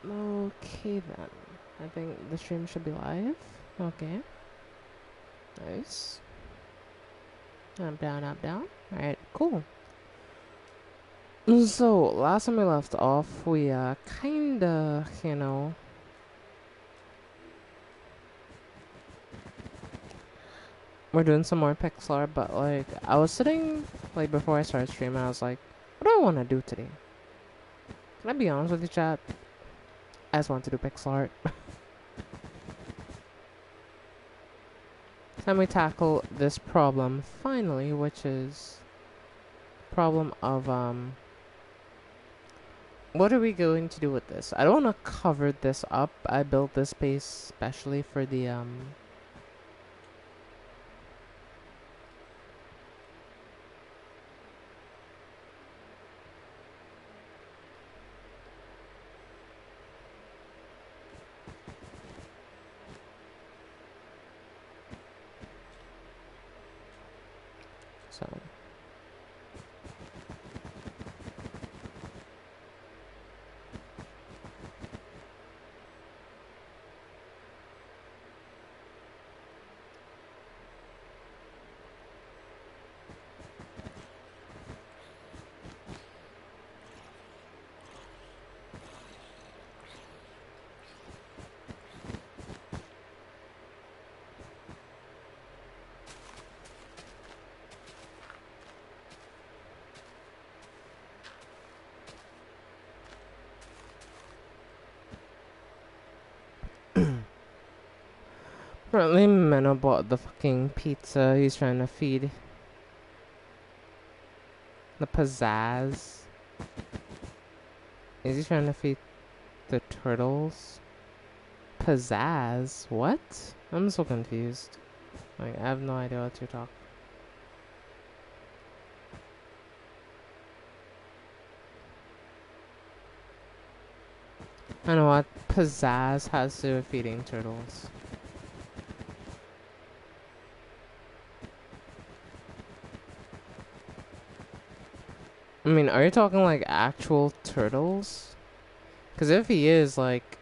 Okay then. I think the stream should be live. Okay. Nice. Up, down, up, down. Alright, cool. So, last time we left off, we kinda, we're doing some more pixel art, but like, I was sitting, like, before I started streaming, I was like, what do I want to do today? Can I be honest with you, chat? I just want to do pixel art. Time we tackle this problem finally, which is problem of what are we going to do with this? I don't want to cover this up. I built this space specially for the so apparently Menno bought the fucking pizza. He's trying to feed the pizzazz. Is he trying to feed the turtles? Pizzazz? What? I'm so confused. Like, I have no idea what you're talking. I know what pizzazz has to do with feeding turtles. I mean, are you talking like actual turtles? Because if he is, like,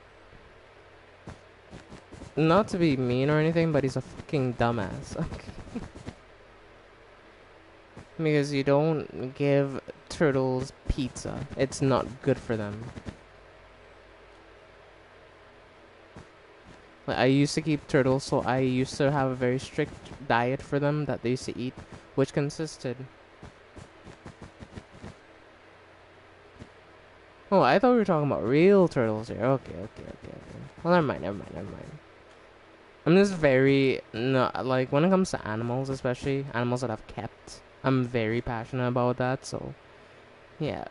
not to be mean or anything, but he's a fucking dumbass. Because you don't give turtles pizza. It's not good for them. Like, I used to keep turtles, so I used to have a very strict diet for them that they used to eat, which consisted. Oh, I thought we were talking about real turtles here. Okay. Well, never mind. I'm just very, no, like, when it comes to animals, especially animals that I've kept, I'm very passionate about that, so, yeah.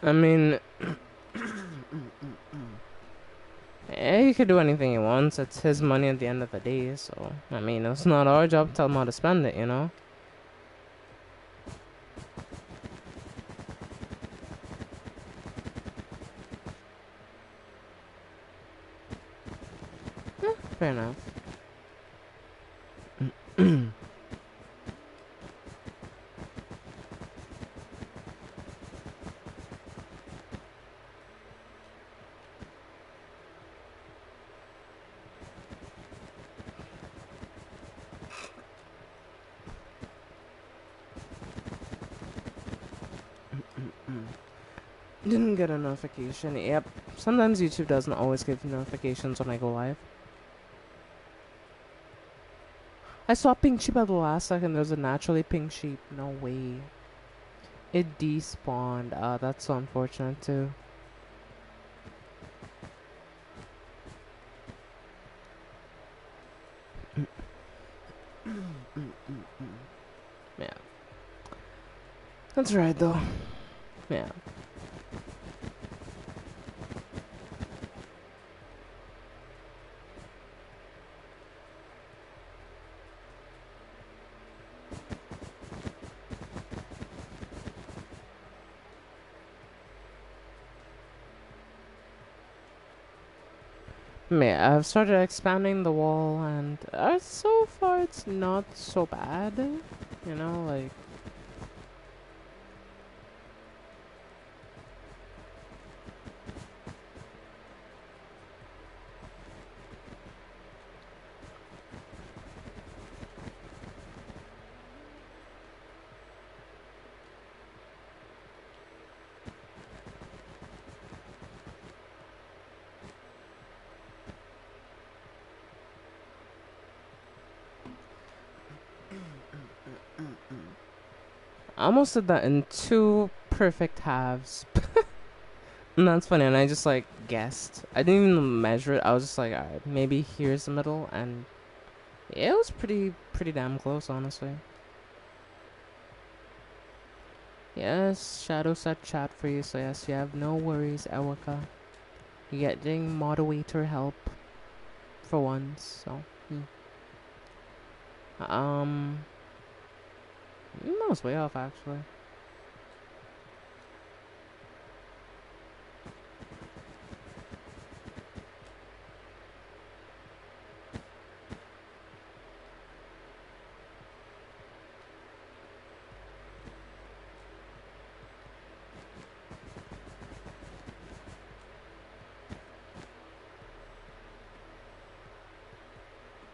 I mean, he could do anything he wants. It's his money at the end of the day, so, I mean, it's not our job to tell him how to spend it, you know? Fair enough. Didn't get a notification. Yep. Sometimes YouTube doesn't always give notifications when I go live. I saw pink sheep at the last second. There's a naturally pink sheep. No way. It despawned. That's so unfortunate too. Yeah. That's right though. Yeah. Yeah, I've started expanding the wall, and so far it's not so bad. You know, like. I almost did that in two perfect halves. And that's funny, and I just like guessed. I didn't even measure it. I was just like, alright, maybe here's the middle, and it was pretty damn close, honestly. Yes, Shadow said chat for you, so yes, you have no worries, Ewika. You're getting moderator help for once, so. Um, I was way off actually.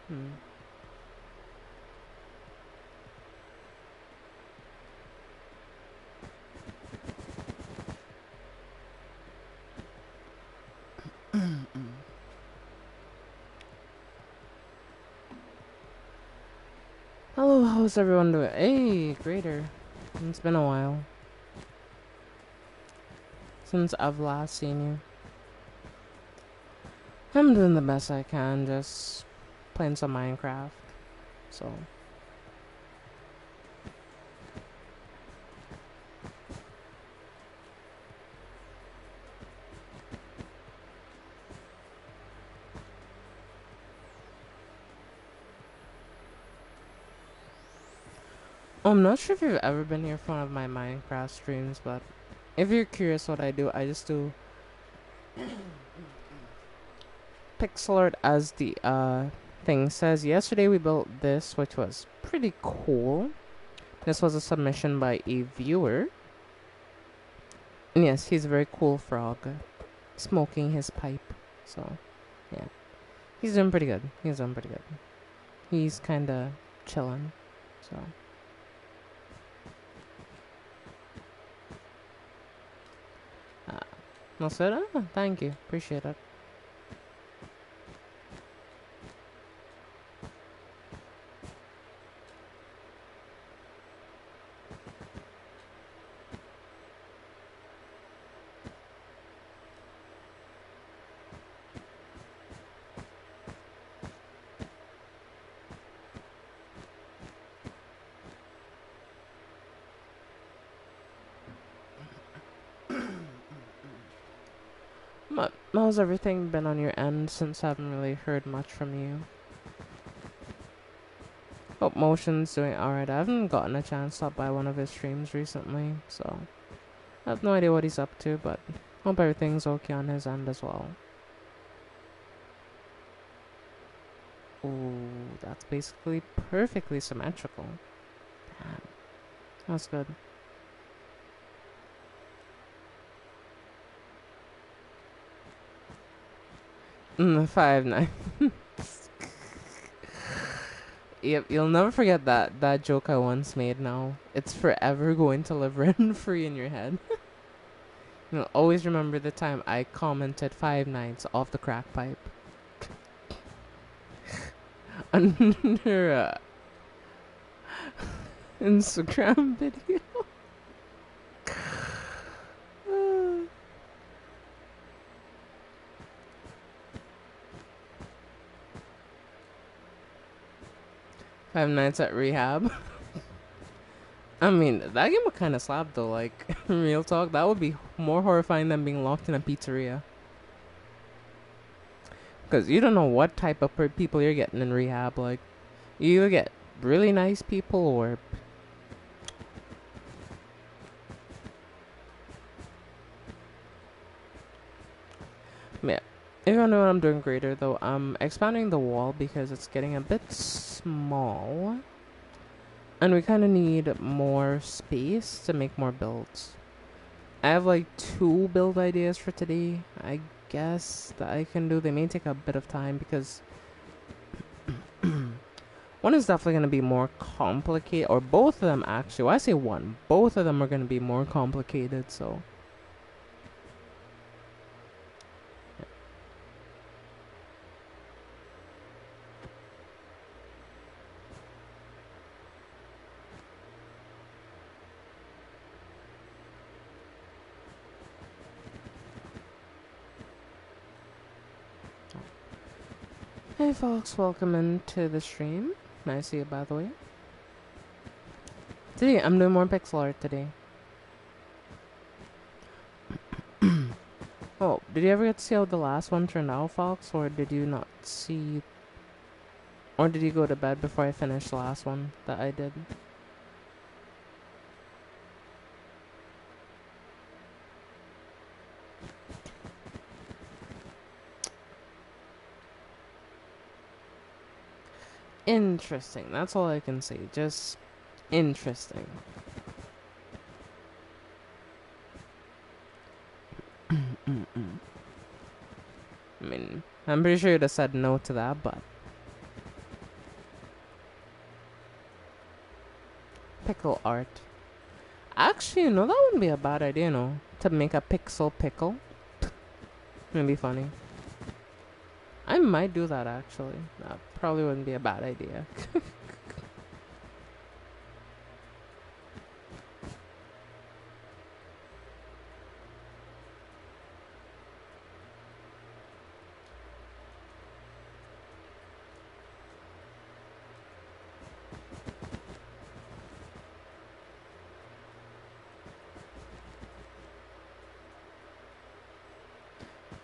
Hmm. Hello, how's everyone doing? Hey, Greater. It's been a while since I've last seen you. I'm doing the best I can, just playing some Minecraft. So, I'm not sure if you've ever been here for one of my Minecraft streams, but if you're curious what I do, I just do pixel art as the thing says. Yesterday we built this, which was pretty cool. This was a submission by a viewer. And yes, he's a very cool frog, smoking his pipe. So, yeah, he's doing pretty good. He's doing pretty good. He's kind of chilling. So. No, sir. Thank you. Appreciate it. How's everything been on your end since I haven't really heard much from you? Hope Motion's doing alright. I haven't gotten a chance to stop by one of his streams recently, so I have no idea what he's up to, but hope everything's okay on his end as well. Ooh, that's basically perfectly symmetrical. Damn, that's good. 5'9". Yep, you'll never forget that joke I once made. Now it's forever going to live rent free in your head. You'll always remember the time I commented 5'9" off the crack pipe under a Instagram video. 5 nights at rehab. I mean, that game would kind of slap though. Like, real talk, that would be more horrifying than being locked in a pizzeria. Because you don't know what type of people you're getting in rehab. Like, you either get really nice people or. Yeah. If you don't know what I'm doing greater though, I'm expanding the wall because it's getting a bit small. And we kind of need more space to make more builds. I have like 2 build ideas for today, I guess, that I can do. They may take a bit of time because one is definitely going to be more complicated, or both of them actually. Well, I say one. Both of them are going to be more complicated, so. Hey folks, welcome into the stream. Nice to see you, by the way. Today, I'm doing more pixel art today. Oh, did you ever get to see how the last one turned out, folks? Or did you not see... Or did you go to bed before I finished the last one that I did? Interesting. That's all I can say. Just interesting. I mean, I'm pretty sure you'd have said no to that, but... Pickle art. Actually, no, that wouldn't be a bad idea, no. To make a pixel pickle. It'd be funny. I might do that, actually. That probably wouldn't be a bad idea.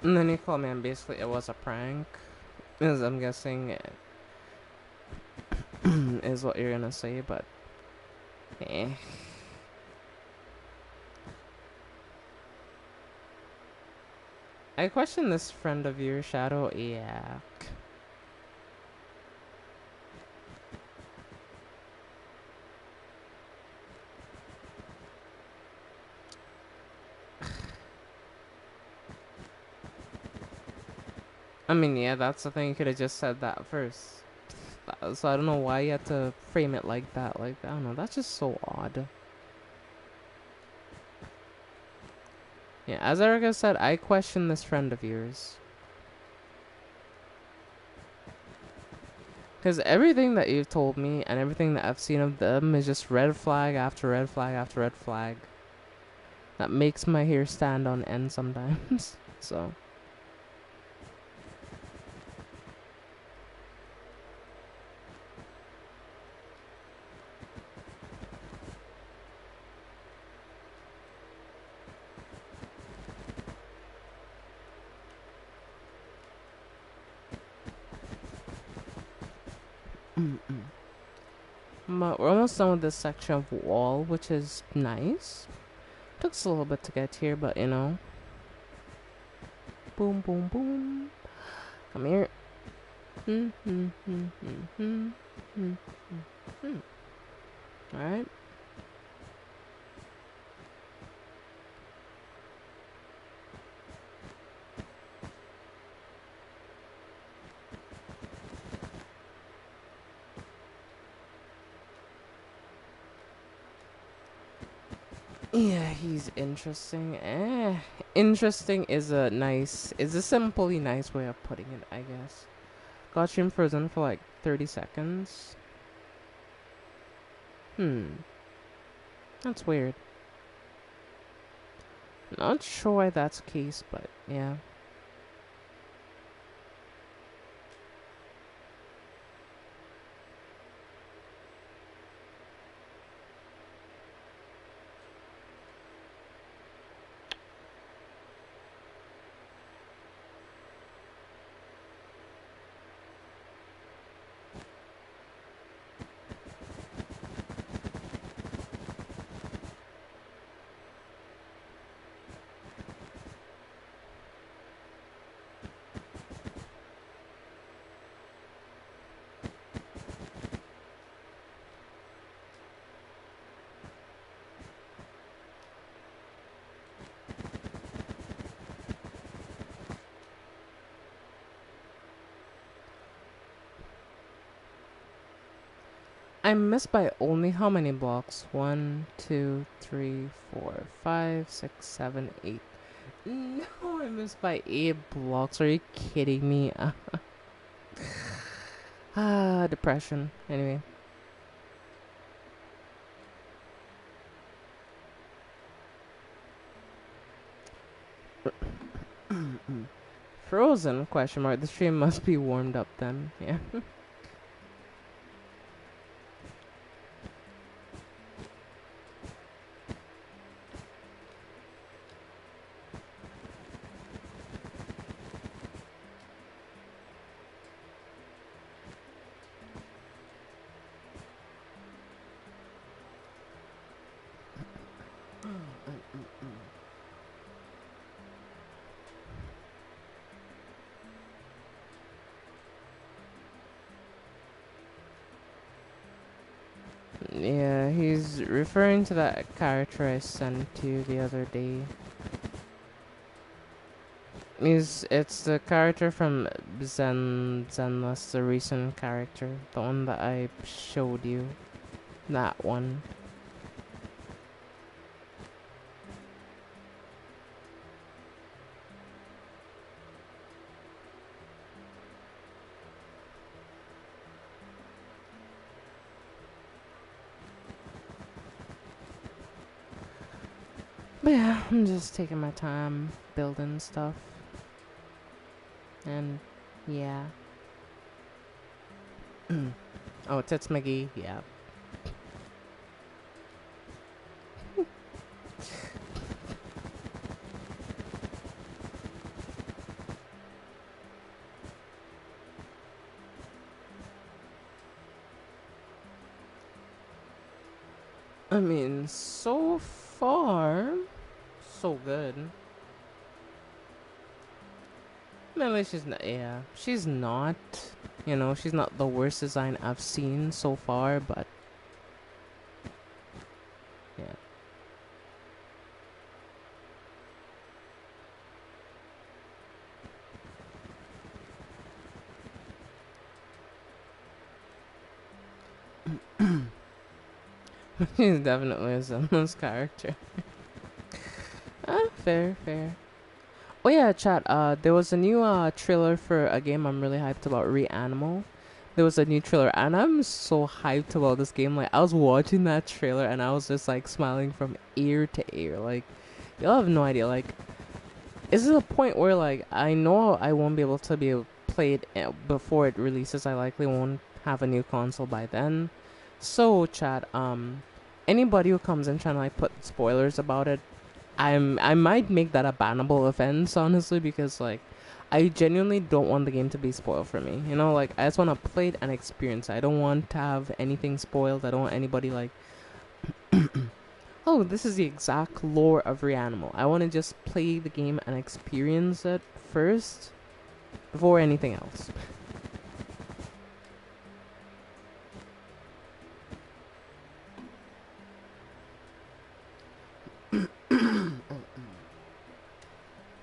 And then you call me and basically it was a prank. As I'm guessing it is what you're gonna say, but... Eh. I question this friend of yours, Shadow. Yeah. I mean, yeah, that's the thing. You could have just said that first. So I don't know why you had to frame it like that. Like, I don't know. That's just so odd. Yeah, as Erica said, I question this friend of yours. Because everything that you've told me and everything that I've seen of them is just red flag after red flag after red flag. That makes my hair stand on end sometimes. So... But we're almost done with this section of wall, which is nice. Took us a little bit to get here, but you know. Boom, boom, boom. Come here. Alright. Yeah, he's interesting. Interesting is a simply nice way of putting it, I guess. Got you in frozen for like 30 seconds. That's weird. Not sure why that's the case, but yeah. I missed by only how many blocks? 1, 2, 3, 4, 5, 6, 7, 8. No, I missed by 8 blocks. Are you kidding me? Depression. Anyway. Frozen? Question mark. The stream must be warmed up then. Yeah. Yeah, he's referring to that character I sent you the other day. It's the character from Zenless, the recent character. The one that I showed you. That one. But yeah, I'm just taking my time building stuff. And yeah. Oh, Tits McGee, yeah. I mean, so far, so good. Maybe she's not, yeah, she's not, you know, she's not the worst design I've seen so far, but yeah. She's definitely a Zemla's character. Fair, fair. Oh yeah, chat, there was a new trailer for a game I'm really hyped about, Reanimal. There was a new trailer and I'm so hyped about this game. Like, I was watching that trailer and I was just like smiling from ear to ear. Like, y'all have no idea. Like, is it a point where like I know I won't be able to play it before it releases. I likely won't have a new console by then. So chat, anybody who comes in trying to like put spoilers about it, I might make that a bannable offense, honestly, because like I genuinely don't want the game to be spoiled for me. You know, like I just want to play it and experience it. I don't want to have anything spoiled. I don't want anybody like oh, this is the exact lore of Reanimal. I want to just play the game and experience it first before anything else.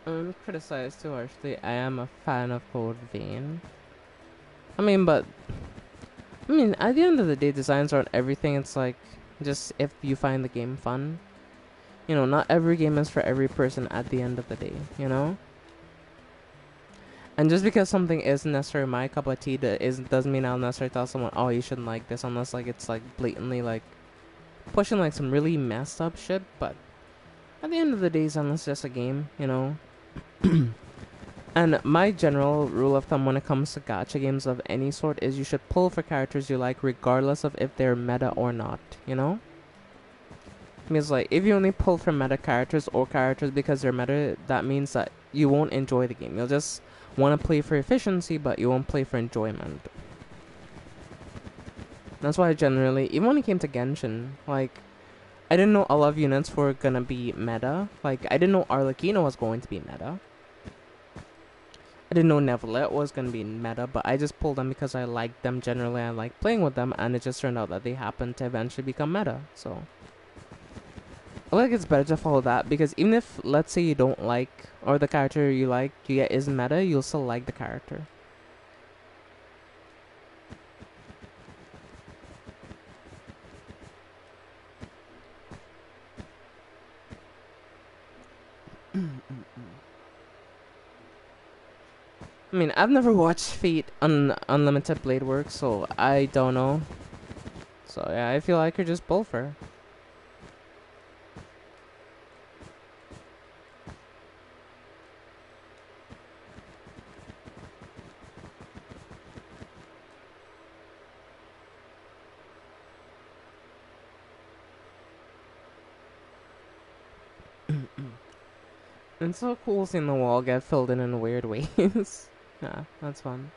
I'm criticized too harshly. I am a fan of Code Vein. I mean, at the end of the day, designs aren't everything. It's like, just if you find the game fun. You know, not every game is for every person at the end of the day, you know? And just because something isn't necessarily my cup of tea, doesn't mean I'll necessarily tell someone, oh, you shouldn't like this, unless like it's like blatantly like pushing like some really messed up shit. But at the end of the day, it's just a game, you know? And my general rule of thumb when it comes to gacha games of any sort is you should pull for characters you like regardless of if they're meta or not, you know? Because like, if you only pull for meta characters or characters because they're meta, that means that you won't enjoy the game. You'll just want to play for efficiency, but you won't play for enjoyment. That's why I generally, even when it came to Genshin, like, I didn't know all of units were gonna be meta. Like, I didn't know Arlecchino was going to be meta. I didn't know Nevelet was gonna be meta, but I just pulled them because I liked them generally. I liked playing with them, and it just turned out that they happened to eventually become meta, so I feel like it's better to follow that, because even if, let's say, you don't like, or the character you like, you get isn't meta, you'll still like the character. I mean, I've never watched Fate Unlimited Blade Work, so I don't know. So yeah, I feel like you're just Bulfer. It's so cool seeing the wall get filled in weird ways. Yeah, that's fun.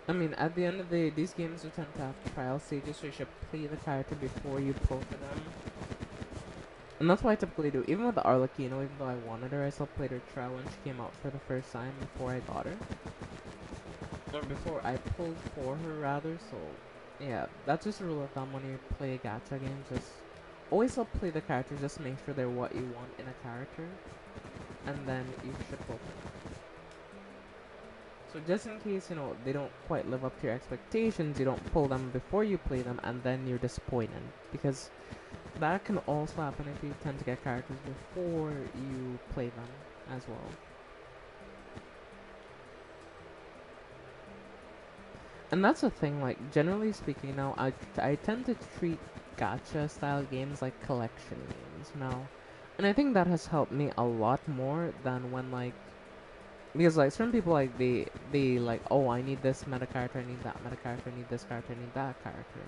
I mean, at the end of the day, these games do tend to have trial stages, so you should play the character before you pull for them. And that's why I typically do. Even with the Arlecchino, even though I wanted her, I still played her trial when she came out for the first time before I got her. Or before I pulled for her, rather, so... Yeah, that's just a rule of thumb when you play a gacha game. Just always still play the characters, just make sure they're what you want in a character. And then you should pull for them. So just in case, you know, they don't quite live up to your expectations, you don't pull them before you play them, and then you're disappointed. Because that can also happen if you tend to get characters before you play them as well. And that's the thing, like, generally speaking now, I tend to treat gacha style games like collection games now. And I think that has helped me a lot more than when, like, because like certain people like they like, oh, I need this meta character, I need that meta character, I need this character, I need that character.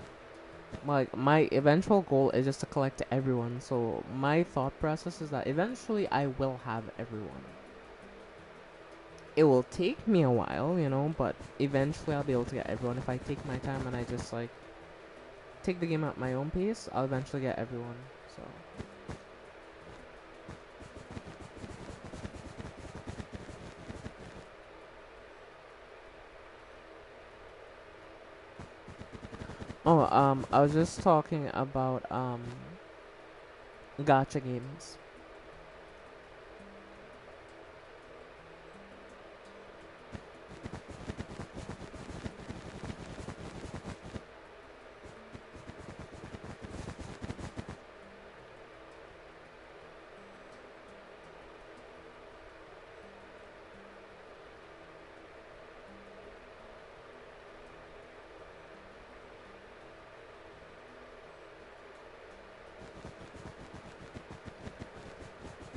Like my eventual goal is just to collect everyone. So my thought process is that eventually I will have everyone. It will take me a while, you know, but eventually I'll be able to get everyone if I take my time and I just like take the game at my own pace. I'll eventually get everyone. So. Oh, I was just talking about gacha games.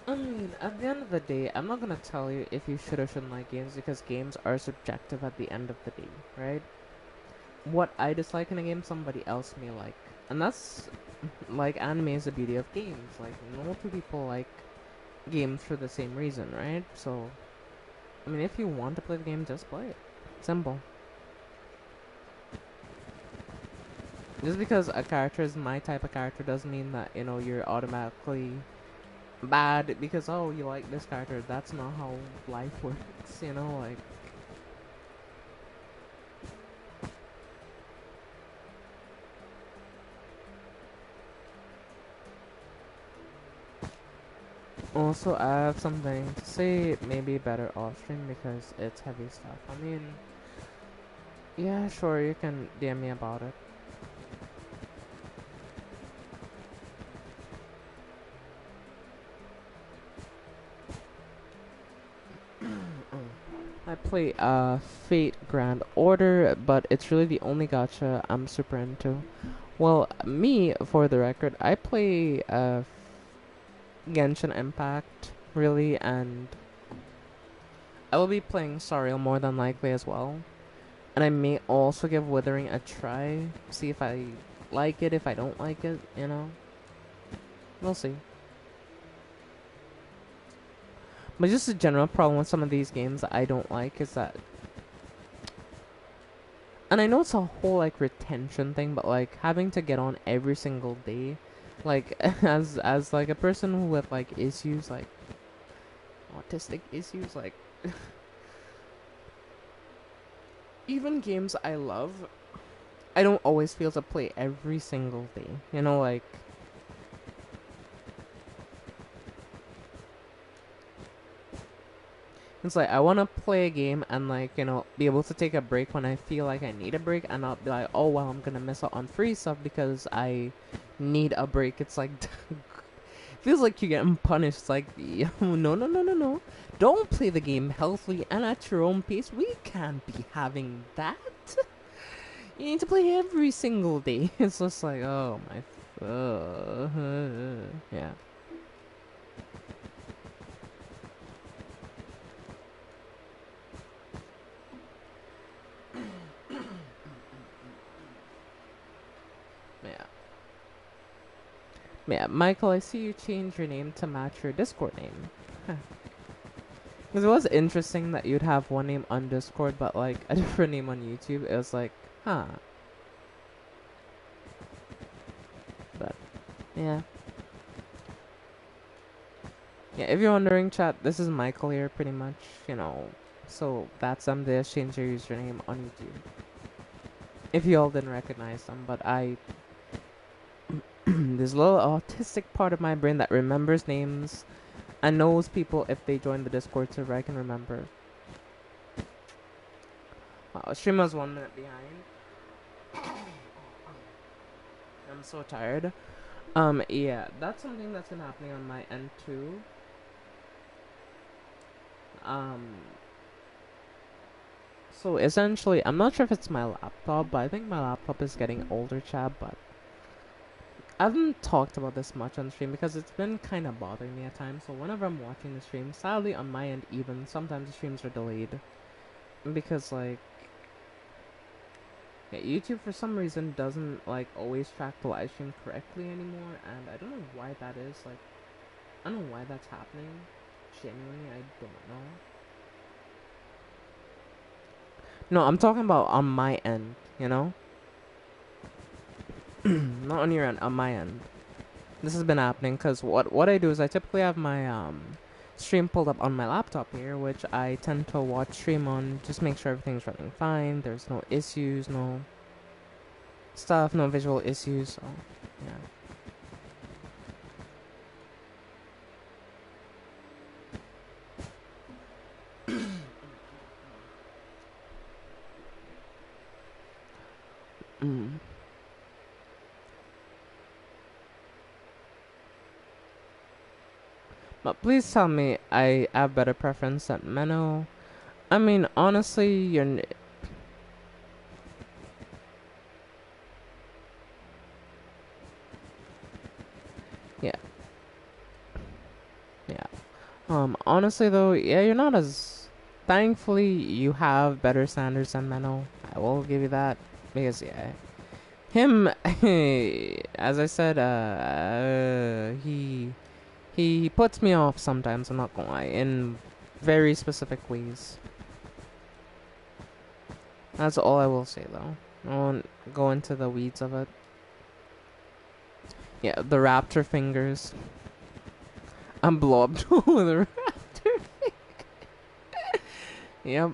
I mean, at the end of the day, I'm not gonna tell you if you should or shouldn't like games because games are subjective at the end of the day, right? What I dislike in a game, somebody else may like. And that's, like, anime is the beauty of games. Like, no two people like games for the same reason, right? So, I mean, if you want to play the game, just play it. Simple. Just because a character is my type of character doesn't mean that, you know, you're automatically bad because, oh, you like this character. That's not how life works, you know, like. Also, I have something to say, maybe better off stream because it's heavy stuff. I mean, yeah, sure, you can DM me about it. I play Fate Grand Order, but it's really the only gacha I'm super into. Well, me, for the record, I play Genshin Impact, really, and I will be playing Sariel more than likely as well. And I may also give Withering a try. See if I like it, if I don't like it, you know? We'll see. But just a general problem with some of these games that I don't like is that... And I know it's a whole, like, retention thing, but, like, having to get on every single day... Like, as like, a person with, like, issues, like... Autistic issues, like... Even games I love, I don't always feel to play every single day. You know, like... It's like, I want to play a game and, like, you know, be able to take a break when I feel like I need a break and not be like, oh, well, I'm gonna miss out on free stuff because I need a break. It's like, feels like you're getting punished. It's like, no. Don't play the game healthily and at your own pace. We can't be having that. You need to play every single day. It's just like, oh, my... yeah. Yeah, Michael, I see you change your name to match your Discord name. Because it was interesting that you'd have one name on Discord, but, like, a different name on YouTube. It was like, huh. But, yeah. Yeah, if you're wondering, chat, this is Michael here, pretty much, you know. So, that's them. They just changed their username on YouTube. If you all didn't recognize them, but there's a little autistic part of my brain that remembers names and knows people if they join the Discord server. I can remember. Wow, stream was 1 minute behind. I'm so tired. Yeah, that's something that's been happening on my end too. So essentially, I'm not sure if it's my laptop, but I think my laptop is getting older, chat, but I haven't talked about this much on stream because it's been kind of bothering me at times. So whenever I'm watching the stream, sadly on my end even, sometimes the streams are delayed. Because, like, yeah, YouTube for some reason doesn't, like, always track the live stream correctly anymore. And I don't know why that is. Like, I don't know why that's happening. Genuinely, I don't know. No, I'm talking about on my end, you know? Not on your end, on my end. This has been happening because what I do is I typically have my stream pulled up on my laptop here, which I tend to watch stream on, just make sure everything's running fine, there's no issues, no stuff, no visual issues, so yeah. But please tell me I have better preference than Menno. I mean, honestly, you're... Yeah. Yeah. Honestly, though, yeah, you're not as... Thankfully, you have better standards than Menno. I will give you that. Because, yeah... Him, as I said, he puts me off sometimes, I'm not gonna lie, in very specific ways. That's all I will say, though. I won't go into the weeds of it. Yeah, the raptor fingers. I'm blobbed with a raptor finger. Yep.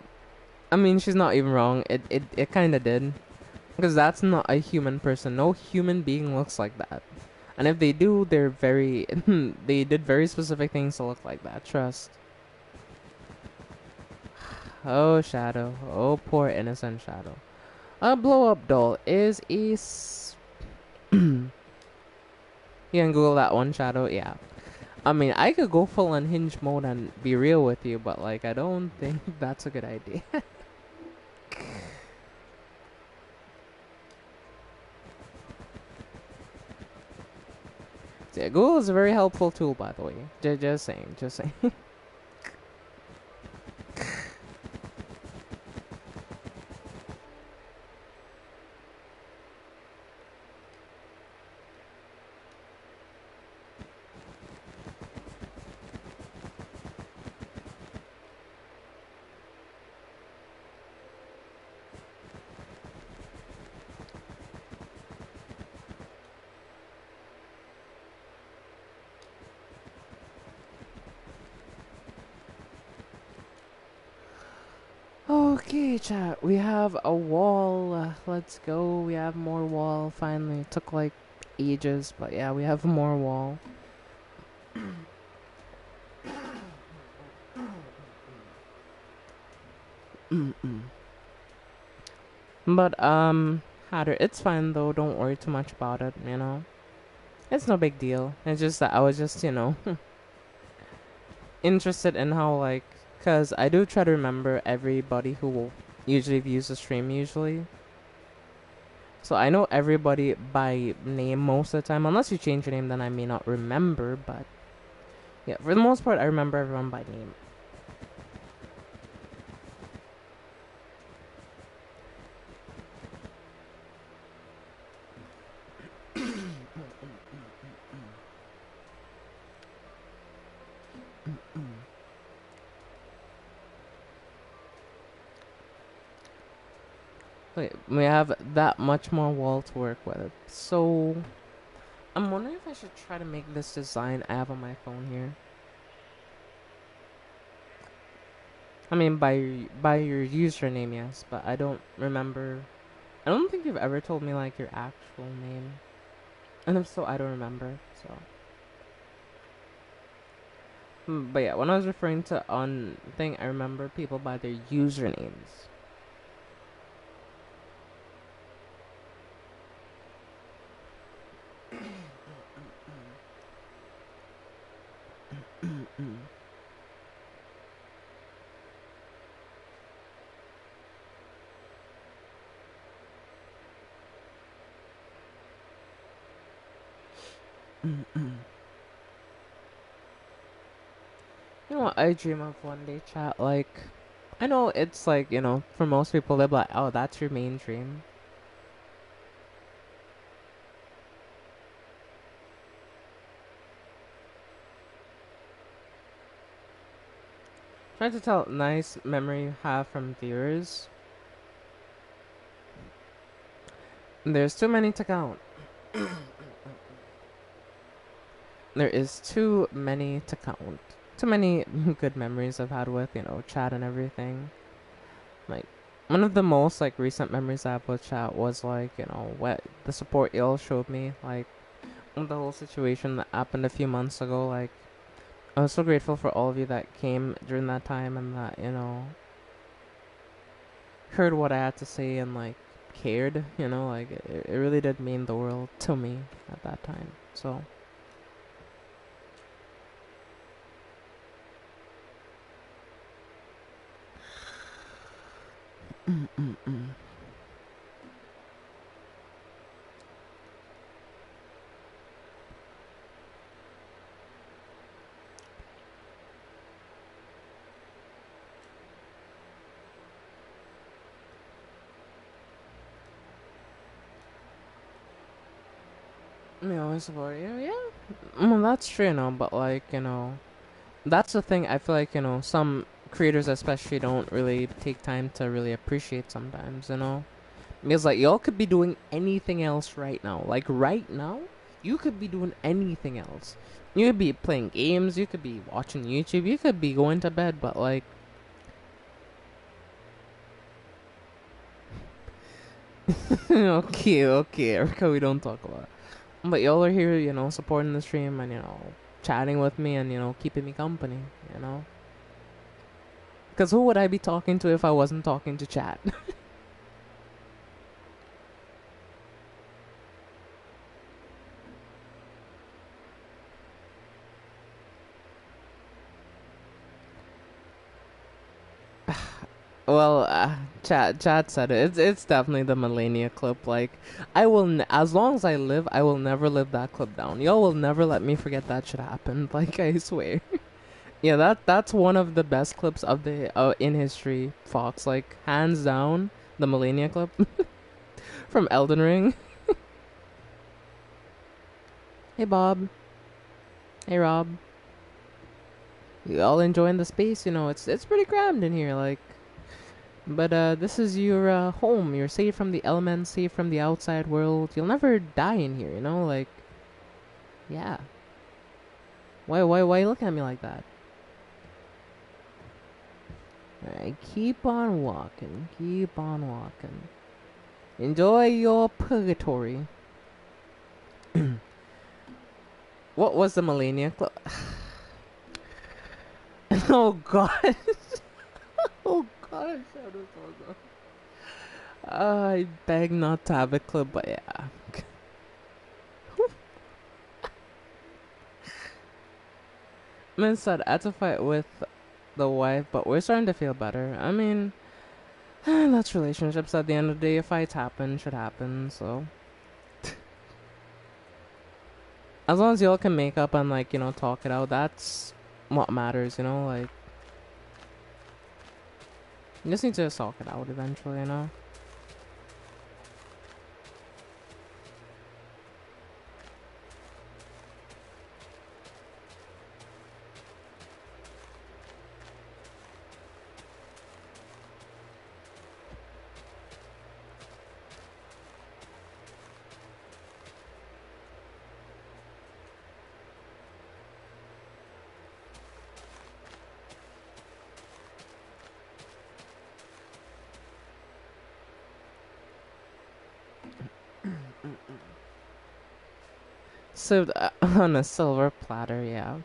I mean, she's not even wrong. It kind of did. Because that's not a human person. No human being looks like that. And if they do, they're very... they did very specific things to look like that. Trust. Oh, Shadow. Oh, poor innocent Shadow. A blow-up doll is a... You can Google that one, Shadow. Yeah. I mean, I could go full unhinged mode and be real with you, but, like, I don't think that's a good idea. Yeah, Google is a very helpful tool, by the way. Just saying. Okay, chat. We have a wall. Let's go. We have more wall. Finally, it took like ages, but yeah, we have more wall. But Hatter, it's fine though. Don't worry too much about it. You know, it's no big deal. It's just that I was just interested in how like, cause I do try to remember everybody who will usually views the stream usually. So I know everybody by name most of the time. Unless you change your name, then I may not remember. But yeah, for the most part, I remember everyone by name. Wait, we have that much more wall to work with. So I'm wondering if I should try to make this design I have on my phone here. I mean, by your username, yes, but I don't remember. I don't think you've ever told me like your actual name, and if so, I don't remember. So, but yeah, when I was referring to on thing, I remember people by their usernames. You know what I dream of one day, chat? Like, I know it's like, for most people, they're like, oh, that's your main dream. Trying to tell nice memory you have from viewers. There's too many to count. There is too many to count. Too many good memories I've had with, chat and everything. Like, one of the most, like, recent memories I have with chat was, like, what the support y'all showed me. Like, the whole situation that happened a few months ago. Like, I was so grateful for all of you that came during that time and that, heard what I had to say and, like, cared, like, it really did mean the world to me at that time. So, me always support you, yeah. Well, that's true, but, like, that's the thing I feel like, some creators especially don't really take time to really appreciate sometimes, Because, like, y'all could be doing anything else right now. Like, right now, you could be doing anything else. You could be playing games, you could be watching YouTube, you could be going to bed, but, like... okay, Erica, we don't talk about it. But y'all are here, supporting the stream and, chatting with me and, keeping me company, Because who would I be talking to if I wasn't talking to chat? Well, chat said it. It's definitely the Millennia clip. Like, as long as I live, I will never live that clip down. Y'all will never let me forget that shit happened. Like, I swear. Yeah, that's one of the best clips of the in history, Fox. Like, hands down, the Millennia clip from Elden Ring. Hey Bob. Hey Rob. You all enjoying the space? It's pretty crammed in here. Like. But this is your home. You're safe from the elements, safe from the outside world. You'll never die in here, Like, yeah. Why you looking at me like that? Alright, keep on walking. Keep on walking. Enjoy your purgatory. What was the Millennia Club? Oh god. Oh gosh. I beg not to have a club, but yeah. I'm inside. I had to fight with the wife, but we're starting to feel better. I mean, that's relationships at the end of the day. If fights happen, should happen, so. As long as y'all can make up and, like, you know, talk it out, that's what matters, you know? Like, you just need to talk it out eventually, you know? Served on a silver platter, yeah.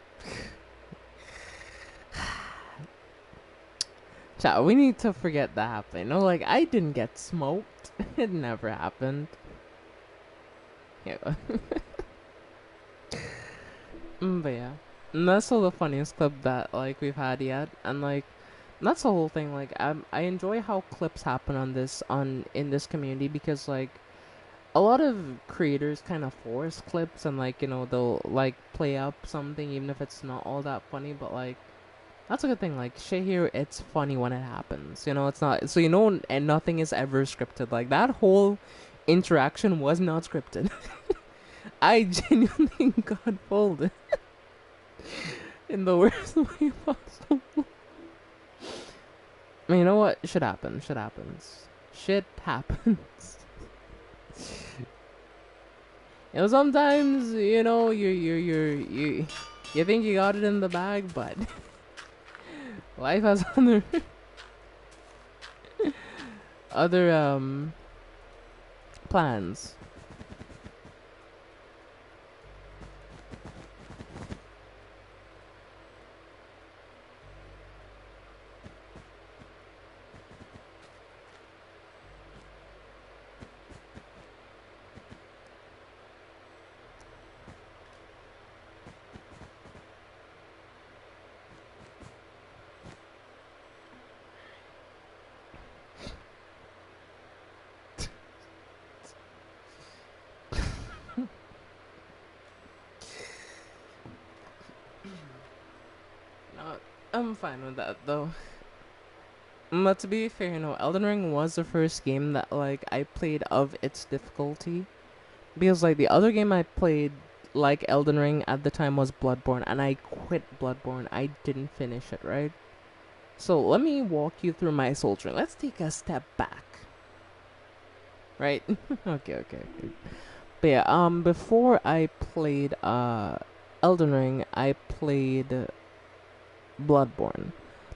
Chat, we need to forget that happened. You know, like, I didn't get smoked. It never happened. Yeah. But yeah. And that's still the funniest clip that, like, we've had yet. And, like, that's the whole thing. Like, I enjoy how clips happen in this community because, like, a lot of creators kind of force clips and, like, you know, they'll, like, play up something even if it's not all that funny, but, like, that's a good thing. Like, shit here, it's funny when it happens. You know, it's not, so, you know, and nothing is ever scripted. Like, that whole interaction was not scripted. I genuinely got folded in the worst way possible. I mean, you know what? Shit happens. Shit happens. Shit happens. You know, sometimes, you know, you think you got it in the bag, but life has other plans. I'm fine with that though. But to be fair, you know, Elden Ring was the first game that, like, I played of its difficulty. Because, like, the other game I played, like Elden Ring at the time, was Bloodborne, and I quit Bloodborne. I didn't finish it, right? So, let me walk you through my soul journey. Let's take a step back. Right? Okay. But yeah, before I played, Elden Ring, I played Bloodborne.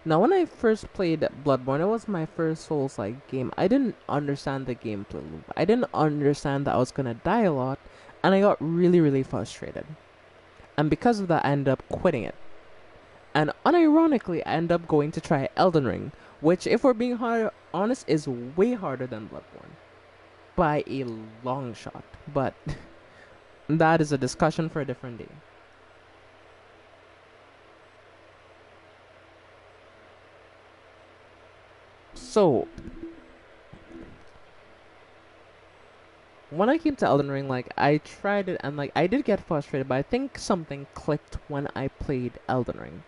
Now, when I first played Bloodborne, it was my first Souls-like game. I didn't understand the gameplay loop. I didn't understand that I was gonna die a lot, and I got really, really frustrated. And because of that, I ended up quitting it. And unironically, I ended up going to try Elden Ring, which, if we're being honest, is way harder than Bloodborne. By a long shot. But that is a discussion for a different day. So, when I came to Elden Ring, like, I tried it and, like, I did get frustrated, but I think something clicked when I played Elden Ring.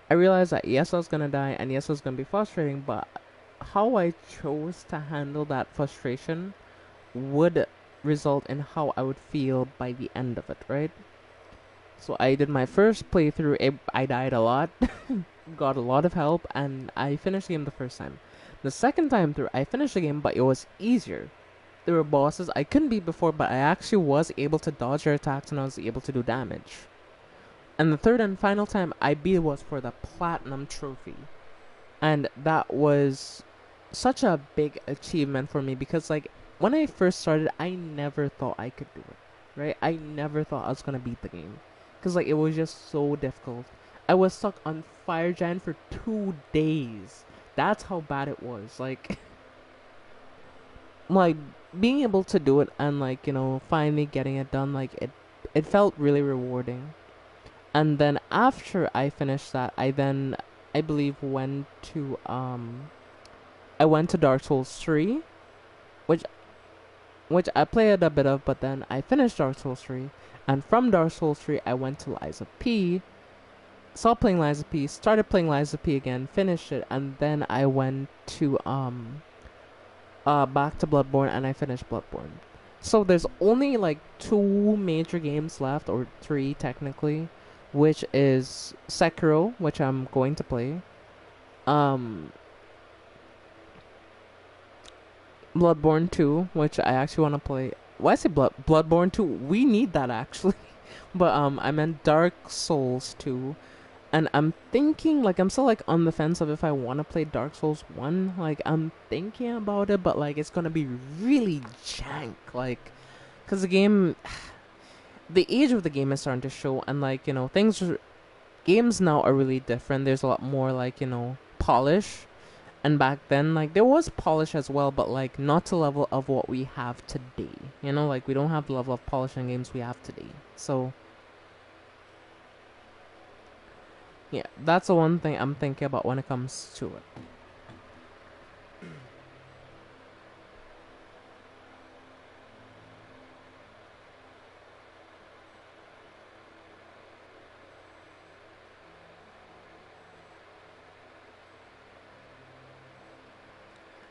I realized that yes, I was gonna die, and yes, it was gonna be frustrating, but how I chose to handle that frustration would result in how I would feel by the end of it, right? So I did my first playthrough, I died a lot, got a lot of help, and I finished the game the first time. The second time through, I finished the game, but it was easier. There were bosses I couldn't beat before, but I actually was able to dodge their attacks and I was able to do damage. And the third and final time I beat was for the Platinum Trophy. And that was such a big achievement for me because like when I first started, I never thought I could do it. Right? I never thought I was gonna beat the game because like it was just so difficult. I was stuck on Fire Giant for 2 days. That's how bad it was. Like, like being able to do it and like finally getting it done. Like it felt really rewarding. And then after I finished that, I believe I went to Dark Souls 3, which I played a bit of, but then I finished Dark Souls 3, and from Dark Souls 3 I went to Lies of P, stopped playing Lies of P, started playing Lies of P again, finished it, and then I went to back to Bloodborne and I finished Bloodborne. So there's only like two major games left, or three technically, which is Sekiro, which I'm going to play, um Bloodborne 2, which I actually want to play. Why I say Bloodborne 2? We need that actually. But I meant Dark Souls 2. And I'm thinking like I'm still like on the fence of if I want to play Dark Souls 1. Like I'm thinking about it, but like it's going to be really jank like cuz the game the age of the game is starting to show, and like, games now are really different. There's a lot more like, polish, and back then like there was polish as well, but like not to level of what we have today. Like we don't have the level of polish in games we have today. So yeah, that's the one thing I'm thinking about when it comes to it.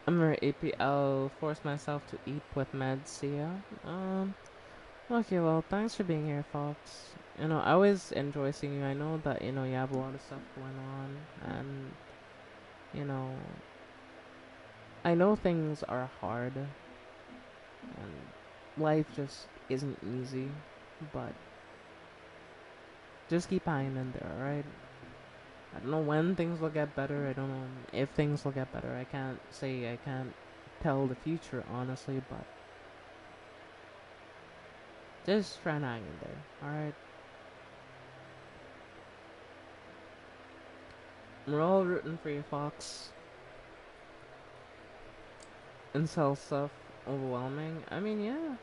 I'm very APL, force myself to eat with meds. Yeah. Okay, well, thanks for being here, Fox. I always enjoy seeing you. I know that, you have a lot of stuff going on, and, you know, I know things are hard, and life just isn't easy, but just keep hanging in there, alright? I don't know when things will get better. I don't know if things will get better. I can't tell the future, honestly, but just try and hang in there, alright? We're all rooting for you, Fox. And sell stuff overwhelming. I mean, yeah.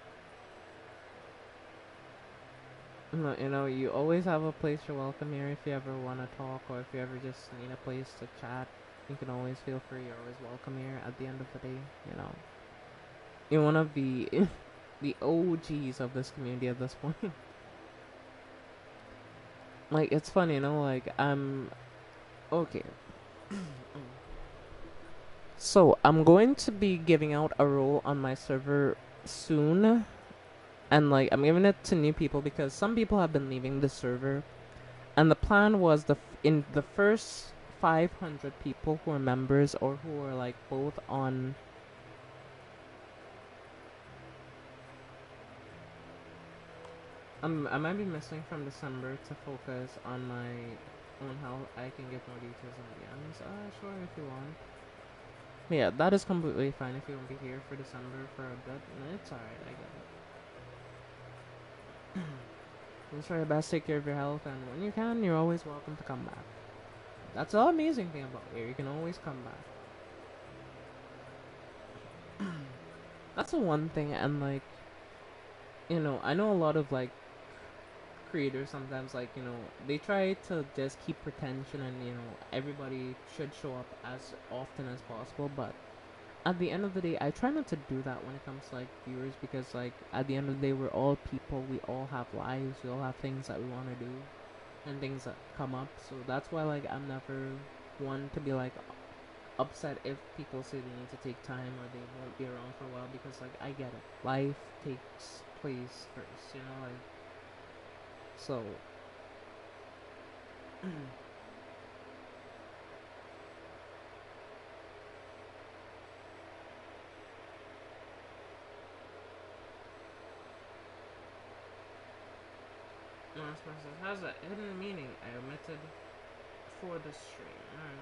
You always have a place you're welcome here if you ever want to talk, or if you ever just need a place to chat. You can always feel free. You're always welcome here. At the end of the day, you're one of the the OGs of this community at this point. Like it's funny, like I'm okay. So I'm going to be giving out a role on my server soon, and like I'm giving it to new people because some people have been leaving the server, and the plan was in the first 500 people who are members or who are like both on. I might be missing from December to focus on my own health. I can give more details in the ends. Sure, if you want. Yeah, that is completely fine if you won't be here for December for a bit. It's alright, I get it. Just try your best to take care of your health, and when you can, you're always welcome to come back. That's the amazing thing about here. You can always come back. That's the one thing, and like, I know a lot of like creators sometimes like they try to just keep pretension, and everybody should show up as often as possible, but at the end of the day I try not to do that when it comes to like viewers, because like at the end of the day we're all people, we all have lives, we all have things that we want to do and things that come up. So that's why like I'm never one to be like upset if people say they need to take time or they won't be around for a while, because like I get it, life takes place first, like so. Last message has a hidden meaning I omitted for the stream.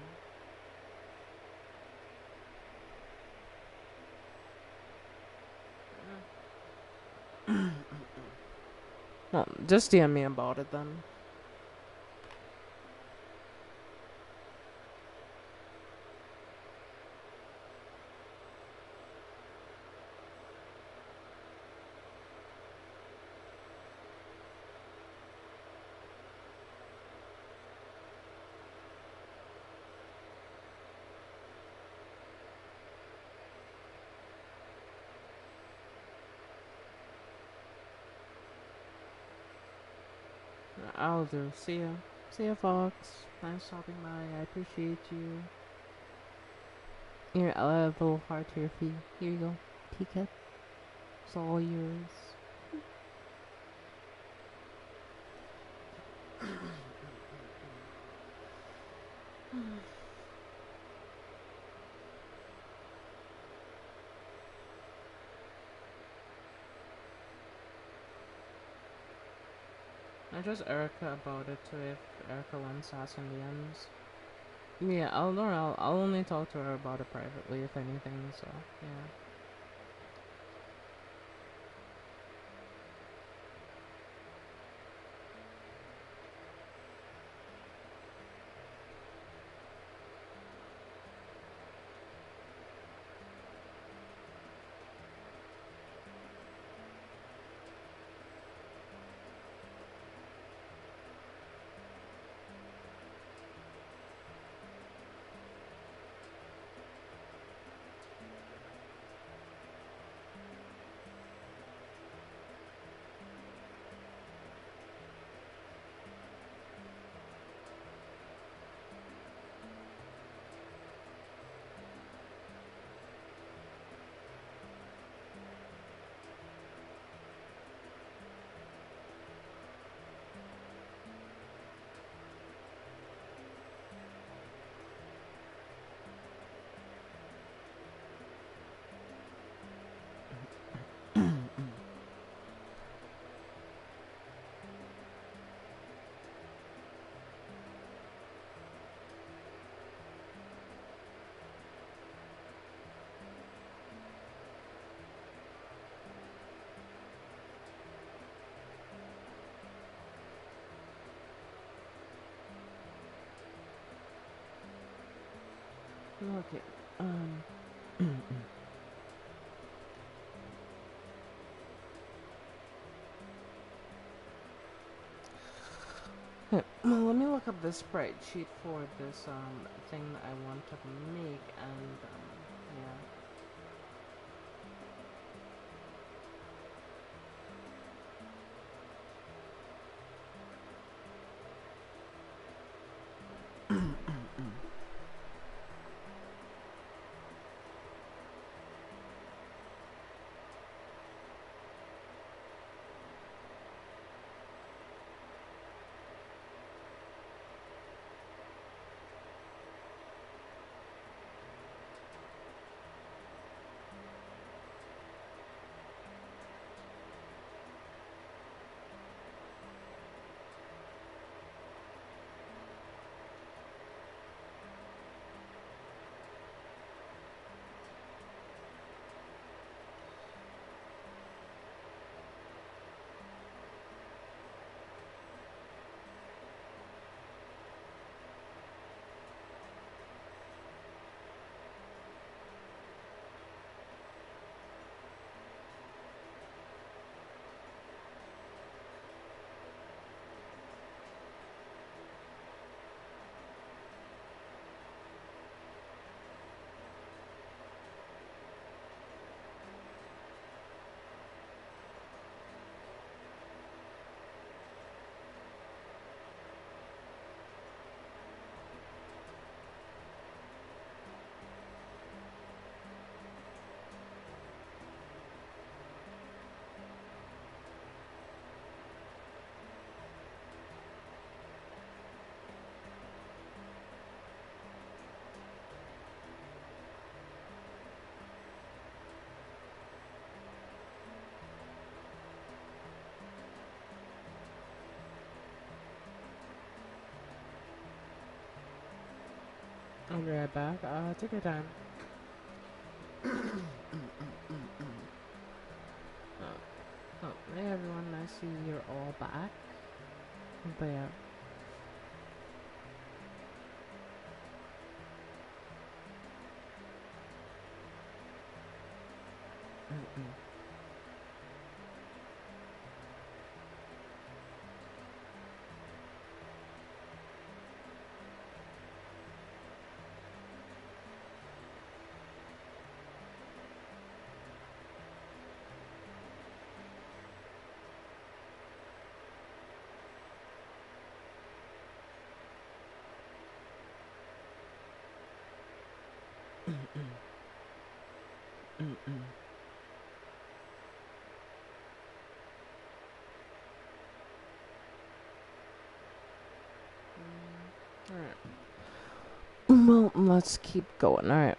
Well, just DM me about it then. I'll do. See ya. See ya, Fox. Nice stopping by. I appreciate you. Here, I'll have a little heart here for you. Here you go. Ticket. It's all yours. I just Erica about it too if Erica wants us in the ends. Yeah, I'll only talk to her about it privately if anything, so yeah. Okay. Okay, well, let me look up this spreadsheet for this thing that I want to make, and yeah. I'll be right back. Take your time. Oh, see you're all back. But yeah. Alright. Well, let's keep going. Alright.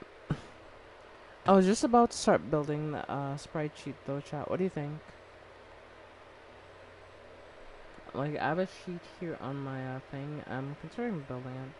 I was just about to start building the sprite sheet though, chat. What do you think? Like, I have a sheet here on my thing. I'm considering building it.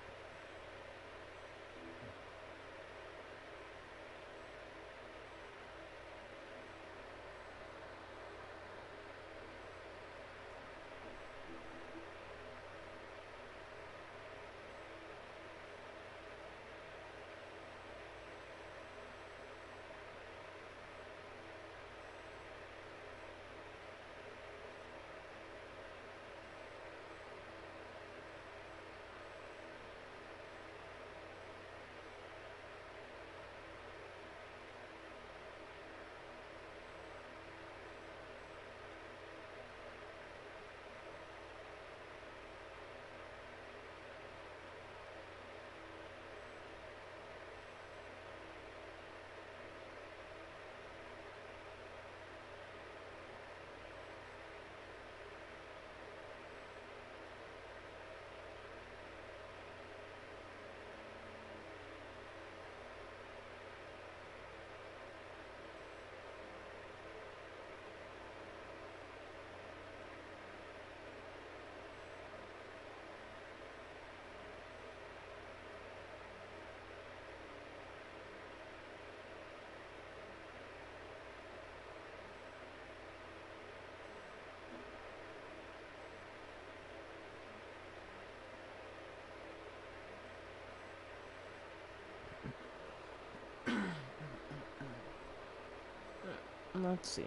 Let's see.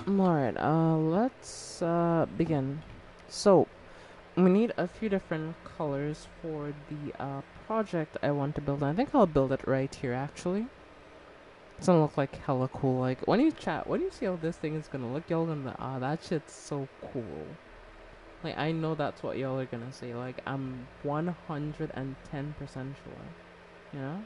Alright, let's begin. So, we need a few different colors for the project I want to build. I think I'll build it right here actually. It's gonna look like hella cool. Like, when you see how this thing is gonna look, y'all gonna that shit's so cool. Like, I know that's what y'all are gonna say. Like, I'm 110% sure. You know?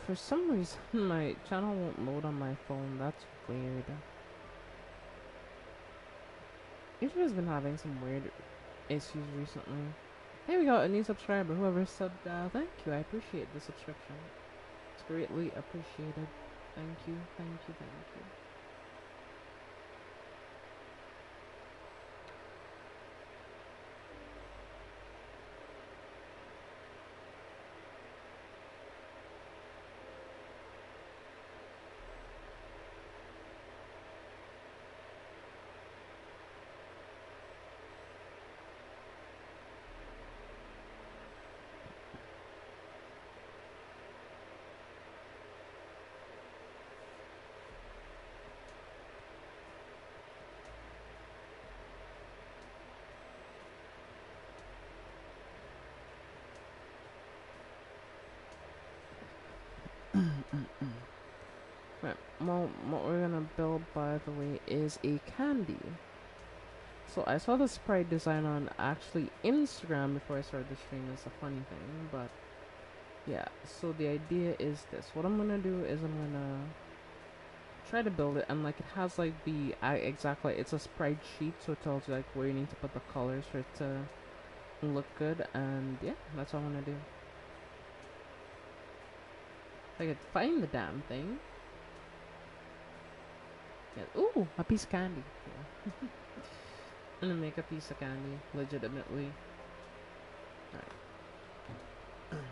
For some reason my channel won't load on my phone. That's weird. YouTube's been having some weird It's used recently. Hey, we got a new subscriber. Whoever subbed, thank you. I appreciate the subscription. It's greatly appreciated. Thank you, thank you, thank you. Right, well, what we're gonna build, by the way, is a candy. So I saw the sprite design on actually Instagram before I started the stream. It's a funny thing, but yeah. So the idea is this. What I'm gonna do is I'm gonna try to build it, and like it has like the exactly, it's a sprite sheet, so it tells you like where you need to put the colors for it to look good, and yeah, that's what I'm gonna do. If I could find the damn thing. Yeah. Ooh, a piece of candy. Yeah. I'm gonna make a piece of candy, legitimately. Alright.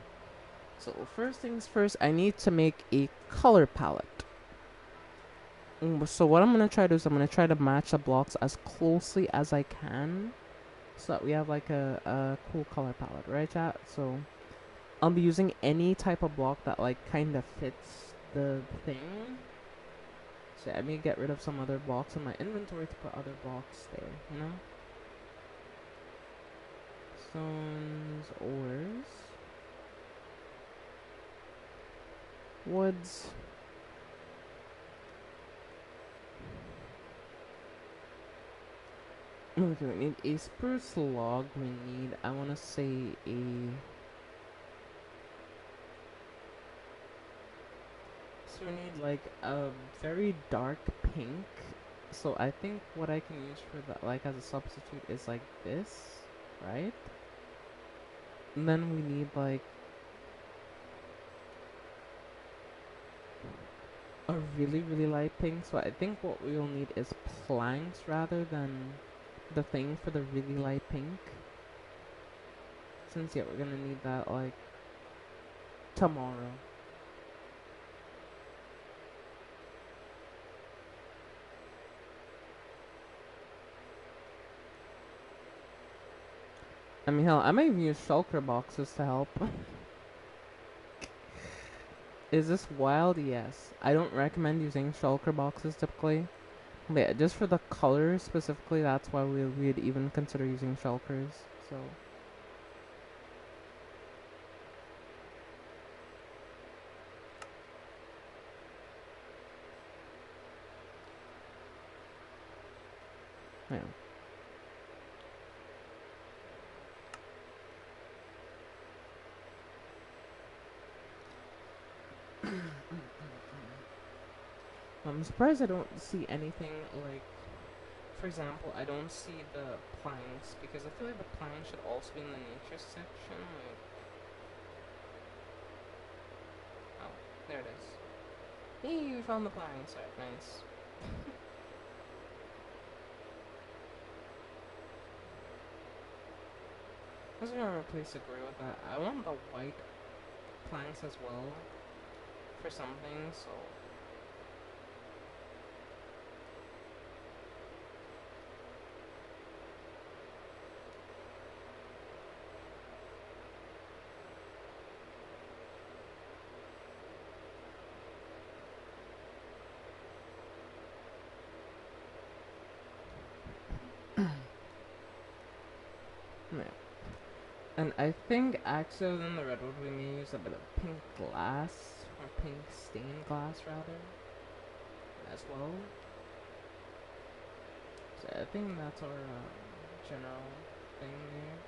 So first things first, I need to make a color palette. So what I'm gonna try to do is I'm gonna try to match the blocks as closely as I can, so that we have like a cool color palette, right, chat? So I'll be using any type of block that like kind of fits the thing. So I may get rid of some other blocks in my inventory to put other blocks there, you know? Stones, ores, woods. Okay, we need a spruce log. We need, I want to say, so we need like a very dark pink. So I think what I can use for that, like as a substitute, is like this, right? And then we need like a really light pink. So I think what we will need is planks rather than the thing for the really light pink. Since yeah, we're gonna need that like tomorrow. I mean, hell, I might even use shulker boxes to help. Is this wild? Yes. I don't recommend using shulker boxes typically. But yeah, just for the colors specifically, that's why we'd even consider using shulkers. So. Yeah. I'm surprised I don't see anything like, for example, I don't see the planks, because I feel like the planks should also be in the nature section. Like, oh, there it is. Hey, you found the planks. Alright, nice. I was gonna replace the gray with that. I want the white planks as well for something, so. Yeah. And I think actually in the redwood we may use a bit of pink glass, or pink stained glass rather, as well. So I think that's our general thing there.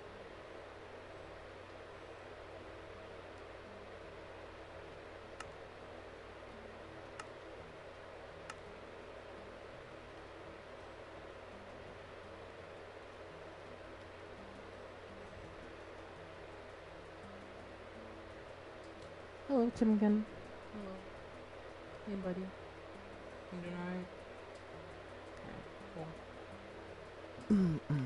Hello, Timken. Hello. Hey, buddy. You doing alright? Alright, cool.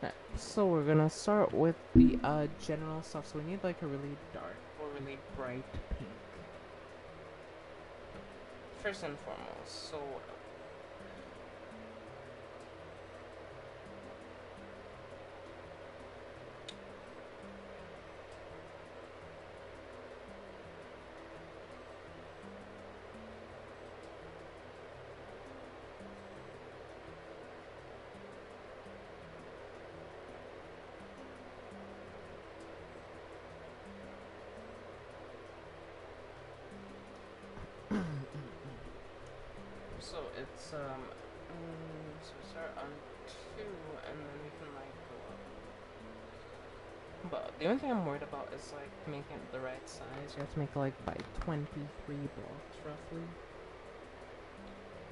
Alright, so we're gonna start with the general stuff. So we need like a really dark or really bright pink. First and foremost, so so it's so we start on 2 and then we can like go up. But the only thing I'm worried about is like making it the right size. You have to make it like by 23 blocks roughly.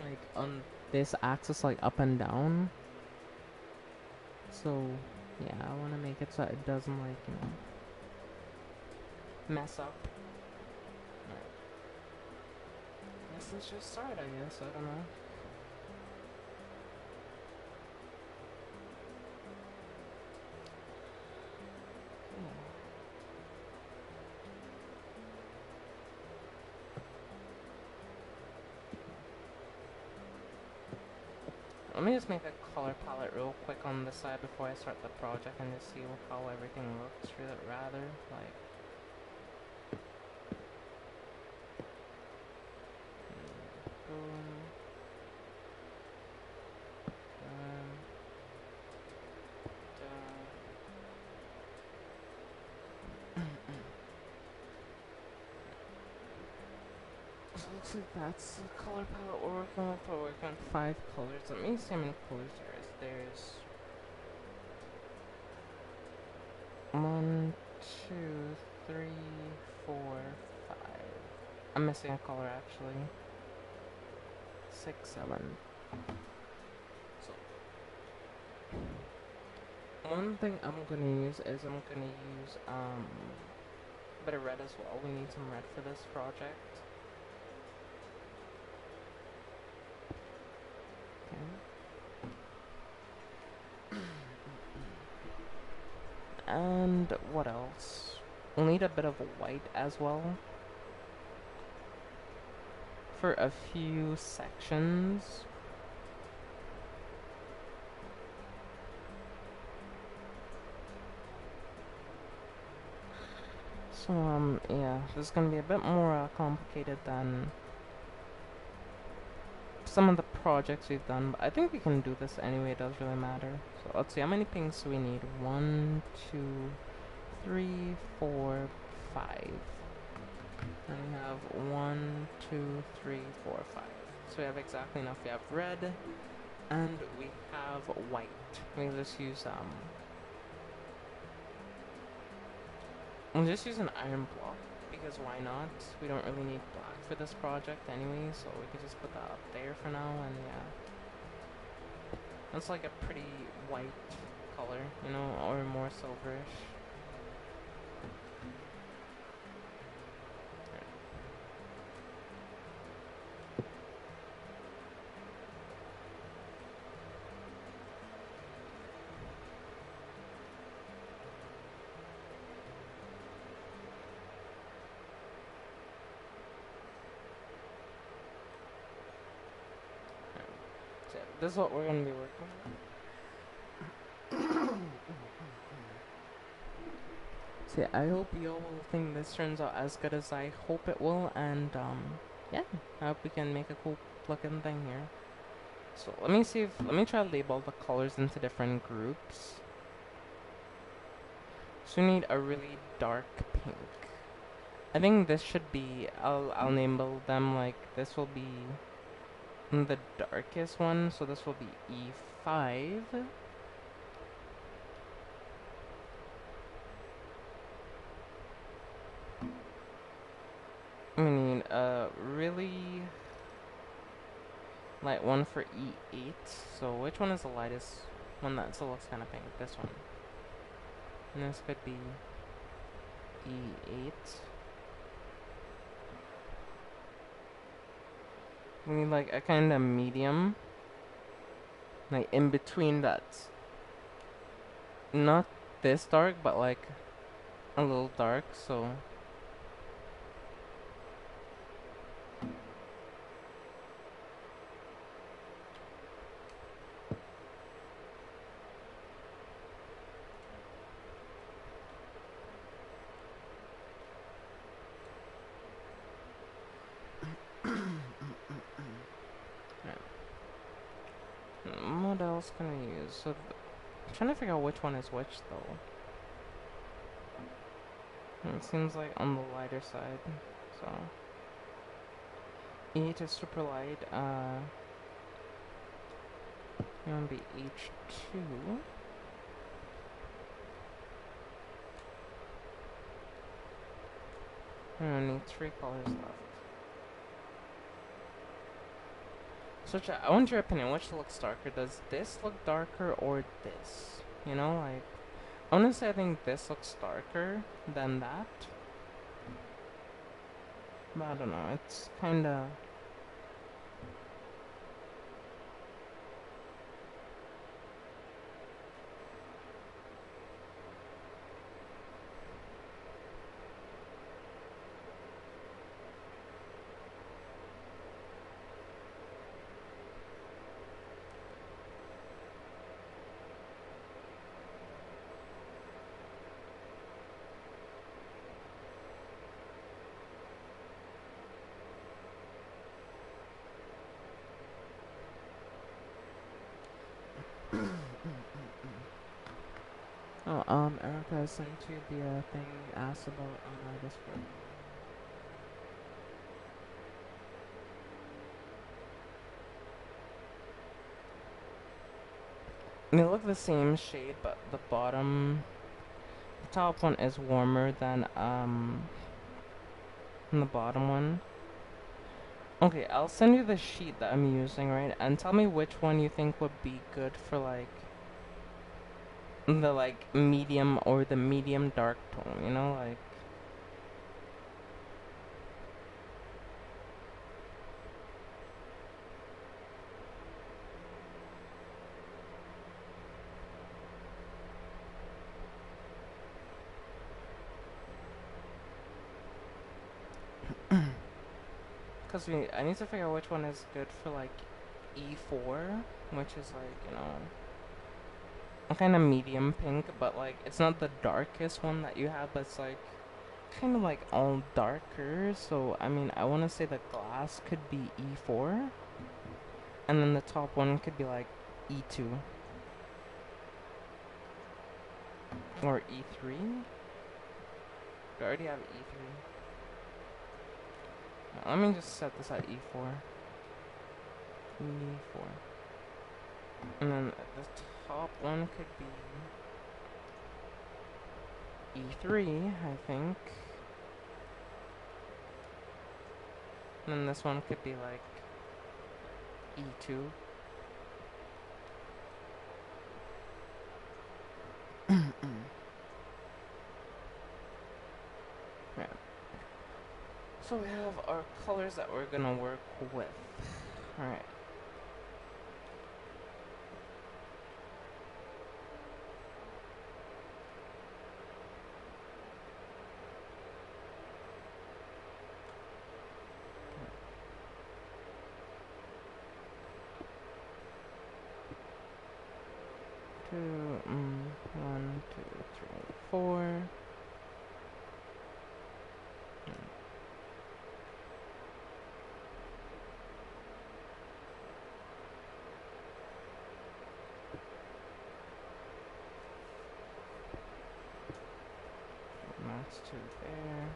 Like on this axis, like up and down. So yeah, I want to make it so it doesn't like, you know, mess up. Right. Guess let's just start, I guess. I don't know. Let me just make a color palette real quick on this side before I start the project and just see how everything looks rather, like... Boom. So it looks like that's the color palette we're working with. We're working on 5 colors. Let me see how many colors there is. There's 1, 2, 3, 4, 5. I'm missing a color actually. 6, 7. So one thing I'm gonna use is I'm gonna use a bit of red as well. We need some red for this project. And what else? We'll need a bit of white as well for a few sections. So yeah, this is gonna be a bit more complicated than some of the projects we've done, but I think we can do this anyway. It doesn't really matter. So let's see, how many pinks do we need? 1, 2, 3, 4, 5. And we have 1, 2, 3, 4, 5. So we have exactly enough. We have red and we have white. We'll just use we'll just use an iron block, because why not? We don't really need black for this project anyway, so we can just put that up there for now, and yeah. That's like a pretty white color, you know, or more silverish. This is what we're going to be working on. So yeah, I hope you all think this turns out as good as I hope it will, and yeah, I hope we can make a cool looking thing here. So let me try to label the colors into different groups. So we need a really dark pink. I think this should be, I'll name them like, this will be the darkest one, so this will be E5. We need a really light one for E8. So which one is the lightest one that still looks kind of pink? This one. And this could be E8. We need like a kind of medium, like in between that's not this dark, but like a little dark. So what else can we use? So I'm trying to figure out which one is which though. It seems like on the lighter side. So E to super light. You want to be H2. I need 3 colors left. So chat, I want your opinion. Which looks darker? Does this look darker or this? You know, like, honestly, I think this looks darker than that. But I don't know. It's kind of. Oh, Erica sent you the thing you asked about on our Discord. They look the same shade, but the top one is warmer than the bottom one. Okay, I'll send you the sheet that I'm using, right? And tell me which one you think would be good for like the like medium or the medium dark tone, you know, like because I need to figure out which one is good for like E4, which is like, you know, a kind of medium pink, but like it's not the darkest one that you have, but it's like kind of like all darker. So I mean, I want to say the glass could be E4, and then the top one could be like E2 or E3. I already have E3. Let me just set this at E4. E4. And then the top one could be E3, I think. And then this one could be like E2. Yeah. So we have our colors that we're gonna work with. Alright. One, two, three, four. Match to there.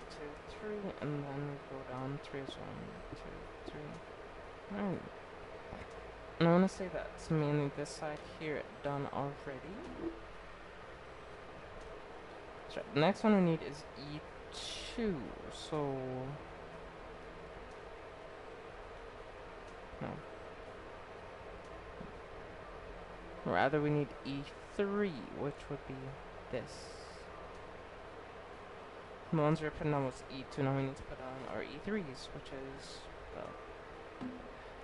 Two, three, and then we go down 3 as 1, 2, 3. Alright. And I want to say that's mainly this side here done already. So the next one we need is E2. So no. Rather we need E3, which would be this. The ones we were putting on was E2, now we need to put on our E3s, which is, well,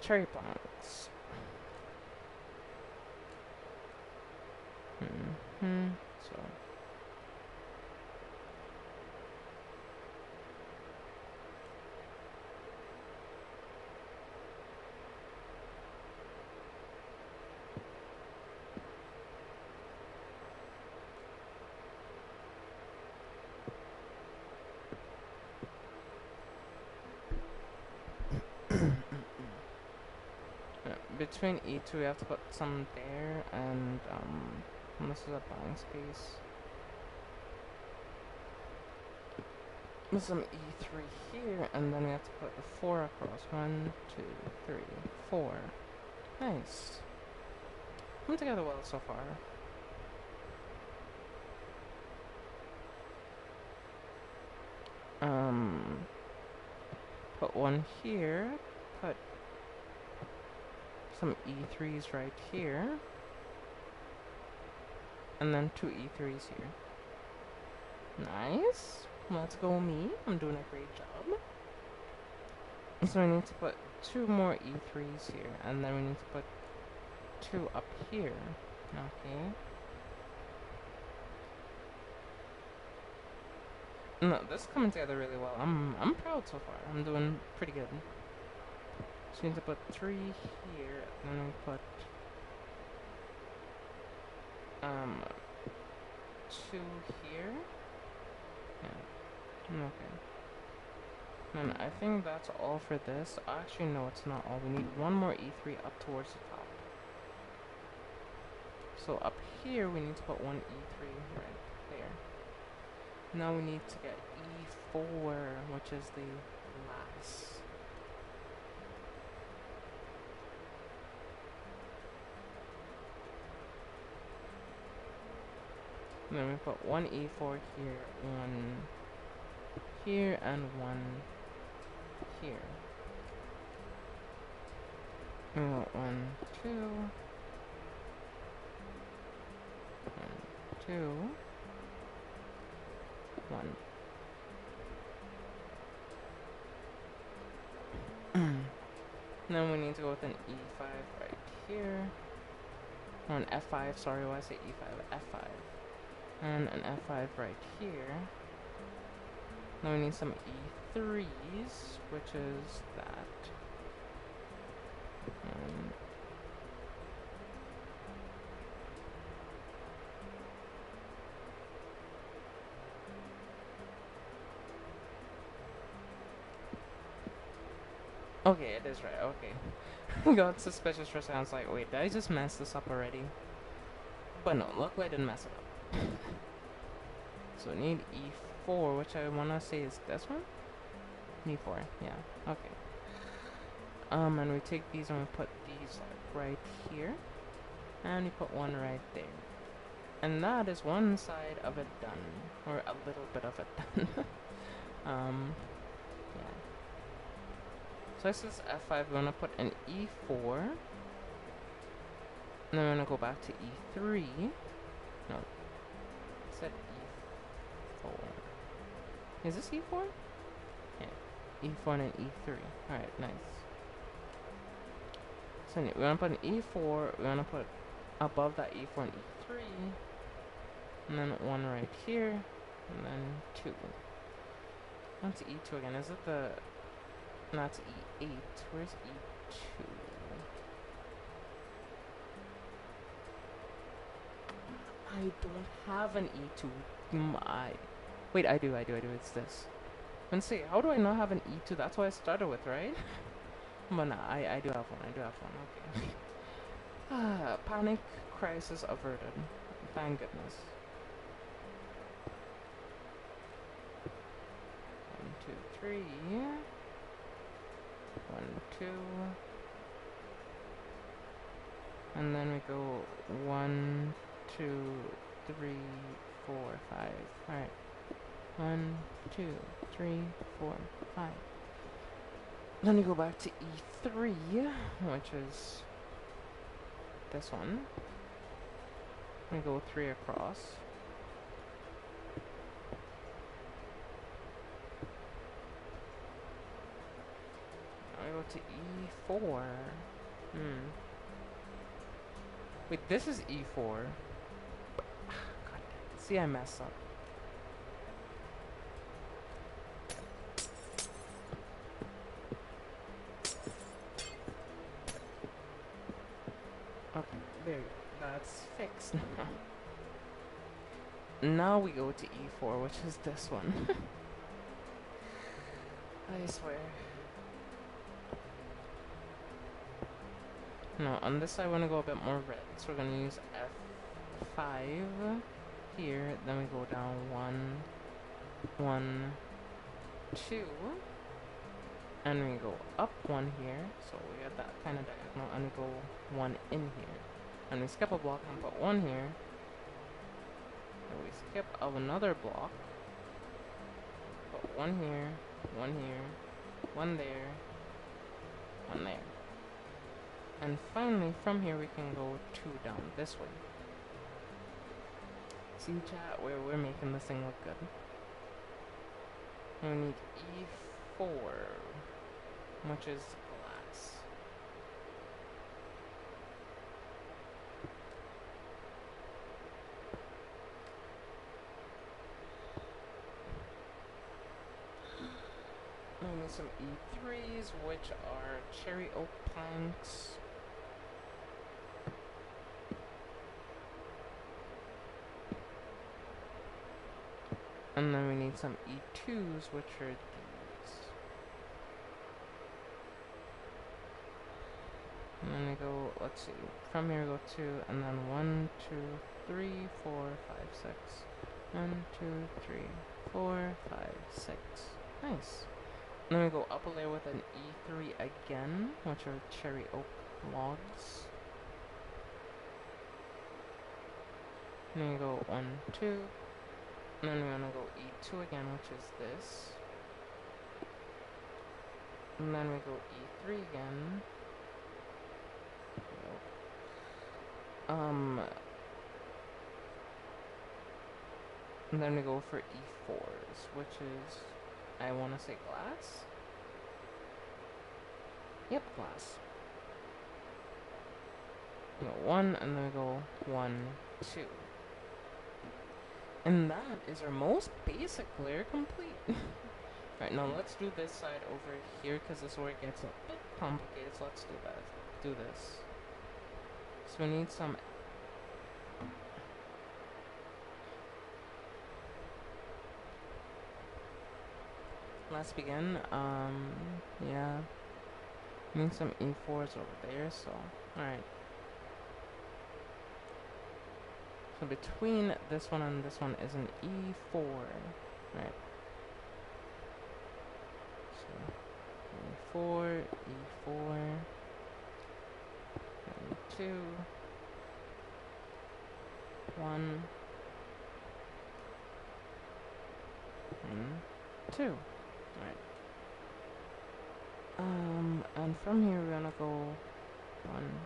cherry plants. So. Between E2 we have to put some there, and this is a blank space. With some E3 here, and then we have to put a 4 across. 1, 2, 3, 4. Nice. Come together well so far. Put one here. Put some E3s right here. And then 2 E3s here. Nice. Let's go me. I'm doing a great job. So we need to put 2 more E3s here. And then we need to put 2 up here. Okay. No, this is coming together really well. I'm proud so far. I'm doing pretty good. So we need to put 3 here, and then we put 2 here. Yeah. Okay. And I think that's all for this. Actually, no, it's not all. We need one more E3 up towards the top. So up here, we need to put one E3 right there. Now we need to get E4, which is the last. And then we put one E4 here, one here, and one here. We want 1, 2, 1, 2, 1. Then we need to go with an E5 right here. Or an F5, sorry, why I say E5? F5. And an F5 right here. Now we need some E3s, which is that. Okay, it is right, okay. Got suspicious for a second. I was like, wait, did I just mess this up already? But no, luckily I didn't mess it up. So we need E4, which I wanna say is this one? E4, yeah, okay. And we take these and we put these like right here. And we put one right there. And that is one side of it done. Or a little bit of it done. Yeah. So this is F5, we're gonna put an E4. And then we're gonna go back to E3. No. I said E4. Is this E4? Yeah. E4 and an E3. Alright, nice. So we're gonna put an E4, we're gonna put above that E4 and E3. And then one right here. And then 2. That's E2 again. Is it the... No, that's E8. Where's E2? I don't have an E2. Wait, I do. It's this. And see, how do I not have an E2? That's what I started with, right? But no, I do have one. Okay. Panic crisis averted. Thank goodness. 1, 2, 3. 1, 2. And then we go 1, 2, 3, 4, 5. Alright. 1, 2, 3, 4, 5. Then we go back to E3, which is this one. We go 3 across. Now we go to E4. Wait, this is E4. God damn it. See, I messed up. Okay, there you go. That's fixed now. Now we go to E4, which is this one. I swear. No, on this side I want to go a bit more red, so we're going to use F5 here, then we go down 1, 1, 2, and we go up 1 here, so we have that kind of diagonal, and we go 1 in here, and we skip a block and put 1 here, and we skip of another block, put 1 here, 1 here, 1 there, 1 there. And finally, from here we can go 2 down this way. See, chat, we're making this thing look good. And we need E4, which is glass. And we need some E3s, which are cherry oak planks. And then we need some E2s, which are these. And then we go, let's see, from here we go 2, and then 1, 2, 3, 4, 5, 6. 1, 2, 3, 4, 5, 6. Nice. And then we go up a layer with an E3 again, which are cherry oak logs. And then we go 1, 2. And then we're gonna go E2 again, which is this. And then we go E3 again. And then we go for E4s, which is, I wanna say glass? Yep, glass. We go 1, and then we go 1, 2. And that is our most basic layer complete. Right, now let's do this side over here, because this is where it gets a bit complicated, so let's do that. Do this. So we need some... Let's begin. Yeah. We need some E4s over there, so... Alright. So between this one and this one is an E4, right? So E4, E4, and 2, 1, and 2, right? And from here we're gonna go 1,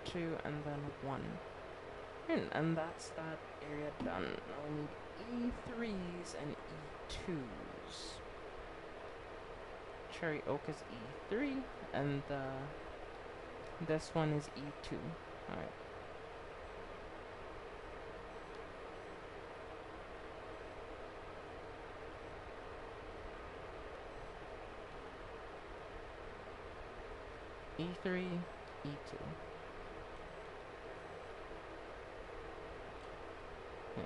2, and then 1. And that's that area done. Now we need E3s and E2s. Cherry oak is E3, and this one is E2. Alright. E3, E2. Yeah.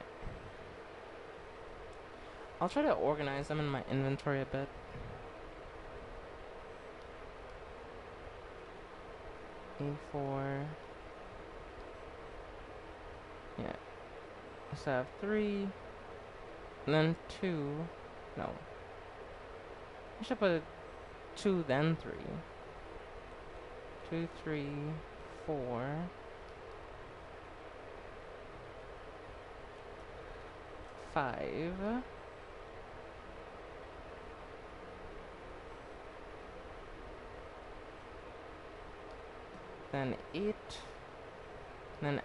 I'll try to organize them in my inventory a bit. A4. Yeah. So I have 3. And then 2. No. I should put 2 then 3. 2, 3, 4. E5. Then 8. Then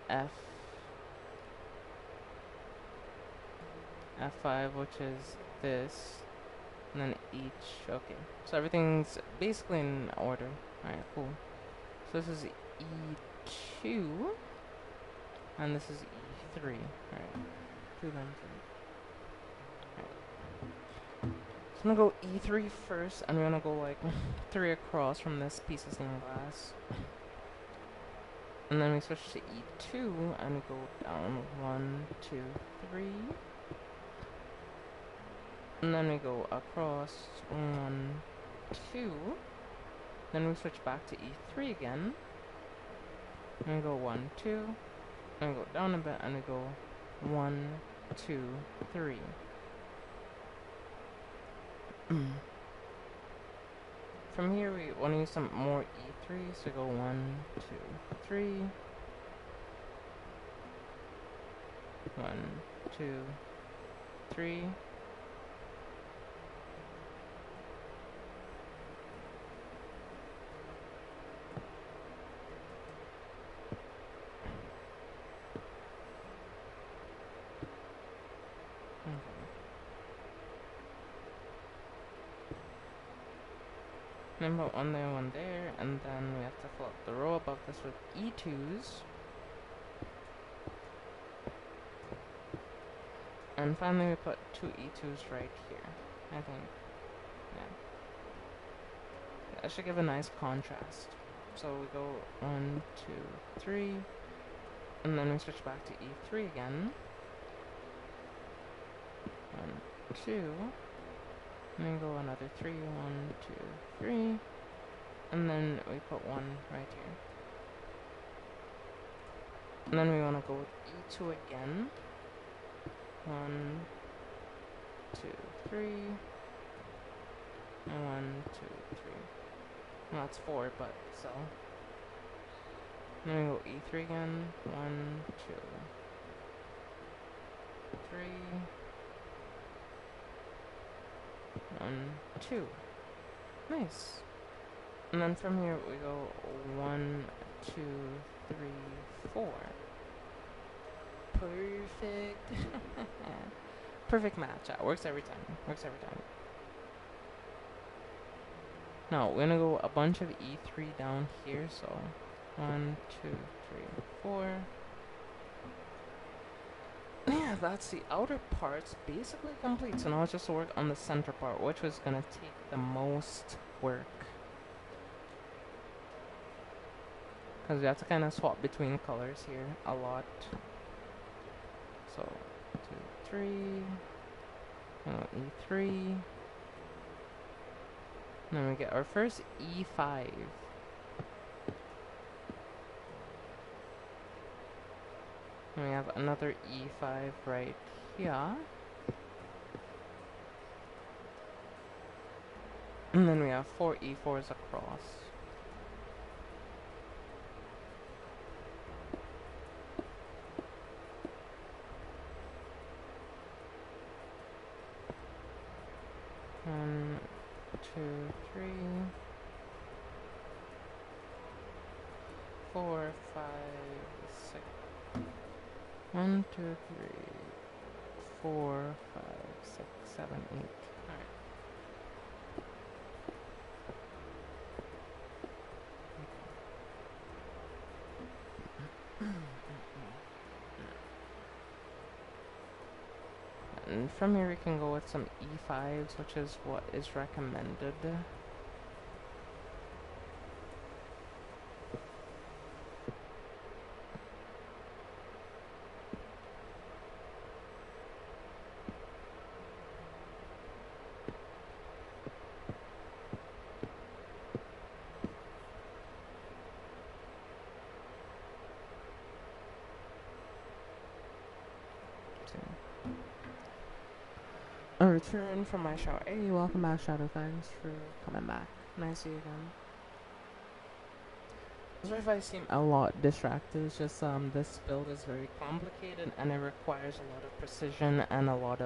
F5, which is this. And then H. Okay. So everything's basically in order. Alright, cool. So this is E2. And this is E3. Alright. 2 then 3. Alright. So I'm gonna go E3 first, and we're gonna go like 3 across from this piece of stained glass. And then we switch to E2, and we go down 1, 2, 3. And then we go across 1, 2. Then we switch back to E3 again. And we go 1, 2. And we go down a bit, and we go 1, 2, 3. From here, we want to use some more E3s. So go 1, 2, 3. 1, 2, 3. Then put 1 there, 1 there, and then we have to fill up the row above this with E2s. And finally we put 2 E2s right here, I think. Yeah. That should give a nice contrast. So we go 1, 2, 3, and then we switch back to E3 again. 1, 2. And then go another 3, 1, 2, 3. And then we put 1 right here. And then we want to go with E2 again. 1, 2, 3. And 1, 2, 3. Well, that's 4, but so. And then we go E3 again. 1, 2, 3. 1, 2. Nice. And then from here we go 1, 2, 3, 4. Perfect. Perfect match. That works every time. Works every time. Now we're gonna go a bunch of E3 down here. So 1, 2, 3, 4. Yeah, that's the outer parts basically complete. So now it's just to work on the center part, which was gonna take the most work. Because we have to kind of swap between colors here a lot. So 2, 3. E3. And then we get our first E5. And we have another E5 right here. And then we have 4 E4s across. One, 2, 3, 4, 5, 6. 1, 2, 3, 4, 5, 6, 7, 8. Alright. And from here we can go with some E5s, which is what is recommended. A return from my shower. Hey, welcome back, Shadow. Thanks for coming back. Nice to see you again. Sorry if I seem a lot distracted. It's just this build is very complicated and it requires a lot of precision and a lot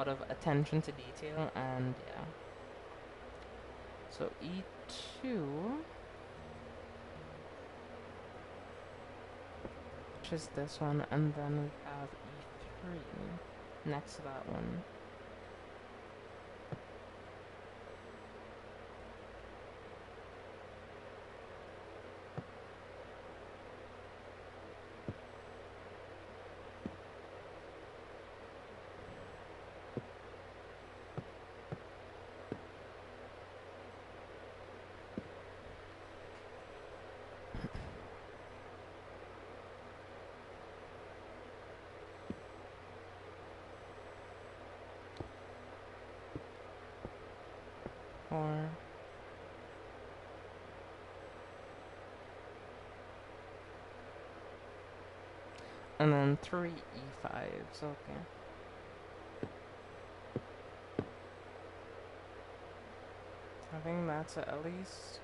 of attention to detail, and yeah. So E2, which is this one, and then we have E3 next to that one. Or and then 3 E5s, okay. I think that's it at least.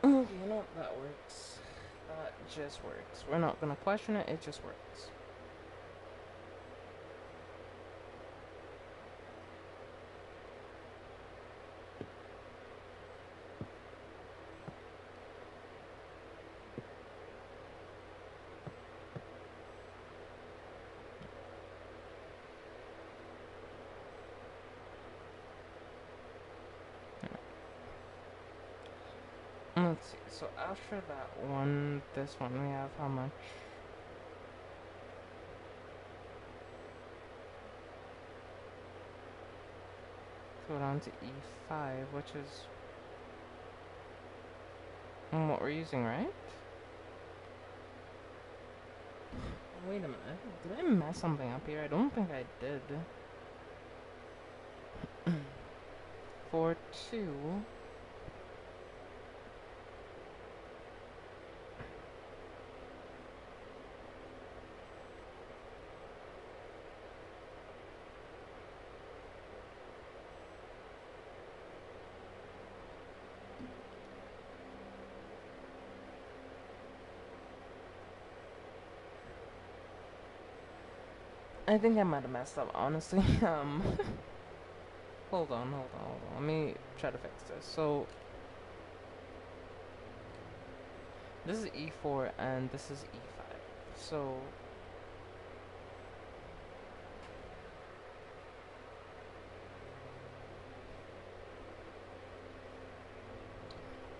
Okay, you know, that works. That just works. We're not gonna question it, it just works. Let's see, so after that one, this one, we have how much? Go down to E5, which is what we're using, right? Wait a minute, did I mess something up here? I don't think I did. 4-2. I think I might have messed up, honestly. Hold on. Let me try to fix this. So, this is E4 and this is E5. So,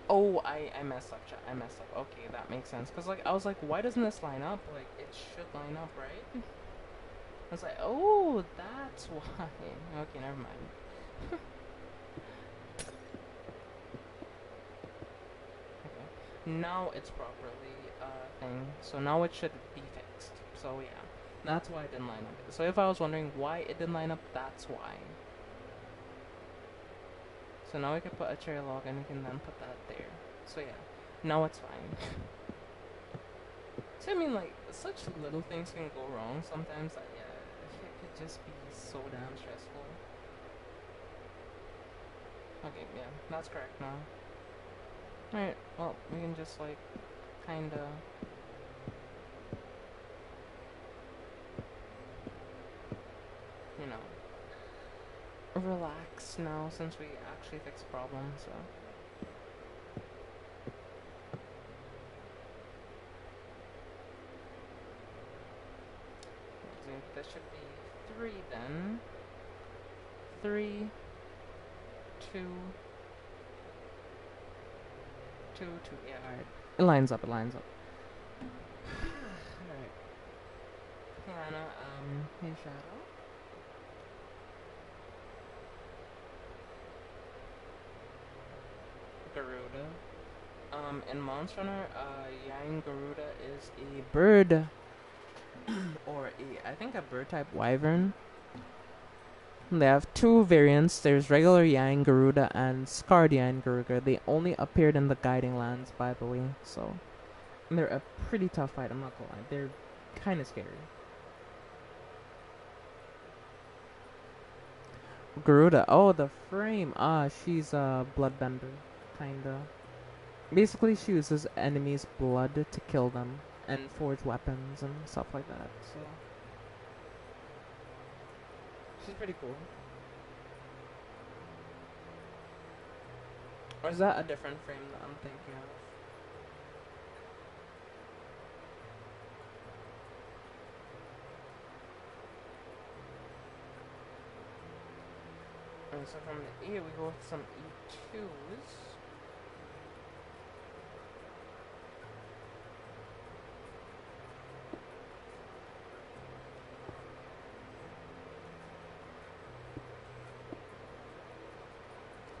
oh, I messed up, chat. I messed up. Okay, that makes sense. Because, like, I was like, why doesn't this line up? Like, it should line up, right? I was like, oh, that's why. Okay, never mind. Okay. Now it's properly thing. So now it should be fixed. So yeah, that's why it didn't line up. So if I was wondering why it didn't line up, that's why. So now we can put a cherry log and we can then put that there. So yeah, now it's fine. So I mean, like, such little things can go wrong sometimes that, yeah, it could just be so damn stressful. Okay, yeah, that's correct now. Alright, well, we can just, like, kinda... you know, relax now since we actually fixed the problem, so... This should be 3 then. 3, 2, 2, 2. Yeah, alright. It lines up, Alright. Hanna, hey Shadow. Garuda. In Monster Hunter, Yang Garuda is a bird, or I think a bird type wyvern. They have two variants. There's regular Yang Garuda and Scarred Yang Garuda. They only appeared in the Guiding Lands, by the way, so they're a pretty tough fight, I'm not gonna lie. They're kind of scary. Garuda. Oh, the frame. She's a bloodbender, kinda. Basically, she uses enemies' blood to kill them and forge weapons and stuff like that. So she's pretty cool. Or is that a different frame that I'm thinking of? And so from the E, we go with some E2s.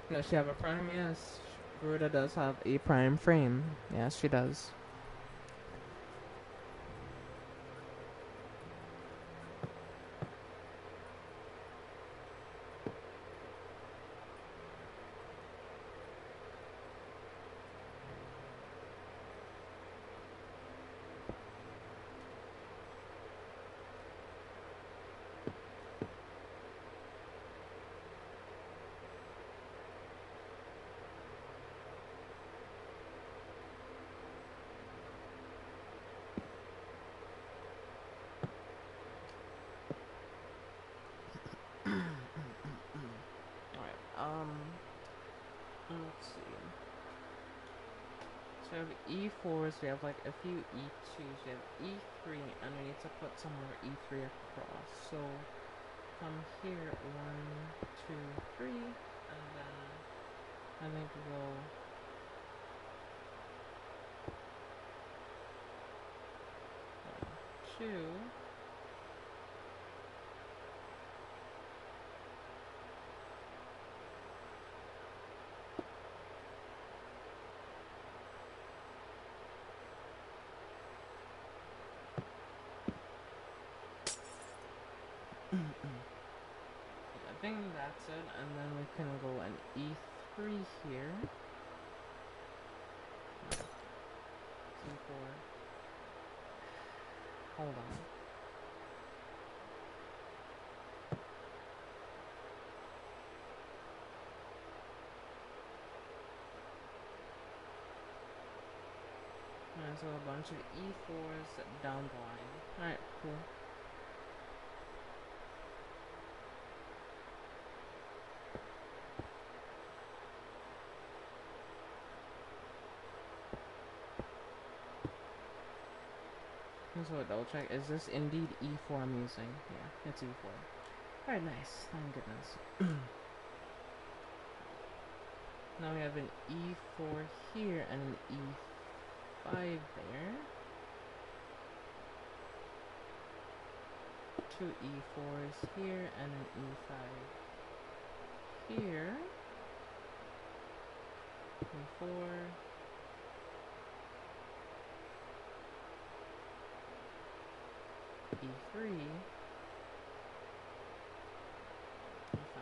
Does she have a prime? Yes. Garuda does have a prime frame. Yes, she does. Let's see. So we have E4s, we have like a few E2s, we have E3, and we need to put somewhere E3 across. So from here, 1, 2, 3, and then I think we'll two. I think that's it, and then we can go an E3 here. E4. Hold on. And so a bunch of E4s down the line. Alright, cool. So double check, is this indeed E4 I'm using? Yeah, it's E4. Alright, nice. Thank goodness. Now we have an E4 here and an E5 there. Two E4s here and an E5 here. E4. E3, E5,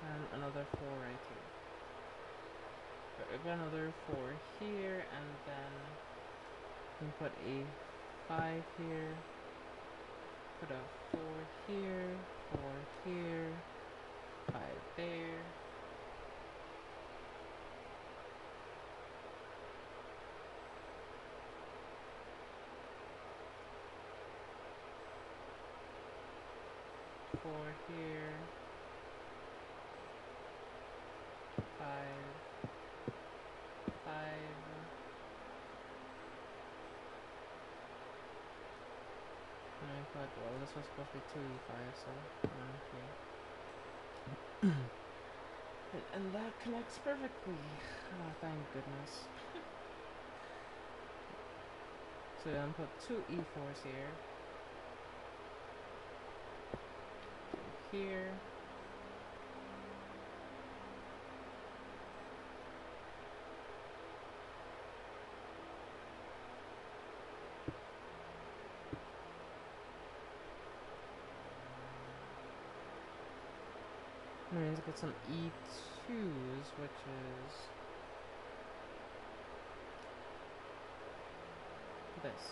and another 4 right here. But we've got another 4 here, and then we can put a 5 here, put a 4 here, 4 here, 5 there. Four here, 5, 5, and I thought, well, this was supposed to be 2E5, so, okay. and that connects perfectly. Oh, thank goodness. So then put 2 E4s here. Here. I need to get some E2s, which is this.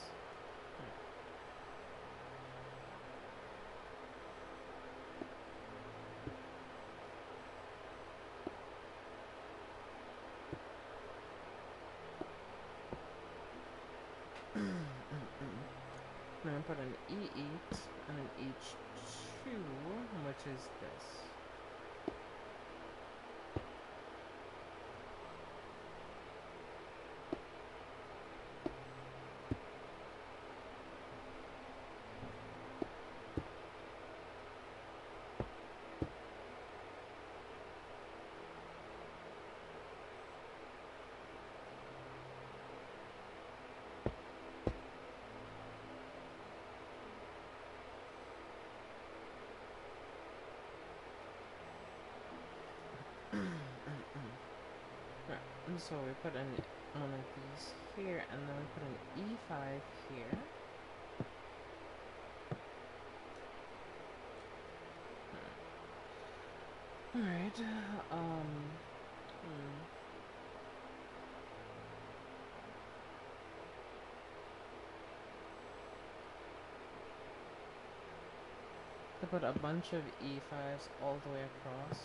Then I put an E8 and an H2, which is this. Right, and so we put one of these here, and then we put an E5 here. Alright, to put a bunch of E5s all the way across.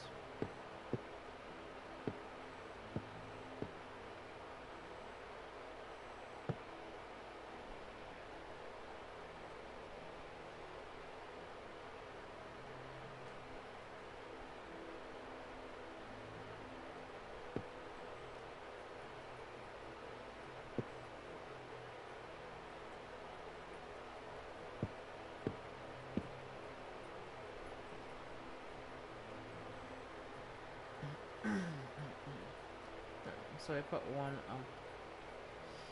So I put one up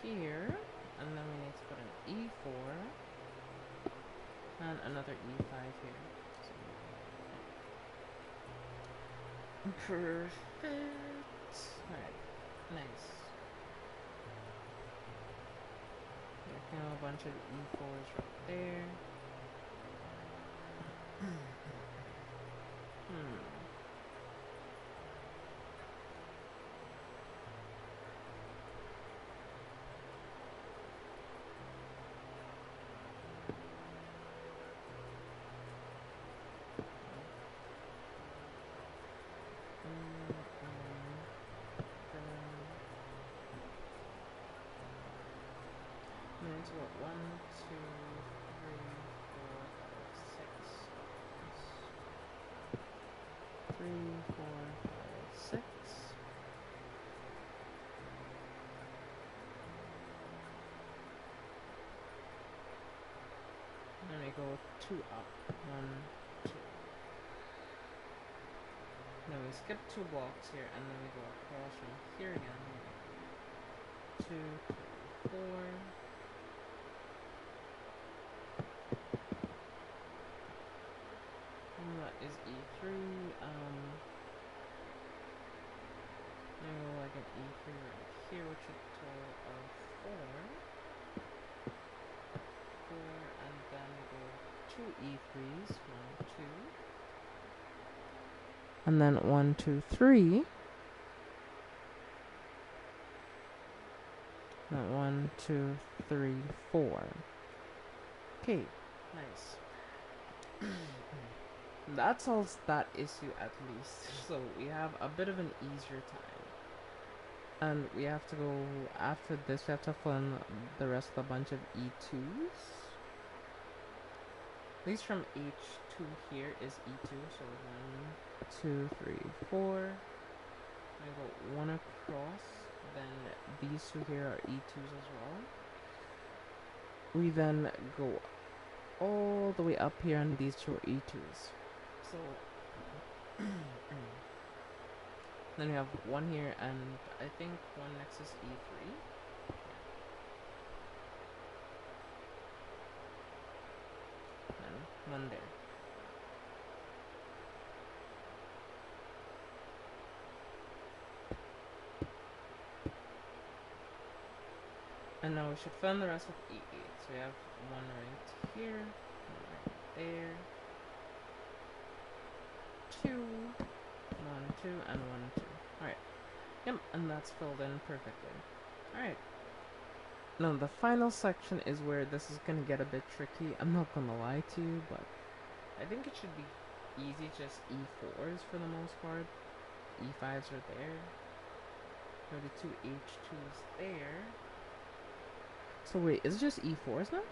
here, and then we need to put an E4 and another E5 here. So, perfect. Alright, nice. There can a bunch of E4s right there. So what, 1, 2, 3, 4, 5, 6. 3, 4, 5, 6. And we go 2 up. 1, 2. Then we skip 2 blocks here, and then we go across from here again. 2, 3, 4. And that is E3. And go like an E3 right here, which is a total of 4. 4, and then go 2 E3s. 1, 2. And then 1, 2, 3. And 1, 2, 3, 4. Okay, nice. That solves that issue at least. So we have a bit of an easier time. And we have to go, after this, we have to fill in the rest of a bunch of E2s. At least from H2 here is E2. So 1, 2, 3, 4. I go 1 across. Then these 2 here are E2s as well. We then go all the way up here, and these 2 are E2s. So then we have 1 here, and I think 1 next is E3. And 1 there. And now we should fill in the rest with E8. So we have 1 right here, 1 right there, 2, 2, and 1, 2. Alright. Yep, and that's filled in perfectly. Alright. Now, the final section is where this is gonna get a bit tricky. I'm not gonna lie to you, but I think it should be easy, just E4s for the most part. E5s are there. 32 H2s there. So wait, is it just E4s now?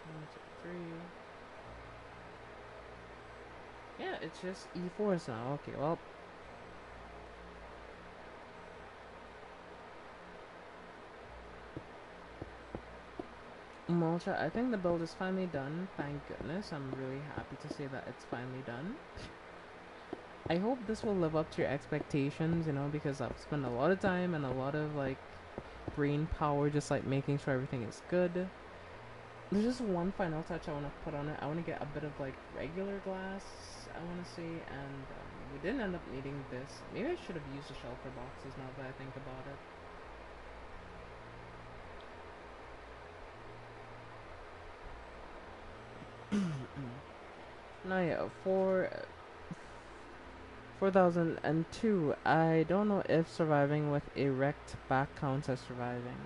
One, two, three. Yeah, it's just E4s now. Okay, well. Malta, I think the build is finally done. Thank goodness. I'm really happy to say that it's finally done. I hope this will live up to your expectations, you know, because I've spent a lot of time and a lot of, like, brain power just, like, making sure everything is good. There's just one final touch I want to put on it. I want to get a bit of, like, regular glass, I want to see, and we didn't end up needing this. Maybe I should have used the shelter boxes now that I think about it. Now, yeah, for 4002, I don't know if surviving with a wrecked back counts as surviving.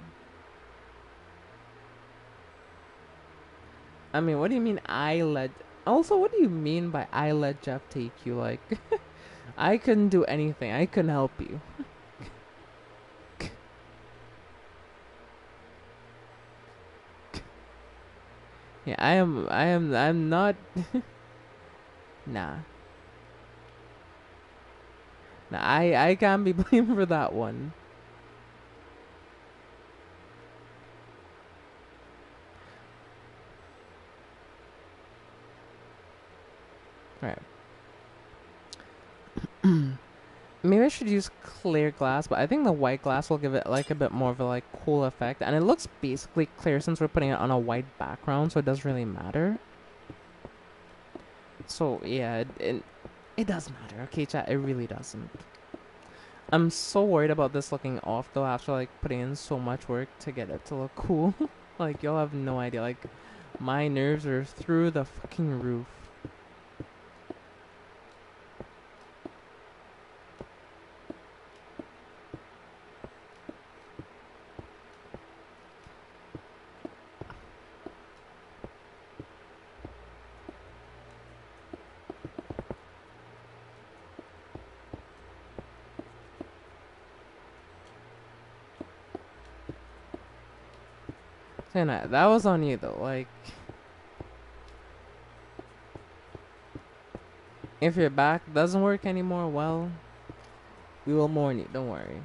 I mean, what do you mean I let... Also, what do you mean by I let Jeff take you? Like, I couldn't do anything. I couldn't help you. Yeah, I'm not... Nah. Nah, I can't be blamed for that one. Right. Maybe I should use clear glass, but I think the white glass will give it like a bit more of a like cool effect. And it looks basically clear since we're putting it on a white background, so it doesn't really matter. So yeah, it does matter, okay, chat? It really doesn't. I'm so worried about this looking off though after like putting in so much work to get it to look cool. Like y'all have no idea. Like my nerves are through the fucking roof. Hanna, that was on you though. Like, if your back doesn't work anymore, well, we will mourn you. Don't worry.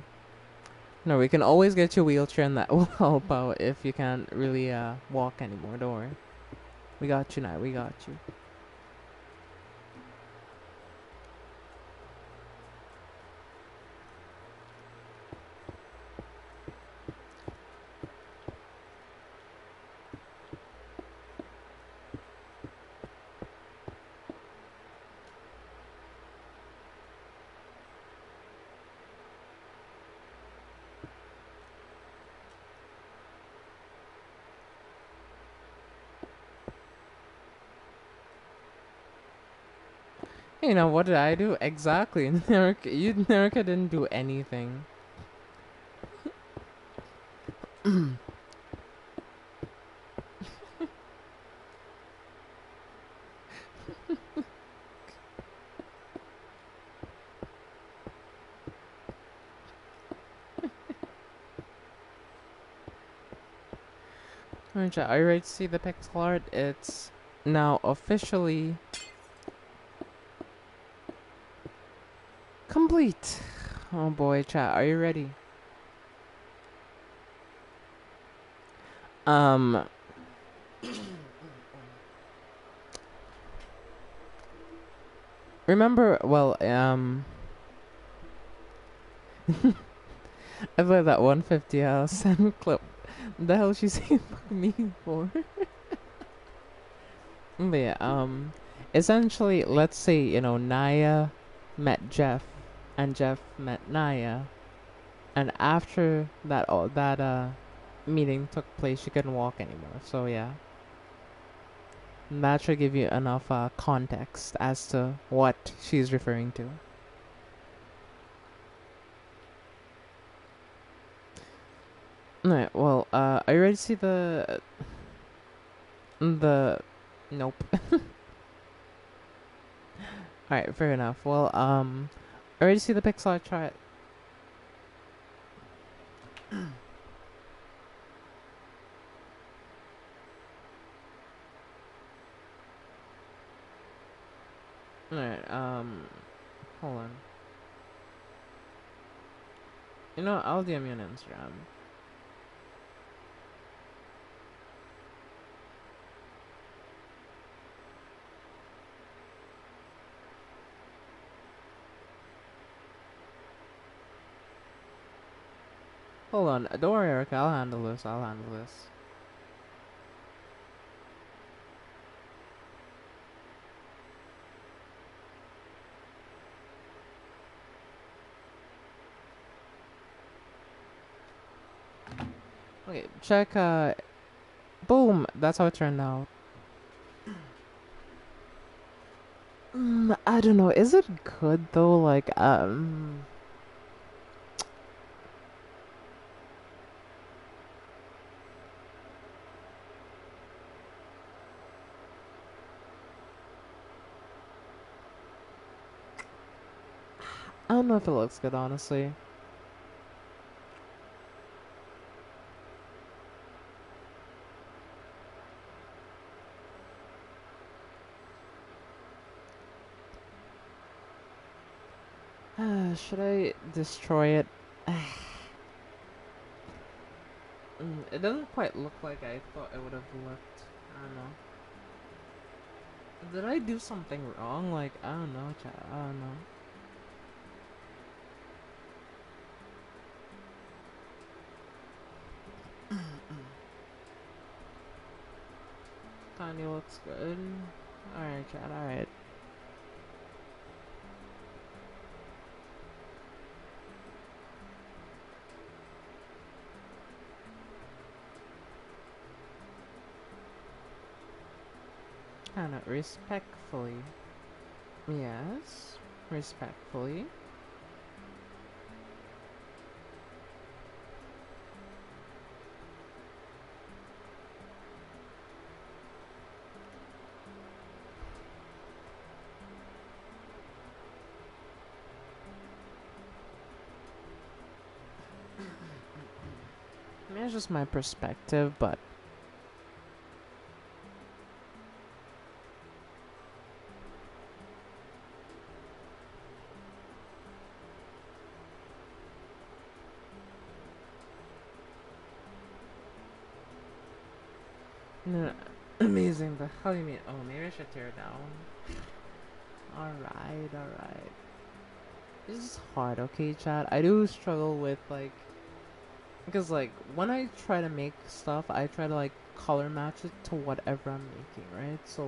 No, we can always get you a wheelchair, and that will help out if you can't really walk anymore. Don't worry. We got you now. We got you. You know, what did I do? Exactly. Nerica didn't do anything. Alright, chat, are you ready to see the pixel art? It's now officially complete. Oh boy, chat, are you ready? Remember, well, I played that 150 house and clip. The hell she saying fuck me for? But yeah, essentially, let's say, you know, Naya met Jeff, and Jeff met Naya, and after that meeting took place, she couldn't walk anymore. So yeah. That should give you enough context as to what she's referring to. Alright, well, I already see the nope. Alright, fair enough. Well, I already see the pixel chart. Alright, hold on. You know, I'll DM you on Instagram. Hold on, don't worry, Erica. I'll handle this. I'll handle this. Okay, check. Boom. That's how it turned out. I don't know. Is it good though? Like, I don't know if it looks good, honestly. Should I destroy it? It doesn't quite look like I thought it would have looked. I don't know. Did I do something wrong? Like, I don't know, chat. I don't know. Tiny looks good. Alright, chat. Alright. Kinda respectfully. Yes. Respectfully. I mean, it's just my perspective, but no, amazing. The hell you mean? Oh, maybe I should tear it down. Alright, alright. This is hard, okay, chat? I do struggle with, like, because, like, when I try to make stuff, I try to, like, color match it to whatever I'm making, right? So,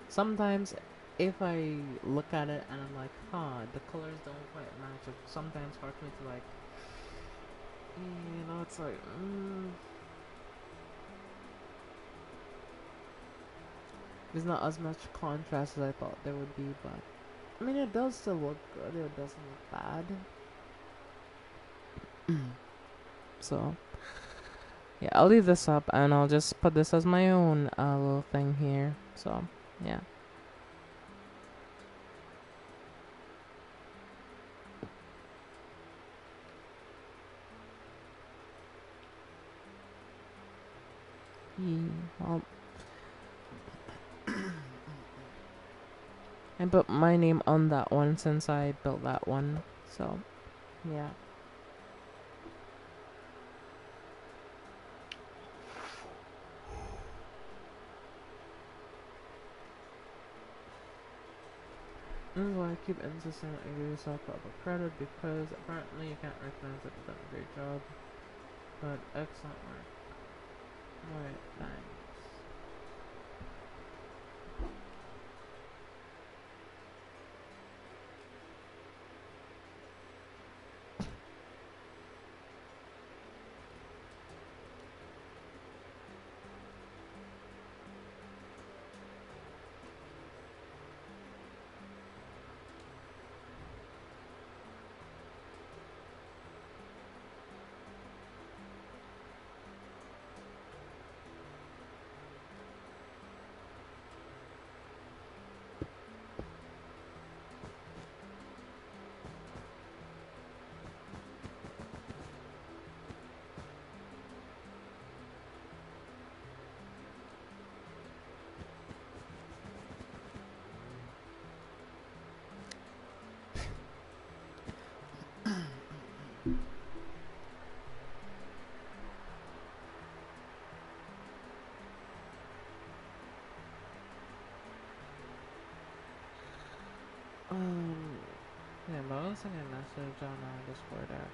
sometimes, if I look at it and I'm like, huh, the colors don't quite match, it's sometimes hard for me to, like, you know, it's like, there's not as much contrast as I thought there would be, but I mean, it does still look good. It doesn't look bad. So, yeah, I'll leave this up and I'll just put this as my own little thing here. So, yeah. Well, I put my name on that one since I built that one. So, yeah. Well, I keep insisting that you give yourself proper credit because apparently you can't recognize that you've done a great job. But excellent work. Alright, thanks. send a message on Discord app.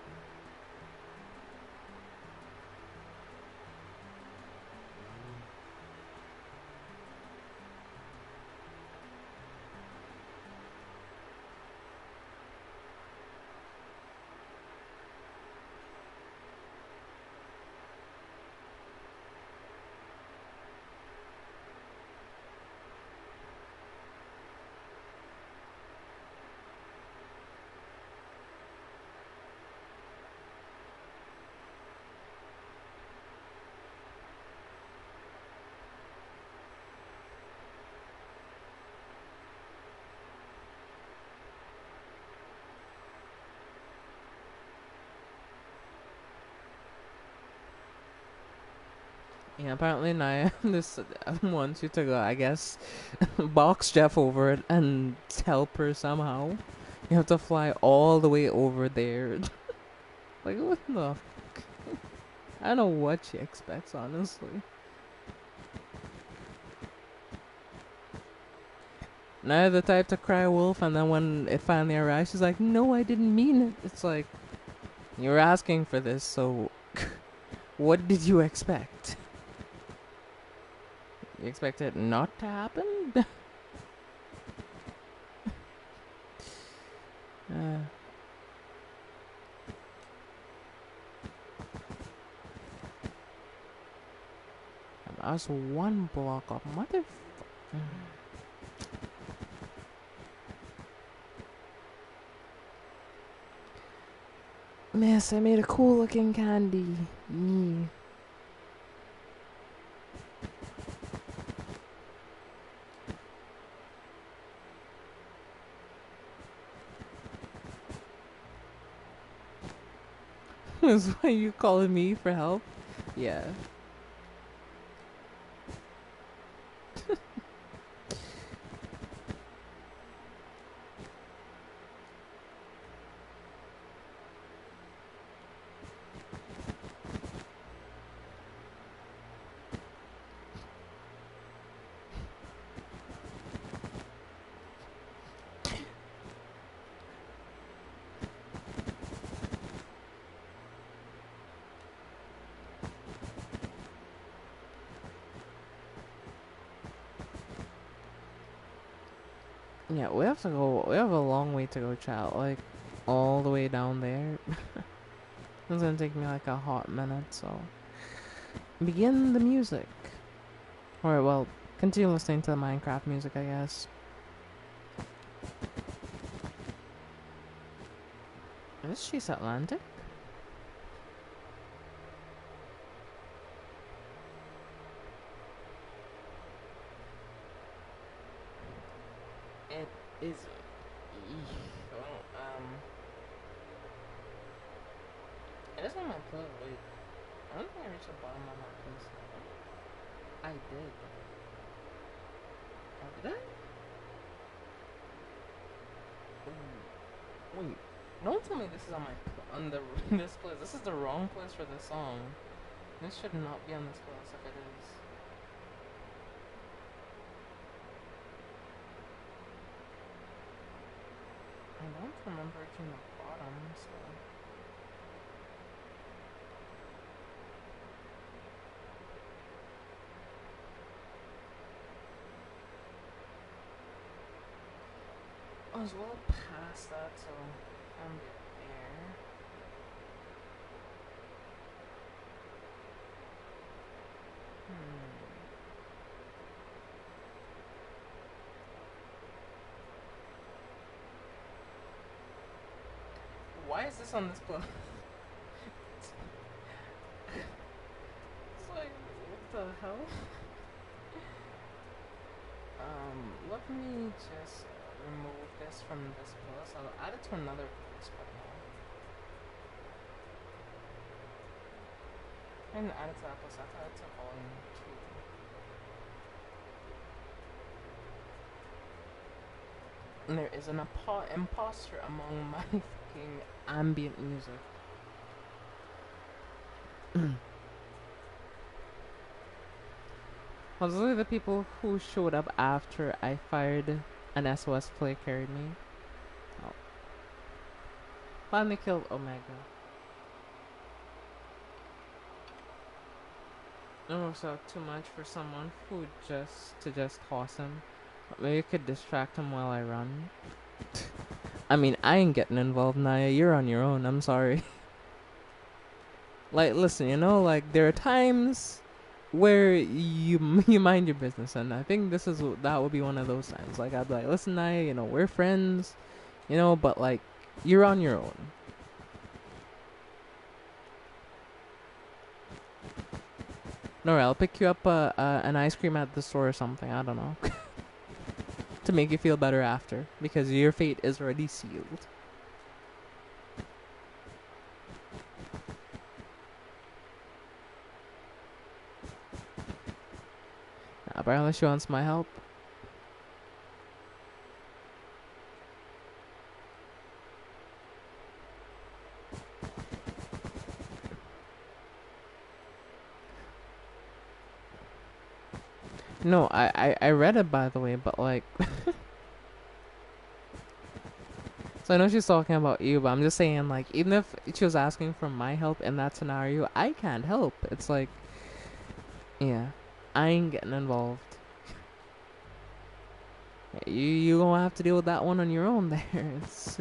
Yeah, apparently Naya this wants you to go, I guess, box Jeff over it and help her somehow. You have to fly all the way over there. Like, what the I don't know what she expects, honestly. Naya the type to cry wolf, and then when it finally arrives, she's like, no, I didn't mean it. It's like, you're asking for this, so what did you expect? You expect it not to happen? I was one block off, motherfucker. Miss, I made a cool looking candy. Yeah. Is why you calling me for help? Yeah. Yeah, we have to go. We have a long way to go, chat. Like, all the way down there. It's gonna take me like a hot minute, so. Begin the music. Alright, well, continue listening to the Minecraft music, I guess. Is she's Atlantic? It is. Well, it is on my playlist. Wait, I don't think I reached the bottom of my playlist. I did. Oh, did I? Wait, don't tell me this is on my on the this playlist. This is the wrong place for this song. This should not be on this playlist if it is. I don't remember reaching the bottom, so. I was well past that, so I'm there. Why is this on this playlist? It's like, what the hell? Let me just remove this from this playlist. I'll add it to another playlist right now. I didn't add it to that playlist, I added it to volume 2. And there is an imposter among my fucking ambient music. Well, those are the people who showed up after I fired an SOS play carried me. Oh. Finally killed Omega. Almost too much for someone who just toss him. Maybe you could distract him while I run. I mean, I ain't getting involved, Naya. You're on your own. I'm sorry. Like, listen, you know, like there are times where you mind your business, and I think that would be one of those times. Like, I'd be like, listen, Naya, you know, we're friends, you know, but like, you're on your own. No, I'll pick you up an ice cream at the store or something. I don't know. To make you feel better after, because your fate is already sealed. Apparently she wants my help. No, I read it, by the way, but like so I know she's talking about you, but I'm just saying, like, even if she was asking for my help in that scenario, I can't help. It's like, yeah, I ain't getting involved. You gonna have to deal with that one on your own there. It's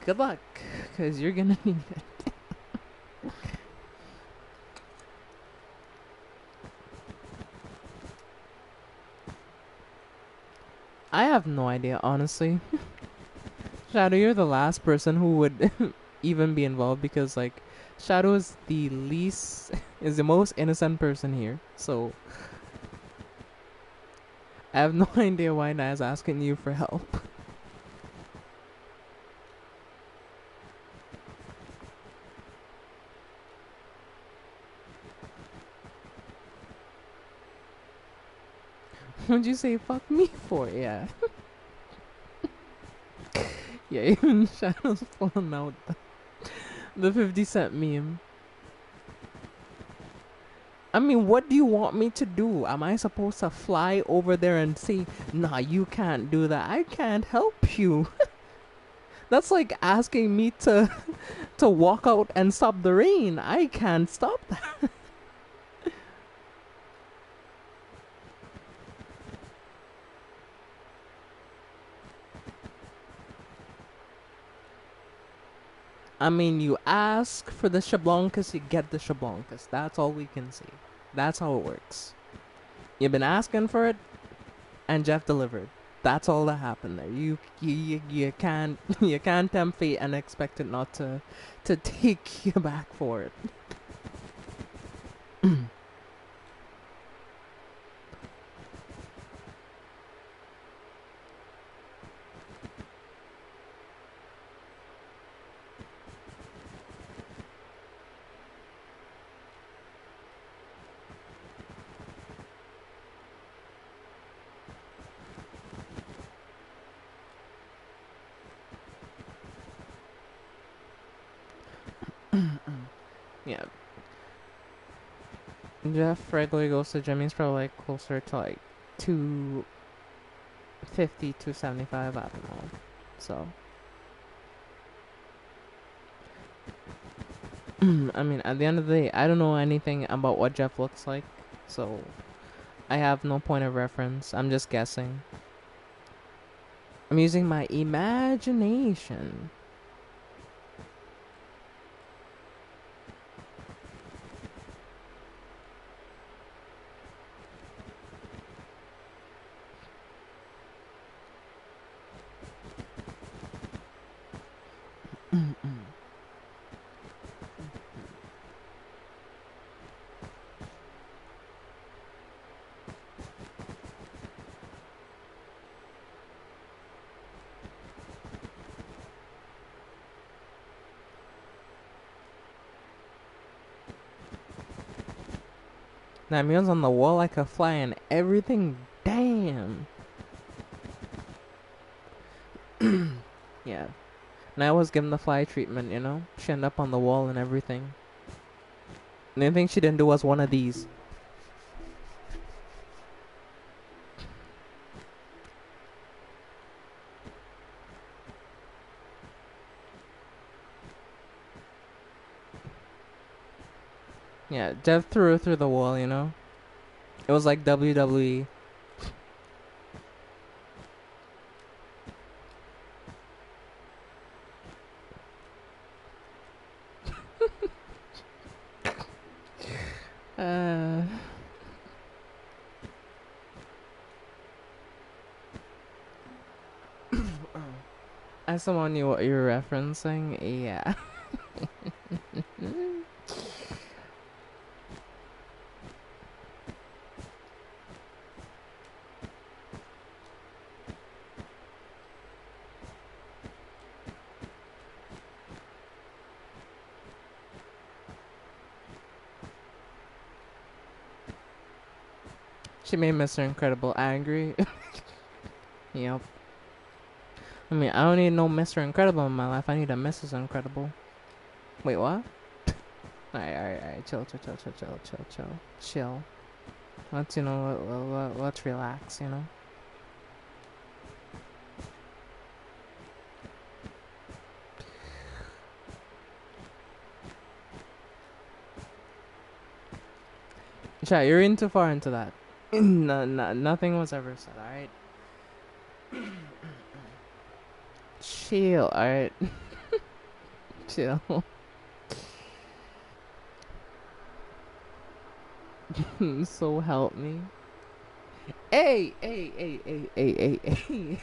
good luck, cause you're gonna need it. I have no idea, honestly. Shadow, you're the last person who would even be involved, because like Shadow is the least is the most innocent person here. So I have no idea why Naya's asking you for help. What'd you say fuck me for? Yeah. Yeah, even Shadow's pulling out the 50 cent meme. I mean, what do you want me to do? Am I supposed to fly over there and say, nah, you can't do that? I can't help you. That's like asking me to to walk out and stop the rain. I can't stop that. I mean, you ask for the shablonkas, you get the shablonkas. That's all we can say. That's how it works. You've been asking for it, and Jeff delivered. That's all that happened there. You can't you can't tempt fate and expect it not to take you back for it. Yeah. Jeff regularly goes to Jimmy's probably like closer to like 250, 275, I don't know. So I mean, at the end of the day, I don't know anything about what Jeff looks like, so I have no point of reference. I'm just guessing. I'm using my imagination. Namion's on the wall like a fly and everything. Damn. Yeah. Now I was given the fly treatment, you know? She ended up on the wall and everything. The only thing she didn't do was one of these. Yeah, Jeff threw her through the wall, you know? It was like WWE. Uh, as someone knew what you're referencing, yeah. She made Mr. Incredible angry. Yep. I mean, I don't need no Mr. Incredible in my life. I need a Mrs. Incredible. Wait, what? Alright. Chill. Let's, let's relax, you know? Chat, you're in too far into that. Nothing was ever said, alright? Chill, alright? Chill. So help me. Hey. Listen,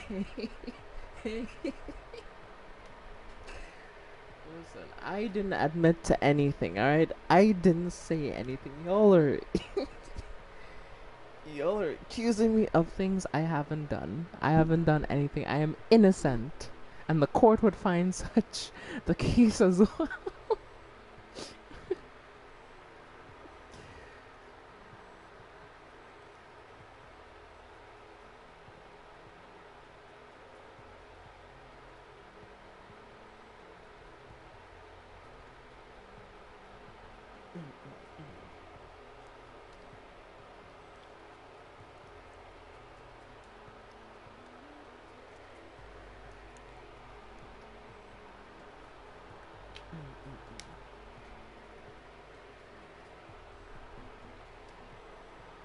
I didn't admit to anything, alright? I didn't say anything. Y'all are accusing me of things I haven't done. I haven't done anything. I am innocent. And the court would find such the case as well.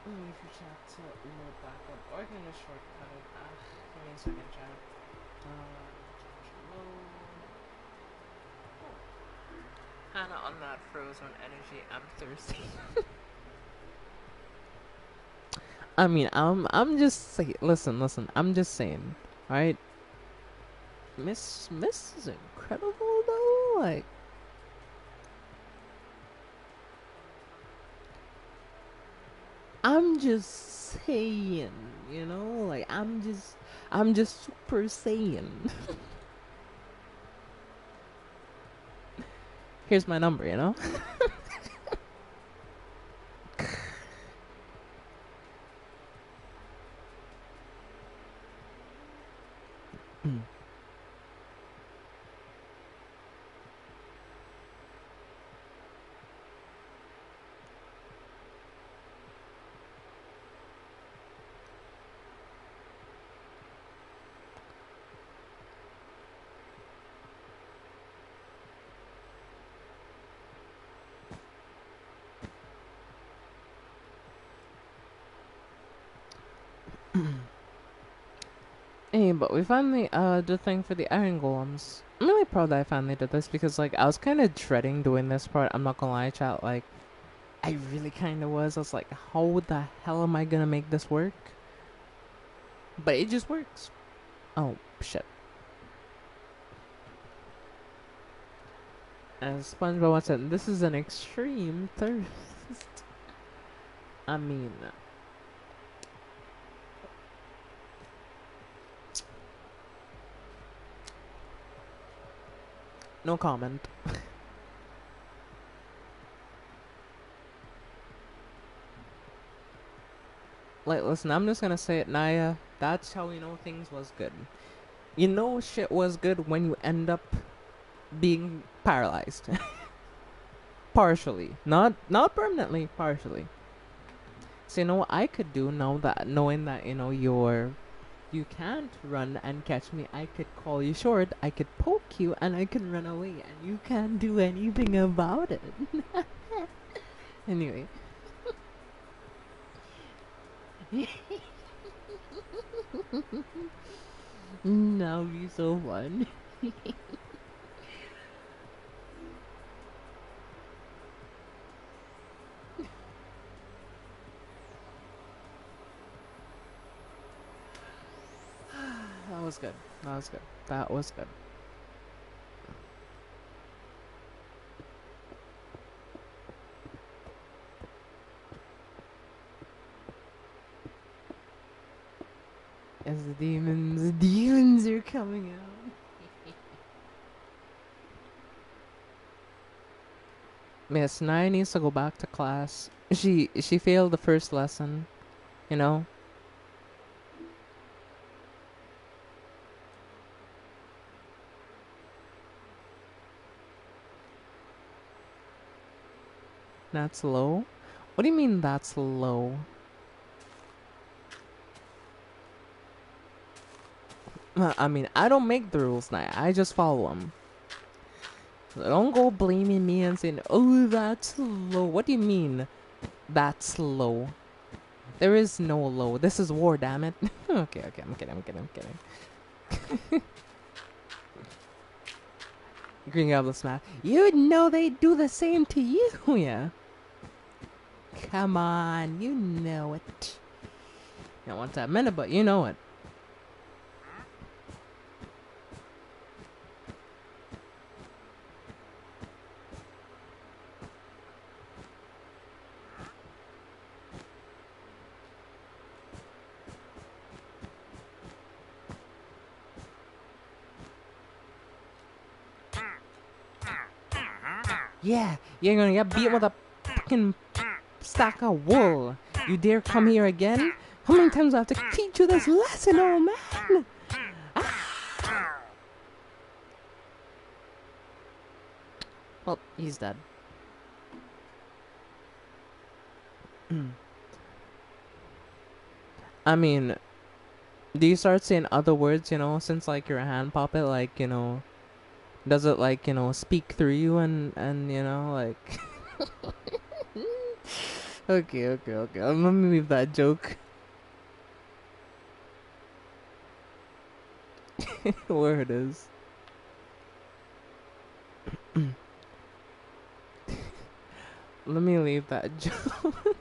Wait for chat to load back up. Or I can just shortcut it. Give me a second, chat. Hannah on that frozen energy. I'm thirsty. I mean, I'm just saying. Listen. I'm just saying. All right. Miss is incredible though. Like, I'm just saying, you know, like I'm just super saying. Here's my number, you know. Hey, but we finally did the thing for the iron golems. I'm really proud that I finally did this because like I was kind of dreading doing this part. I'm not gonna lie, chat. Like, I really kind of was. I was like, how the hell am I gonna make this work? But it just works. Oh shit. As SpongeBob once said, this is an extreme thirst. I mean, no comment. Like, listen, I'm just gonna say it, Naya. That's how you know things was good. You know shit was good when you end up being paralyzed. Partially. Not permanently, partially. So you know what I could do now that knowing that, you know, you can't run and catch me, I could call you short, I could poke you and I could run away and you can't do anything about it. Anyway. That would be so fun. That was good. That was good. That was good. As the demons are coming out. Miss Nine needs to go back to class. She failed the first lesson, you know. That's low. What do you mean that's low? I mean, I don't make the rules now. I just follow them. So don't go blaming me and saying, "Oh, that's low." What do you mean? That's low. There is no low. This is war, damn it. Okay, I'm kidding. Green Goblin's mad. You know they do the same to you, yeah. Come on, you know it. You don't want that minute, but you know it. Yeah, you're gonna get beat with a fucking stack of wool. You dare come here again? How many times do I have to teach you this lesson, old man? Ah. Well, he's dead. I mean, do you start saying other words, you know, since like you're a hand puppet, like, you know, does it like, you know, speak through you and you know, like okay. Let me leave that joke. Where it is. Let me leave that joke.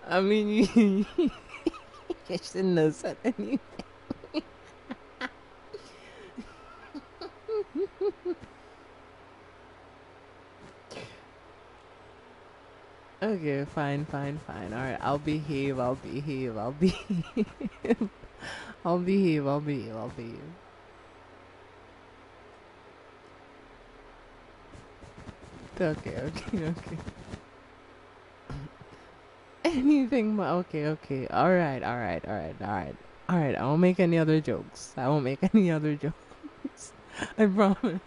I mean, you shouldn't have said anything. Okay, fine. Alright, I'll behave. I'll behave. I'll behave. Okay. Anything but okay. Alright. I won't make any other jokes. I promise.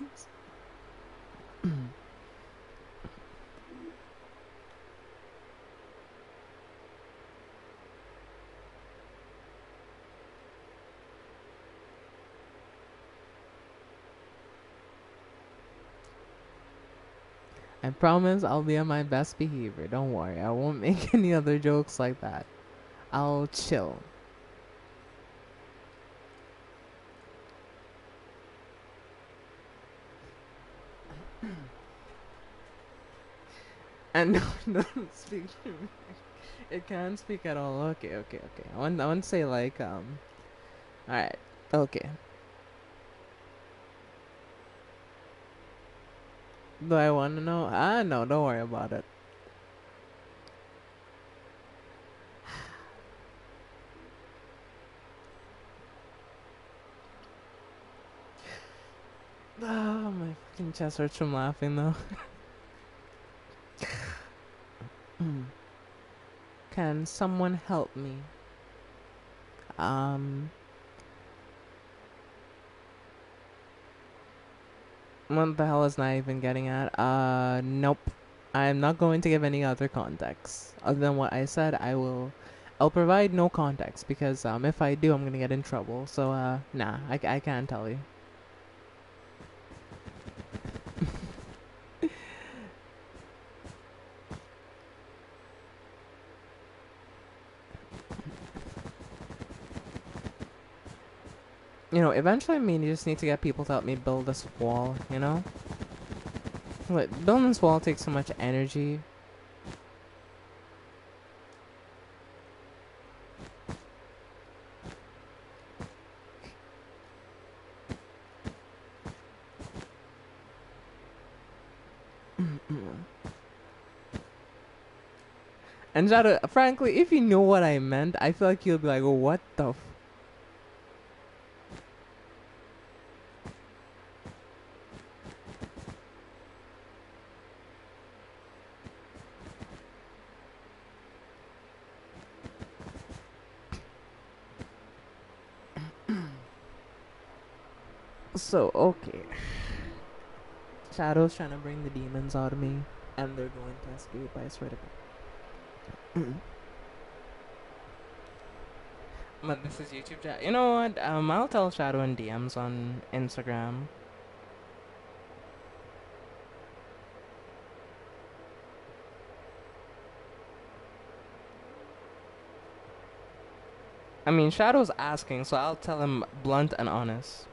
I promise I'll be on my best behavior. Don't worry. I won't make any other jokes like that. I'll chill. And don't speak to me. It can't speak at all. Okay. I want to say like alright. Okay. Do I want to know? No, don't worry about it. Oh, my fucking chest hurts from laughing though. Can someone help me? What the hell is not even getting at? Nope. I'm not going to give any other context. Other than what I said, I'll provide no context because if I do, I'm gonna get in trouble. So nah, I can't tell you. You know, eventually, I mean, you just need to get people to help me build this wall, you know? Like, building this wall takes so much energy. And Shadow, frankly, if you knew what I meant, I feel like you'll be like, what the So, okay. Shadow's trying to bring the demons out of me, and they're going to escape, I swear to God. But this is YouTube chat. You know what? I'll tell Shadow in DMs on Instagram. I mean, Shadow's asking, so I'll tell him blunt and honest.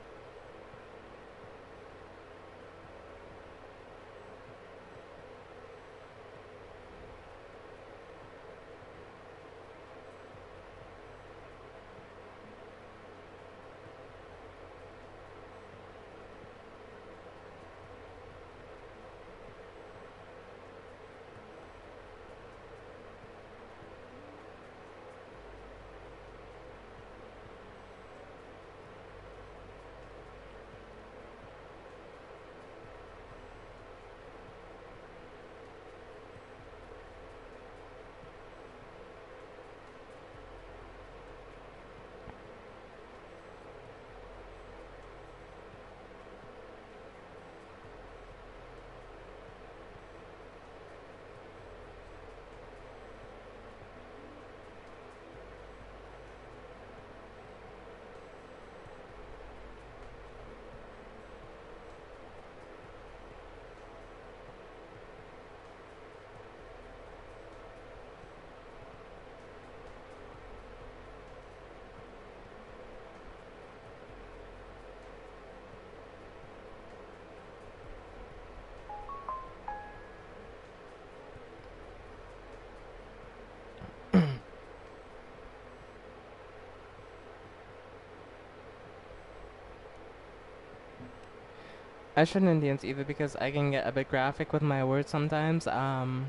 I shouldn't Indians either because I can get a bit graphic with my words sometimes. No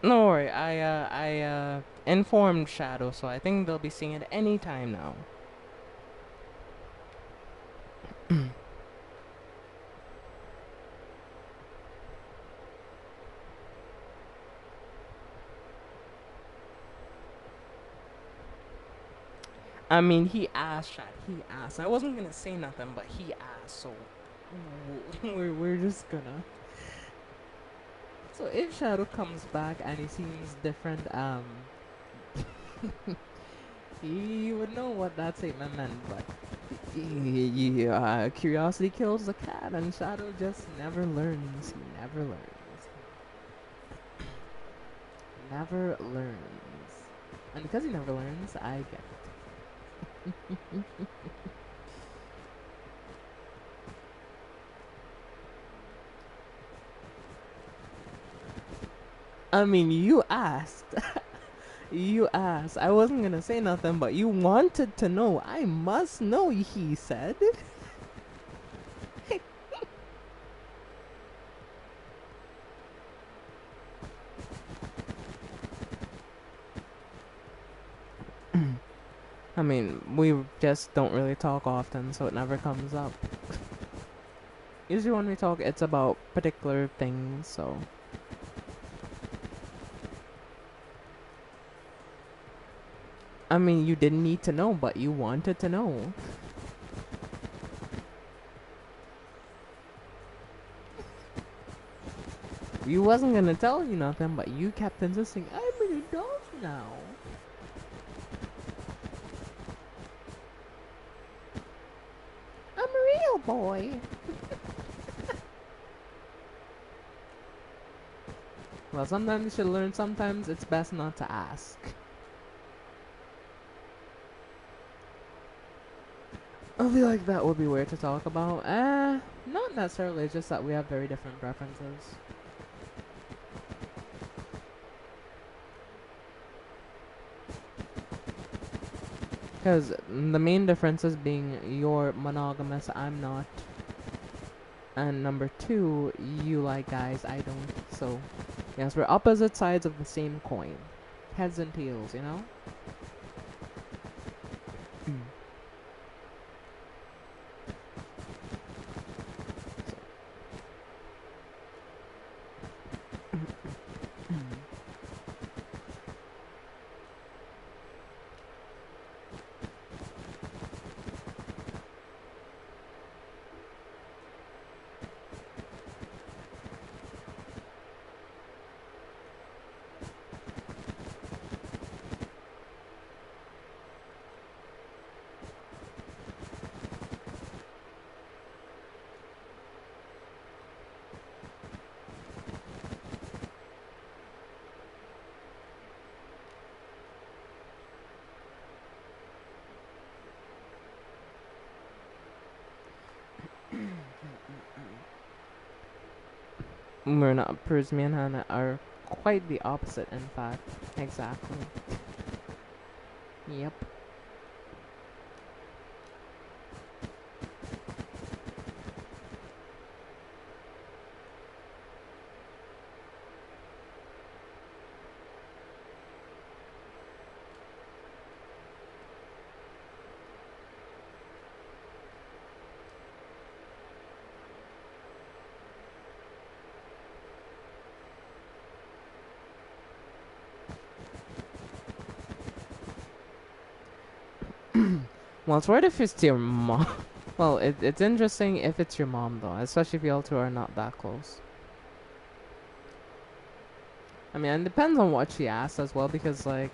worry, I informed Shadow, so I think they'll be seeing it any time now. I mean, he asked, Shad. He asked. I wasn't gonna say nothing, but he asked, so we're just gonna. So if Shadow comes back and he seems different, he would know what that statement meant. But curiosity kills the cat, and Shadow just never learns. He never learns. Never learns. And because he never learns, I get it. I mean, you asked. You asked. I wasn't gonna say nothing, but you wanted to know. I must know, he said. I mean, we just don't really talk often, so it never comes up. Usually when we talk, it's about particular things, so. I mean, you didn't need to know, but you wanted to know. You wasn't gonna tell you nothing, but you kept insisting, I'm an adult now. I'm a real boy. Well, sometimes you should learn, sometimes it's best not to ask. I feel like that would be weird to talk about. Not necessarily, just that we have very different preferences. Because the main difference is being you're monogamous, I'm not. And number two, you like guys, I don't. So, yes, we're opposite sides of the same coin. Heads and tails, you know? We're not. Pers, me and Hannah are quite the opposite, in fact. Exactly. Yep. Well, it's weird if it's your mom. Well, it's interesting if it's your mom, though, especially if y'all two are not that close. I mean, it depends on what she asks as well, because, like,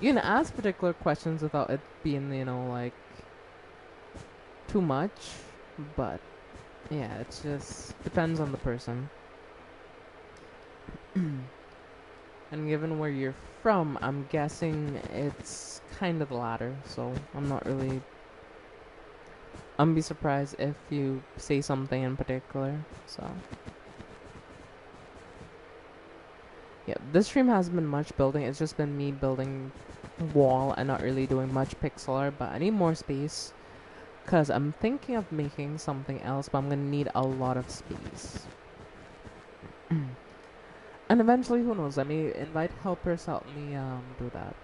you can ask particular questions without it being, you know, like, too much, but, yeah, it just depends on the person. And given where you're from, I'm guessing it's kind of the latter, so I'm not really... I'm be surprised if you say something in particular, so... Yeah, this stream hasn't been much building, it's just been me building wall and not really doing much pixel art, but I need more space, because I'm thinking of making something else, but I'm going to need a lot of space. And eventually, who knows, I may invite helpers to help me do that.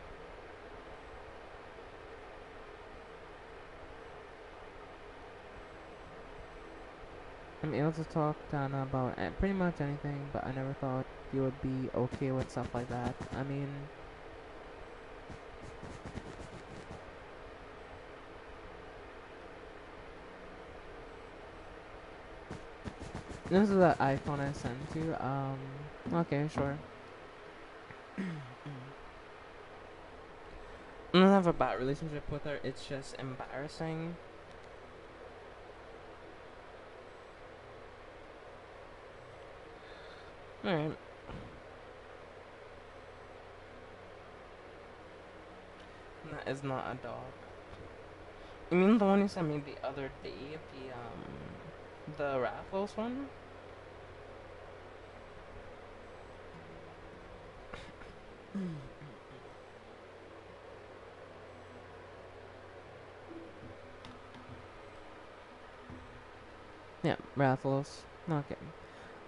I'm able to talk to Anna about pretty much anything, but I never thought you would be okay with stuff like that. I mean... This is the iPhone I sent you. Okay, sure. I don't have a bad relationship with her, it's just embarrassing. Alright. That is not a dog. You mean the one you sent me the other day? The Raffles one? Yeah, Raffles. Okay.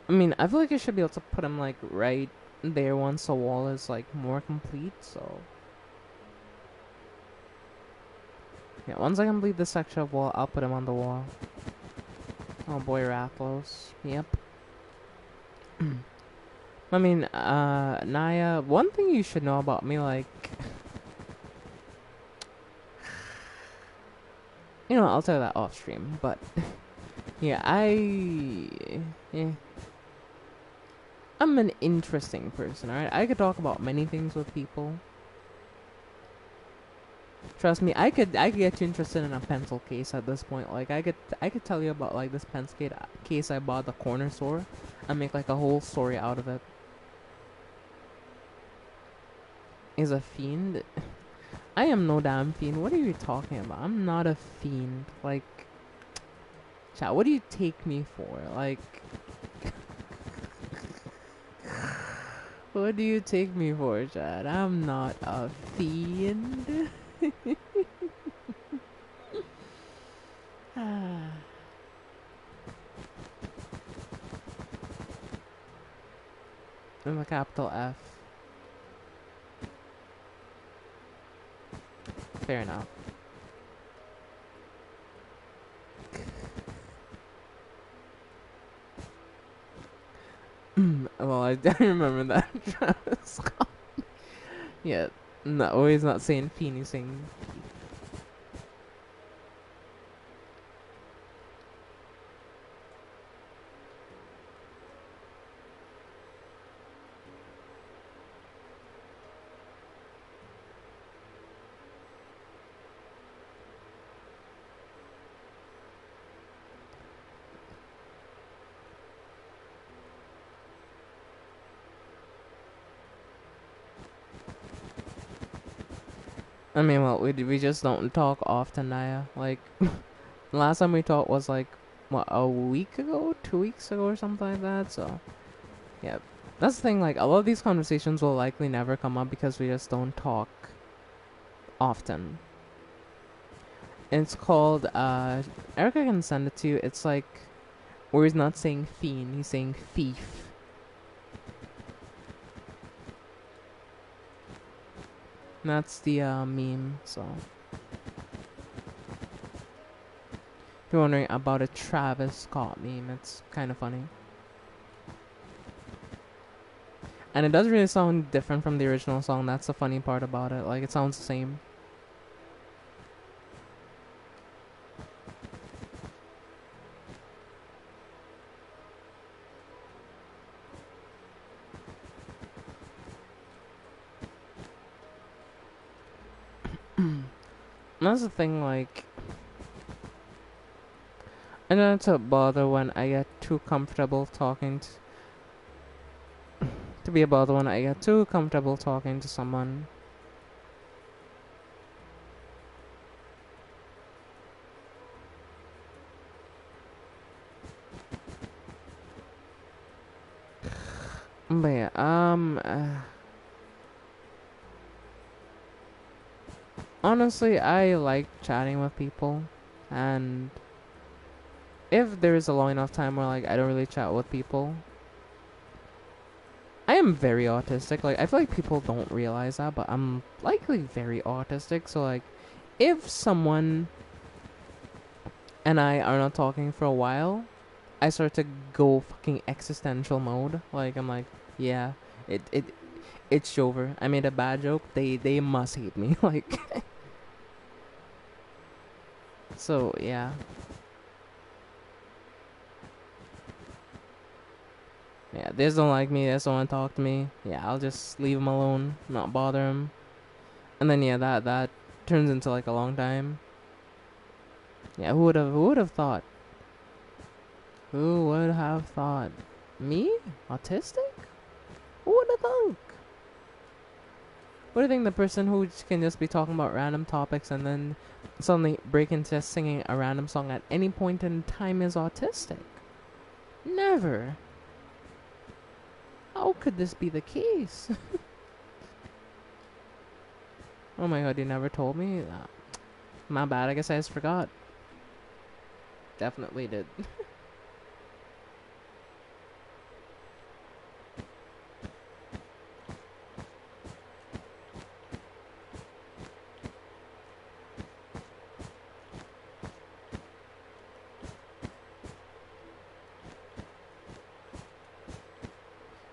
I mean, I feel like you should be able to put him, like, right there once the wall is, like, more complete, so... Yeah, once I complete this section of wall, I'll put him on the wall. Oh boy, Raffles. Yep. I mean, Naya, one thing you should know about me, like... You know, I'll tell you that off stream, but... Yeah, yeah. I'm an interesting person, alright? I could talk about many things with people. Trust me, I could get you interested in a pencil case at this point. Like, I could tell you about, like, this pencil case I bought at the corner store and make, like, a whole story out of it. Is a fiend. I am no damn fiend. What are you talking about? I'm not a fiend. Like, chat, what do you take me for? Like, what do you take me for, chat? I'm not a fiend. I'm a capital F. Fair enough. Well, I don't remember that. Travis Scott. Yeah, no, he's not saying fiend, he's saying. I mean, well, we just don't talk often, Naya. Like, the last time we talked was like, what, a week ago? 2 weeks ago or something like that, so. Yeah. That's the thing, like, a lot of these conversations will likely never come up because we just don't talk often. It's called, Erica can send it to you. It's like, where he's not saying fiend, he's saying thief. And that's the, meme, so. If you're wondering about a Travis Scott meme, it's kind of funny. And it does really sound different from the original song. That's the funny part about it. Like, it sounds the same. That's the thing, like, I don't have to bother when I get too comfortable talking to be a bother when I get too comfortable talking to someone. But yeah, honestly, I like chatting with people, and if there is a long enough time where like I don't really chat with people, I am very autistic. Like, I feel like people don't realize that, but I'm likely very autistic. So like, if someone and I are not talking for a while, I start to go fucking existential mode. Like, I'm like, yeah, it it's over. I made a bad joke. They must hate me. Like, so yeah. Yeah, they just don't like me. They just don't want to talk to me. Yeah, I'll just leave them alone, not bother them. And then yeah, that turns into like a long time. Yeah, who would have thought? Who would have thought? Me? Autistic? Who would have thunk? What do you think the person who can just be talking about random topics and then suddenly break into singing a random song at any point in time is autistic? Never. How could this be the case? Oh my god, you never told me? My bad, I guess I just forgot. Definitely did.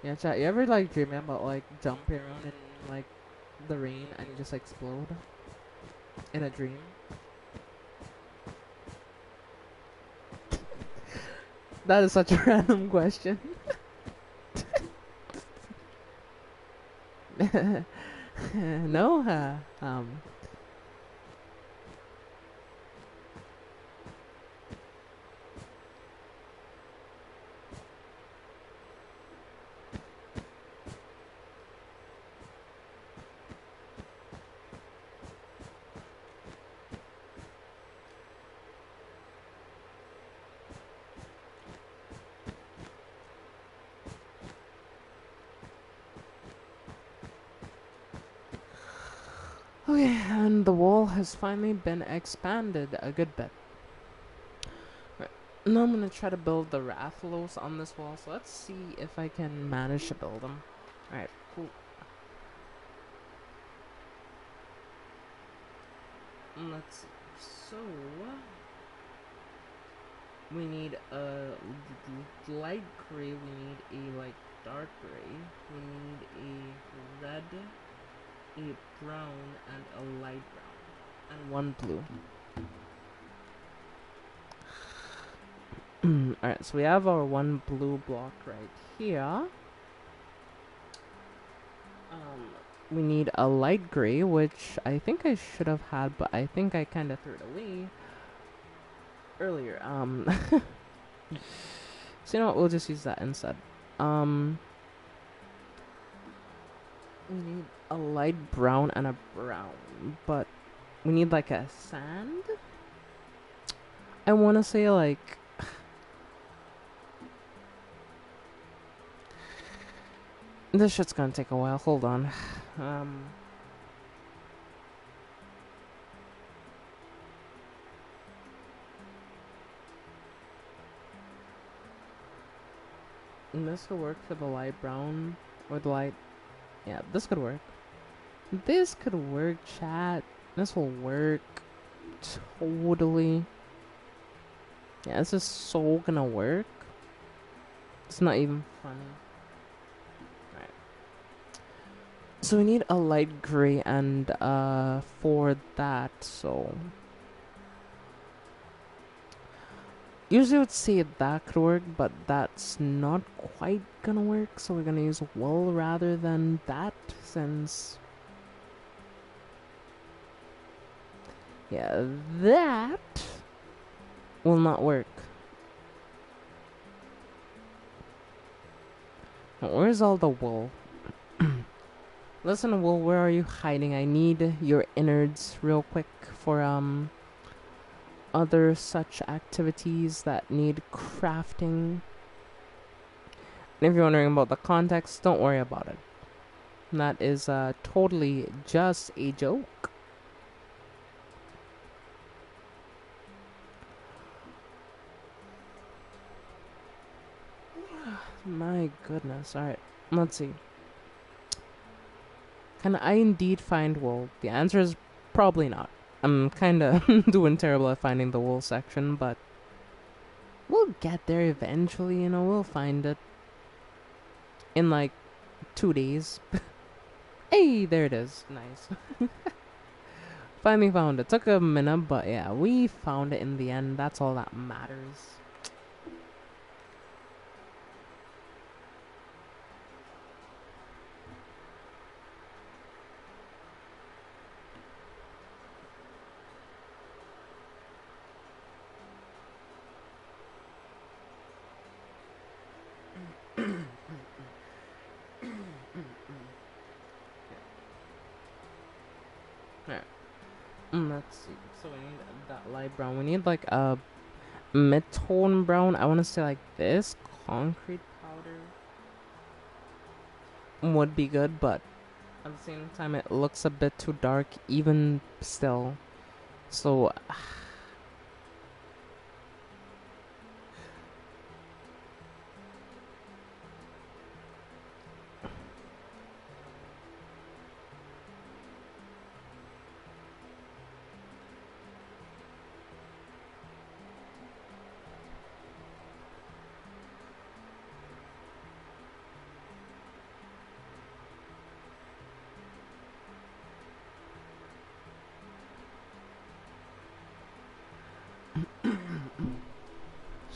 Yeah, chat, you ever like dreaming about like jumping around in like the rain and you just explode in a dream? That is such a random question. No, Okay, and the wall has finally been expanded a good bit. Right. Now I'm gonna try to build the Rathalos on this wall, so let's see if I can manage to build them. Alright, cool. Let's see. So, we need a light gray, we need a like dark gray, we need a red, a brown, and a light brown, and one blue. Alright, so we have our one blue block right here. We need a light gray, which I think I should have had, but I think I kind of threw it away earlier. So you know what? We'll just use that instead. We need a light brown and a brown, but we need like a sand. I want to say like. This shit's gonna take a while. Hold on. This could work for the light brown or the light. Yeah, this could work. This could work, chat. This will work. Totally. Yeah, this is so gonna work. It's not even funny. Right. So we need a light gray and for that, so usually I would say that could work, but that's not quite gonna work, so we're gonna use wool rather than that, since yeah, that will not work. Where's all the wool? Listen, wool, where are you hiding? I need your innards real quick for other such activities that need crafting. And if you're wondering about the context, don't worry about it. That is totally just a joke. My goodness. Alright, let's see. Can I indeed find wool? The answer is probably not. I'm kinda doing terrible at finding the wool section, but we'll get there eventually, you know, we'll find it. In like 2 days. Hey, there it is. Nice. Finally found it. Took a minute, but yeah, we found it in the end. That's all that matters. Let's see. So we need that light brown. We need like a mid-tone brown. I want to say like this. Concrete powder would be good, but at the same time it looks a bit too dark even still. So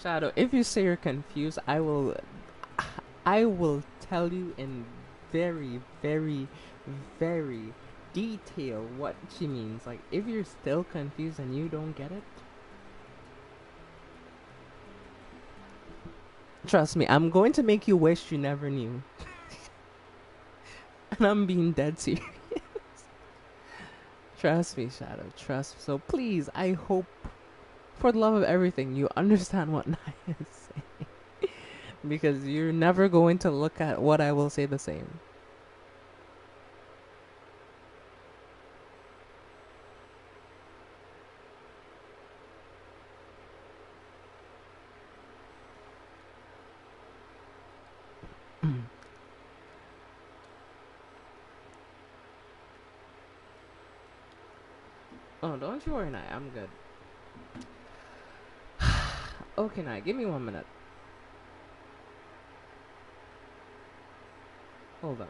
Shadow, if you say you're confused, I will tell you in very, very, very detail what she means. Like, if you're still confused and you don't get it, trust me, I'm going to make you wish you never knew. And I'm being dead serious. Trust me, Shadow, trust me. So please, I hope, for the love of everything, you understand what Naya is saying. Because you're never going to look at what I will say the same. Oh, don't you worry, Nai. I'm good. Okay, Nai. Give me 1 minute. Hold on.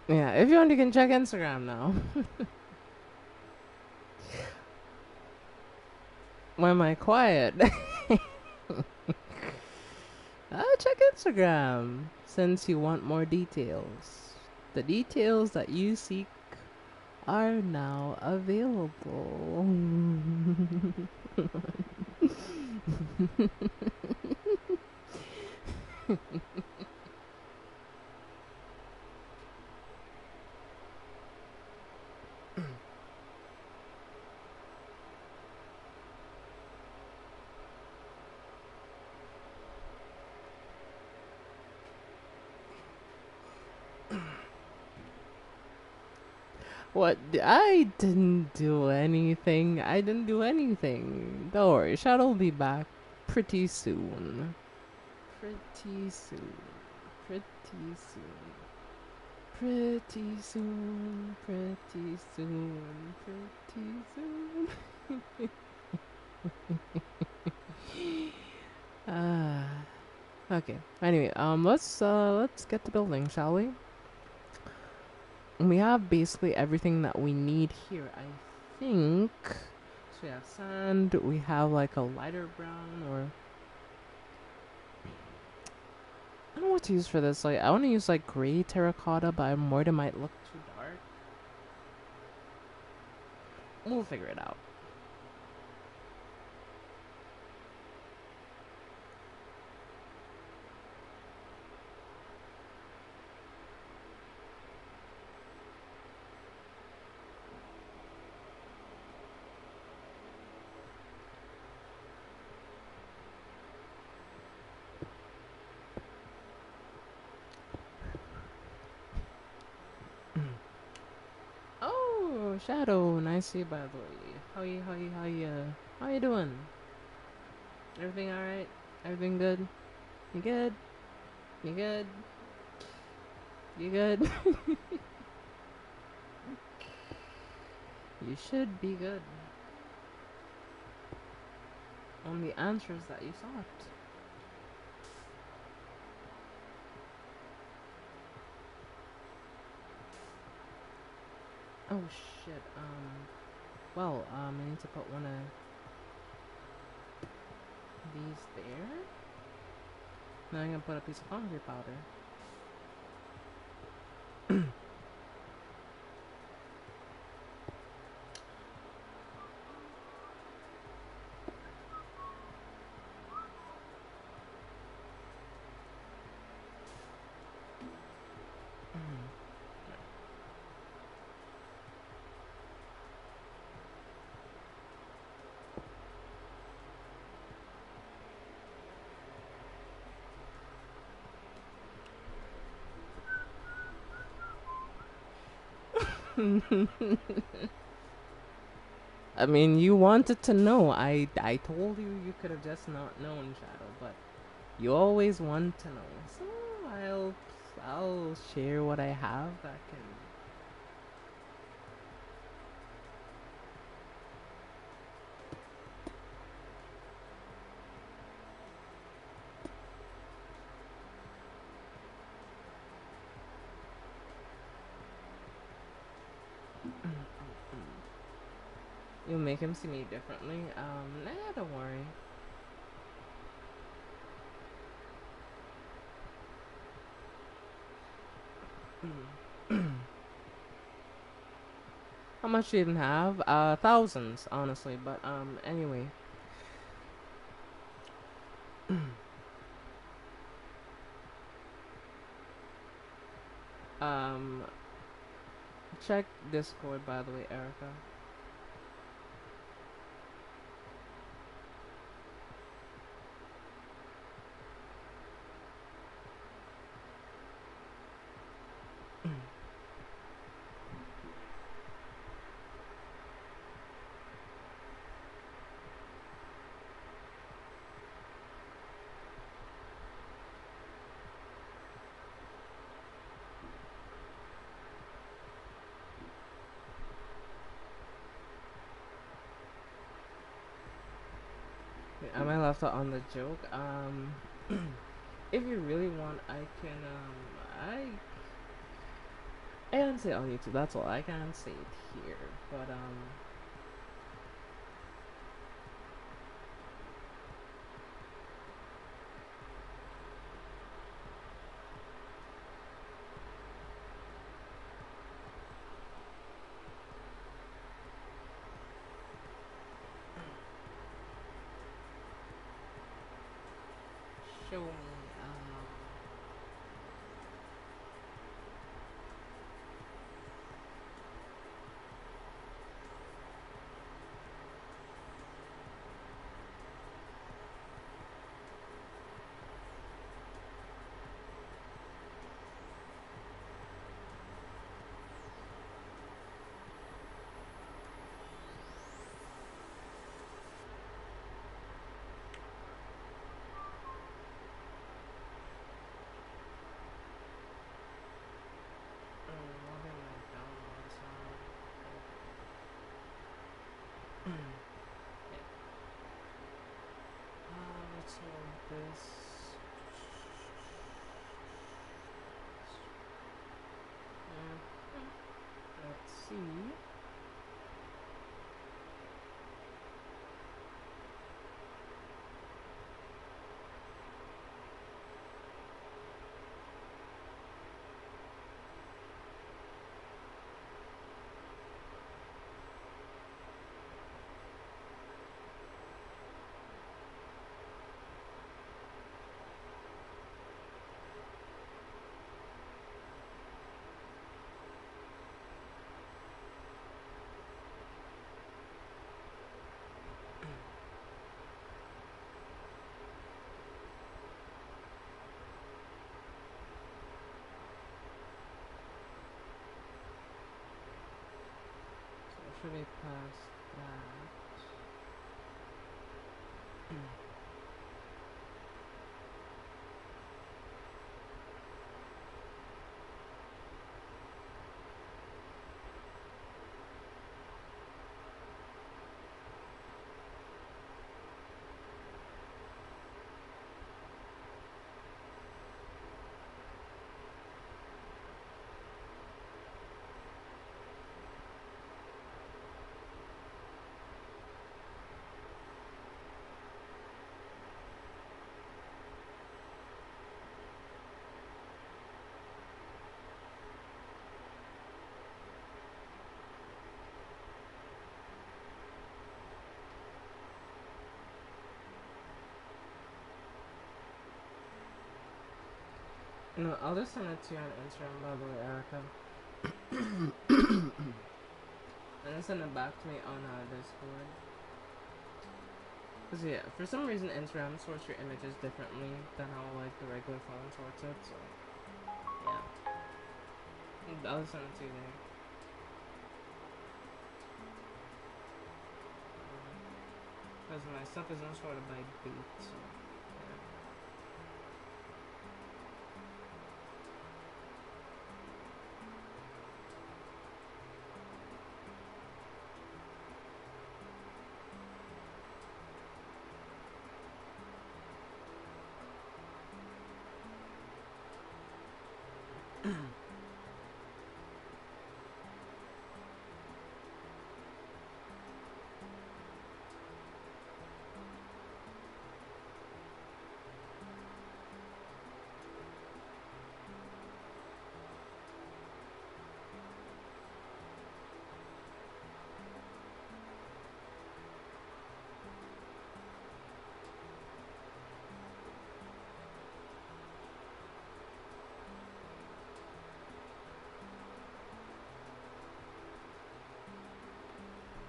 Yeah, if you want, you can check Instagram now. Why am I quiet? Check Instagram since you want more details. The details that you seek are now available. What? I didn't do anything. I didn't do anything. Don't worry, Shadow'll be back pretty soon. Pretty soon. Pretty soon. Pretty soon. Pretty soon. Pretty soon. Ah. Okay. Anyway, let's get to building, shall we? We have basically everything that we need here, I think. So we have sand, we have like a lighter brown, or I don't know what to use for this. Like, I want to use like gray terracotta, but I'm worried it might look too dark. We'll figure it out. Oh, Shadow, nice to see you by the way. How you doing? Everything alright? Everything good? You good? You good? You good? You should be good. on the answers that you sought. Oh shit. Well, I need to put one of these there. Now I'm gonna put a piece of concrete powder. I mean, you wanted to know. I told you you could have just not known, Shadow, but you always want to know. So I'll share what I have that can. You'll make him see me differently. Nah, don't worry. How much you didn't have? Thousands, honestly. But anyway. um, check Discord, by the way, Erica. Am I left out on the joke? If you really want, I can. I can't say it on YouTube. That's all. I can't say it here. But show me. Logging my downloads now. Let's load this. Let's see. So should we pass that? No, I'll just send it to you on Instagram, by the way, Erica. And then send it back to me on Discord. Cause yeah, for some reason Instagram sorts your images differently than how like the regular phone sorts it. So yeah, I'll just send it to you there. Cause my stuff isn't sorted by date. So yeah.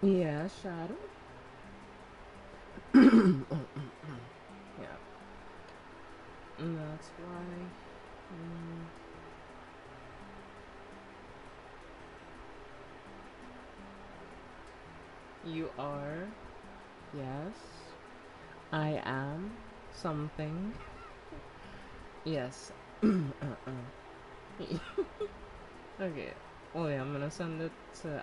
Yeah, Shadow. Yeah, and that's why. Mm, you are. Yes, I am something. Yes. Okay. Oh yeah, I'm gonna send it to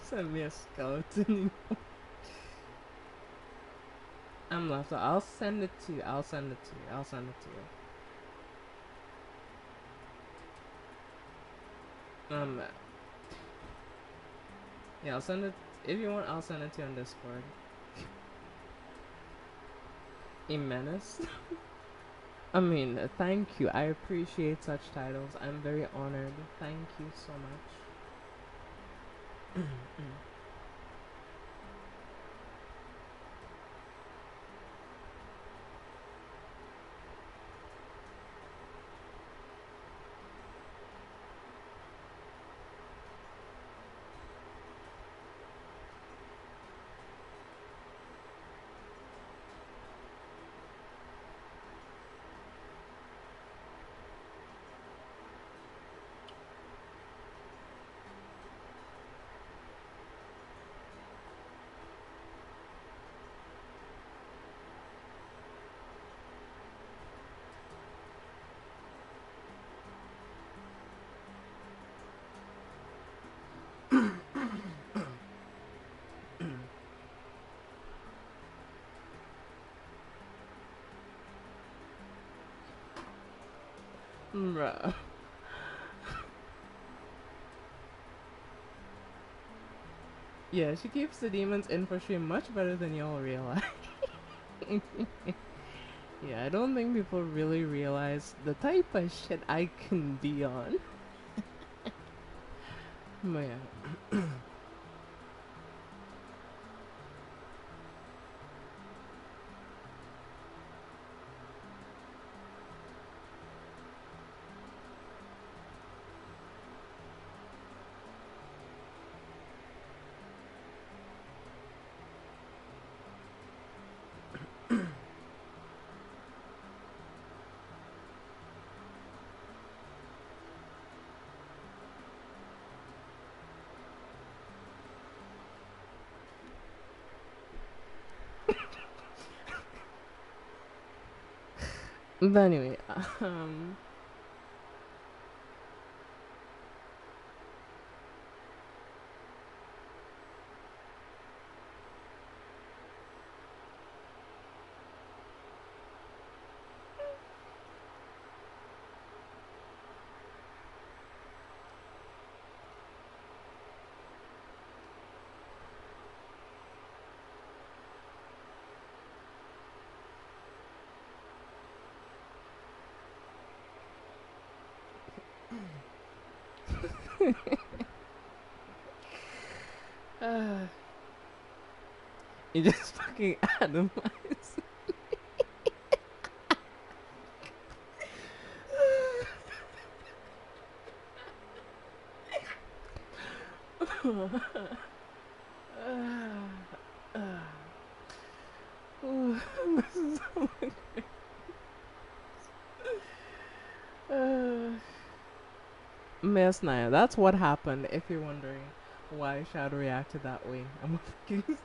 send me a skeleton. I'm left. I'll send it to you. I'll send it to you. I'll send it to you. Yeah, I'll send it. If you want, I'll send it to you on Discord. A menace. I mean, thank you. I appreciate such titles. I'm very honored. Thank you so much. Bruh. Yeah, she keeps the demons in for stream much better than y'all realize. Yeah, I don't think people really realize the type of shit I can be on. But yeah. But anyway, you just fucking atomize. This is so Miss Naya, that's what happened if you're wondering why Shadow reacted that way. I'm a fucking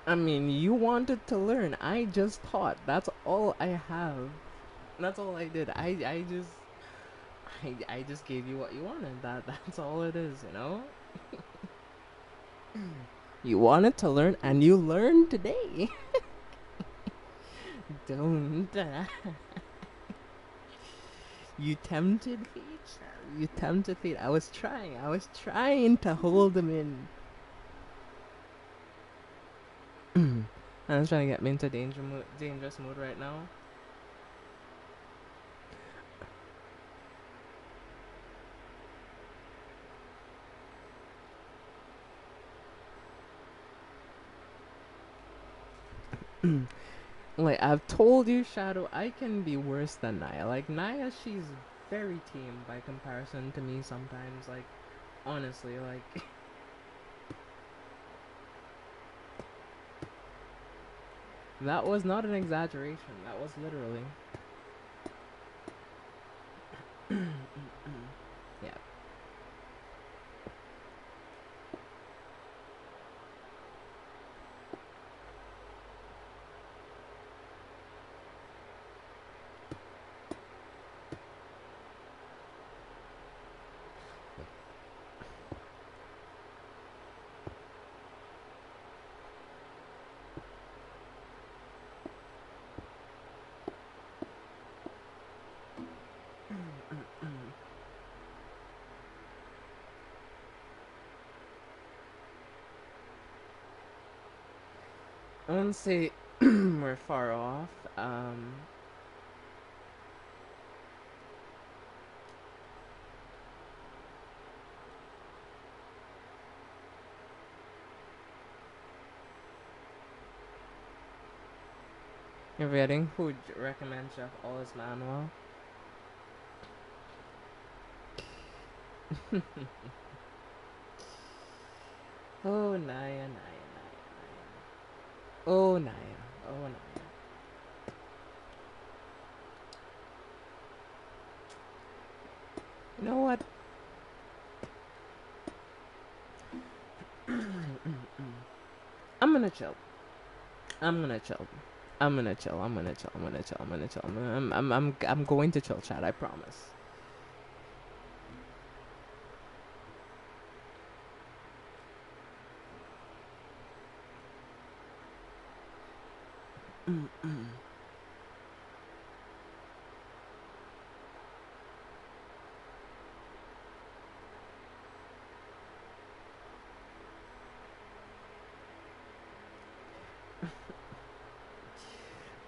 I mean, you wanted to learn. I just taught. That's all I have. That's all I did. I just gave you what you wanted. That's all it is, you know? You wanted to learn and you learned today. Don't You tempted fate. You tempted fate. I was trying to hold him in. I was trying to get me into dangerous mood right now. Like I've told you, Shadow, I can be worse than Naya. Like Naya, she's very tame by comparison to me sometimes. Like honestly, like that was not an exaggeration. That was literally. Yeah. I wouldn't say we're far off. You're reading? Who would recommend Jeff Allis Manuel? Oh, Naya. Oh, Naya. Oh, Naya. You know what? I'm gonna chill. I'm gonna chill. I'm gonna chill. I'm gonna chill. I'm gonna chill. I'm gonna chill. I'm going to chill, chat. I promise.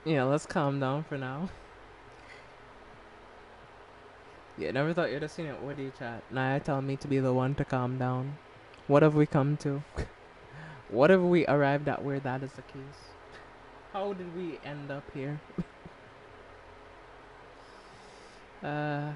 Yeah, let's calm down for now. Yeah, never thought you'd have seen it. What do you chat? Naya tell me to be the one to calm down. What have we come to? What have we arrived at where that is the case? How did we end up here? uh.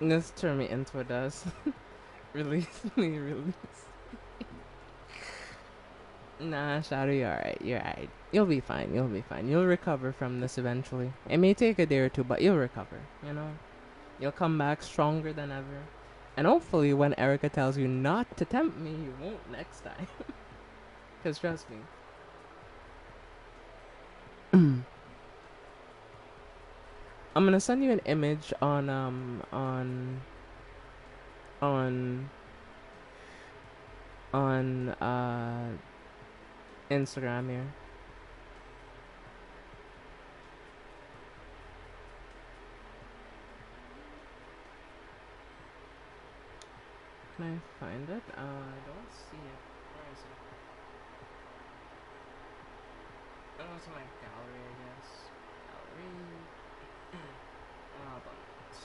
Just turn me into a dust. Release me, release. Nah, Shadow, you're alright. You're alright. You'll be fine. You'll be fine. You'll recover from this eventually. It may take a day or two, but you'll recover. You know, you'll come back stronger than ever. And hopefully, when Erica tells you not to tempt me, you won't next time. Cause trust me. I'm gonna send you an image on on Instagram here. Can I find it? I don't see it. Where is it? Oh, it's in my gallery, I guess. Gallery. Albums.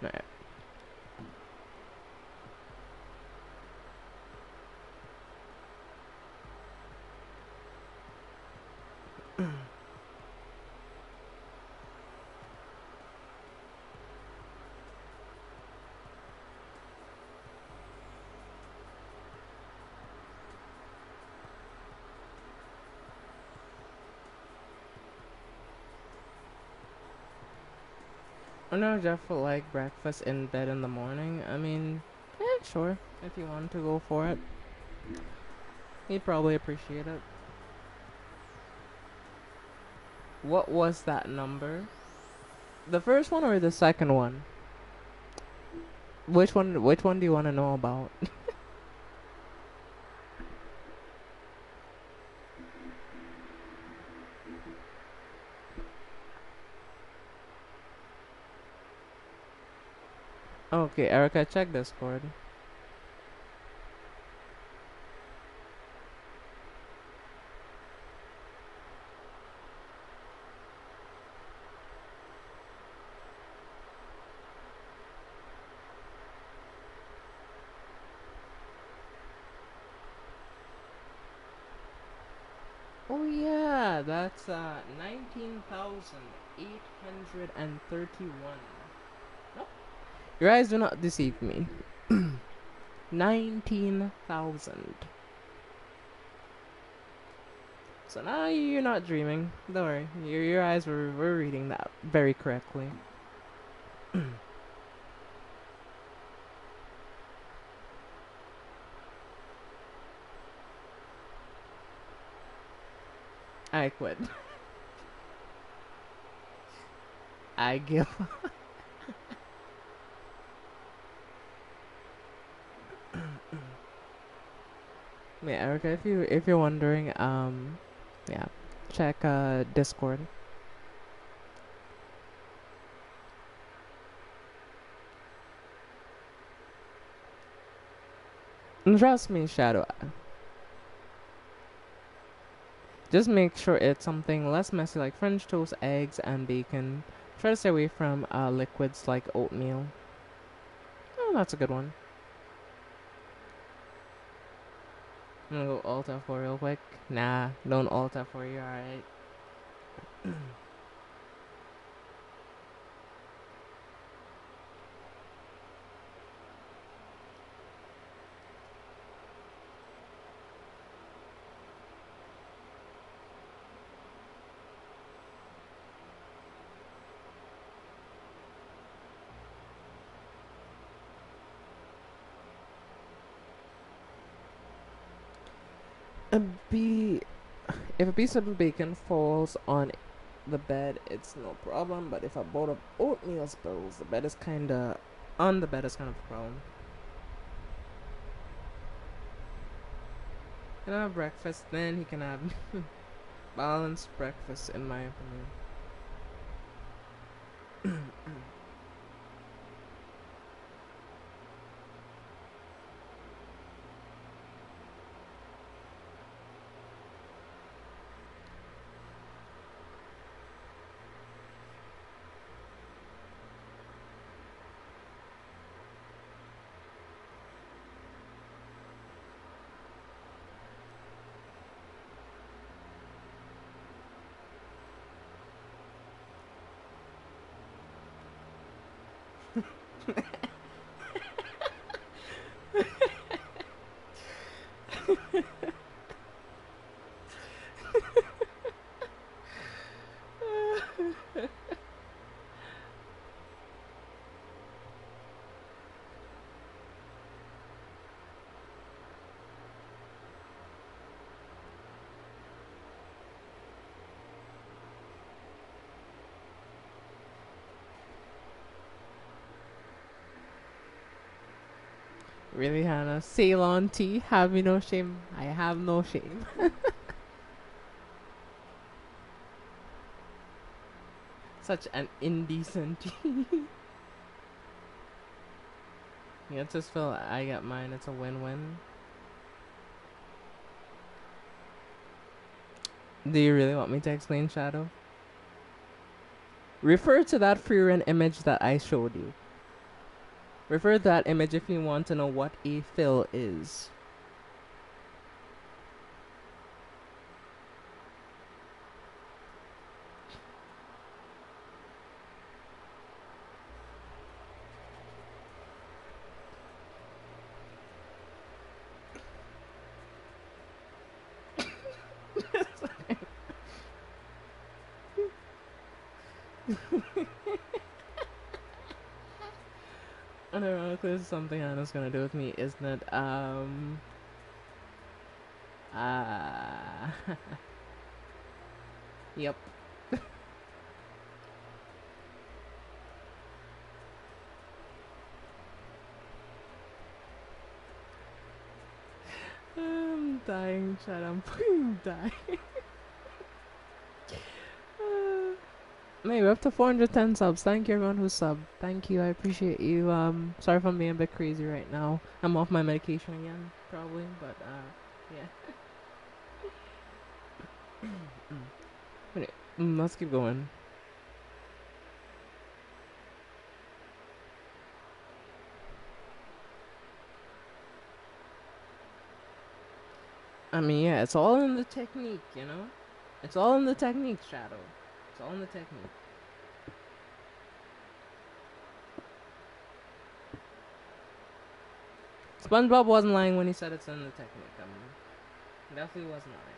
Alright. I know Jeff will like breakfast in bed in the morning. I mean, yeah, sure. If you want to go for it, he'd probably appreciate it. What was that number? The first one or the second one? Which one? Which one do you want to know about? Okay, Erica, check Discord. Oh yeah, that's 19,831. Nope. Your eyes do not deceive me. 19,000. So now you're not dreaming. Don't worry. Your eyes were reading that very correctly. I quit. I give up. Yeah, Erica, if you're wondering, yeah, check Discord. And trust me, Shadow. Just make sure it's something less messy like French toast, eggs, and bacon. Try to stay away from liquids like oatmeal. Oh, that's a good one. I'm gonna go alt F4 real quick. Nah, don't alt F4, you're alright. A bee. If a piece of bacon falls on the bed, it's no problem. But if a bowl of oatmeal spills, the bed is kinda on the bed is kind of a problem. Can I have breakfast? Then he can have balanced breakfast, in my opinion. Really, Hannah? Ceylon tea? Have you no shame? I have no shame. Such an indecent tea. Yeah, just feel I get mine. It's a win-win. Do you really want me to explain Shadow? Refer to that Furin image that I showed you. Refer to that image if you want to know what a fill is. Ironically, this is something Hannah's gonna do with me, isn't it? Uh, yep. I'm dying, Chad. I'm fucking dying. Maybe up to 410 subs. Thank you everyone who subbed. Thank you. I appreciate you. Sorry if I'm being a bit crazy right now. I'm off my medication again, probably, but yeah. Anyway, let's keep going. I mean, yeah, it's all in the technique, you know? It's all in the technique, Shadow. It's all in the technique. SpongeBob wasn't lying when he said it's in the technique. Definitely wasn't lying.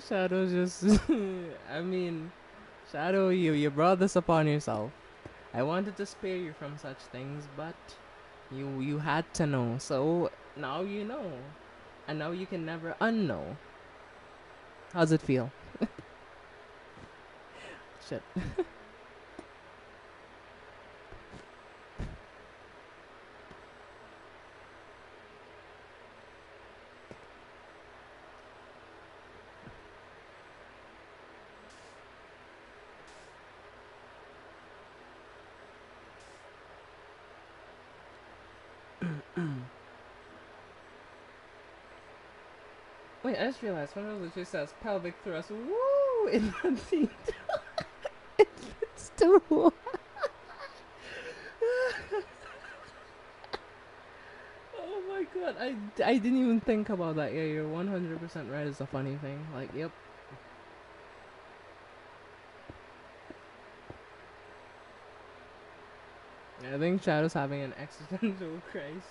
Shadow just. I mean, Shadow, you brought this upon yourself. I wanted to spare you from such things, but you had to know. So now you know, and now you can never unknow. How's it feel? Shit. Wait, I just realized one of the two says pelvic thrust. Woo! In the scene. It's too. Oh my god, I didn't even think about that. Yeah, you're 100% right. It's a funny thing. Like, yep. I think Shadow's having an existential crisis.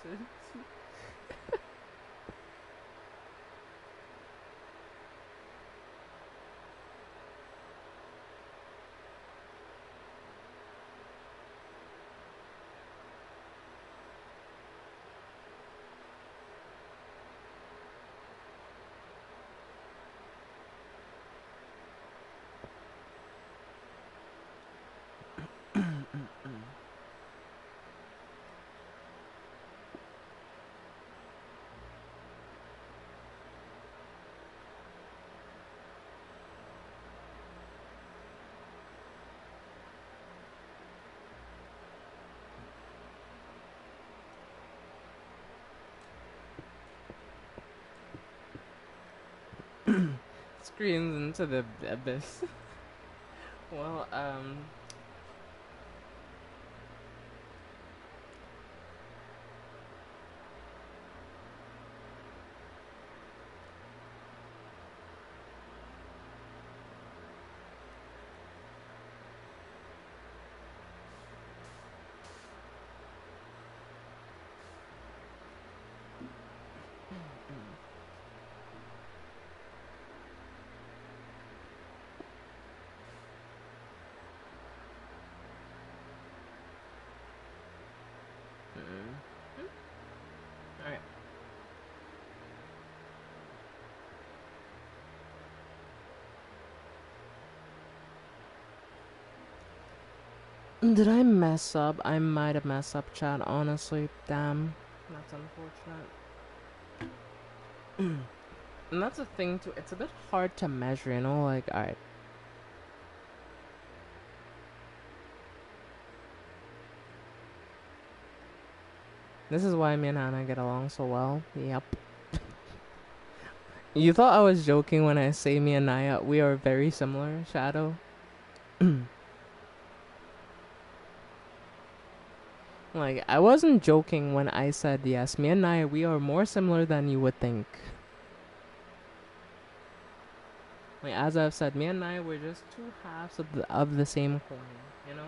Screams into the abyss. Well, alright. Did I mess up? I might have messed up, chat, honestly. Damn. That's unfortunate. And that's a thing, too. It's a bit hard to measure, you know? Like, alright. This is why me and Hannah get along so well. Yep. You thought I was joking when I say me and Naya, we are very similar, Shadow? Like, I wasn't joking when I said, yes, me and Naya, we are more similar than you would think. Like, as I've said, me and Naya, we're just two halves of the same coin, you know?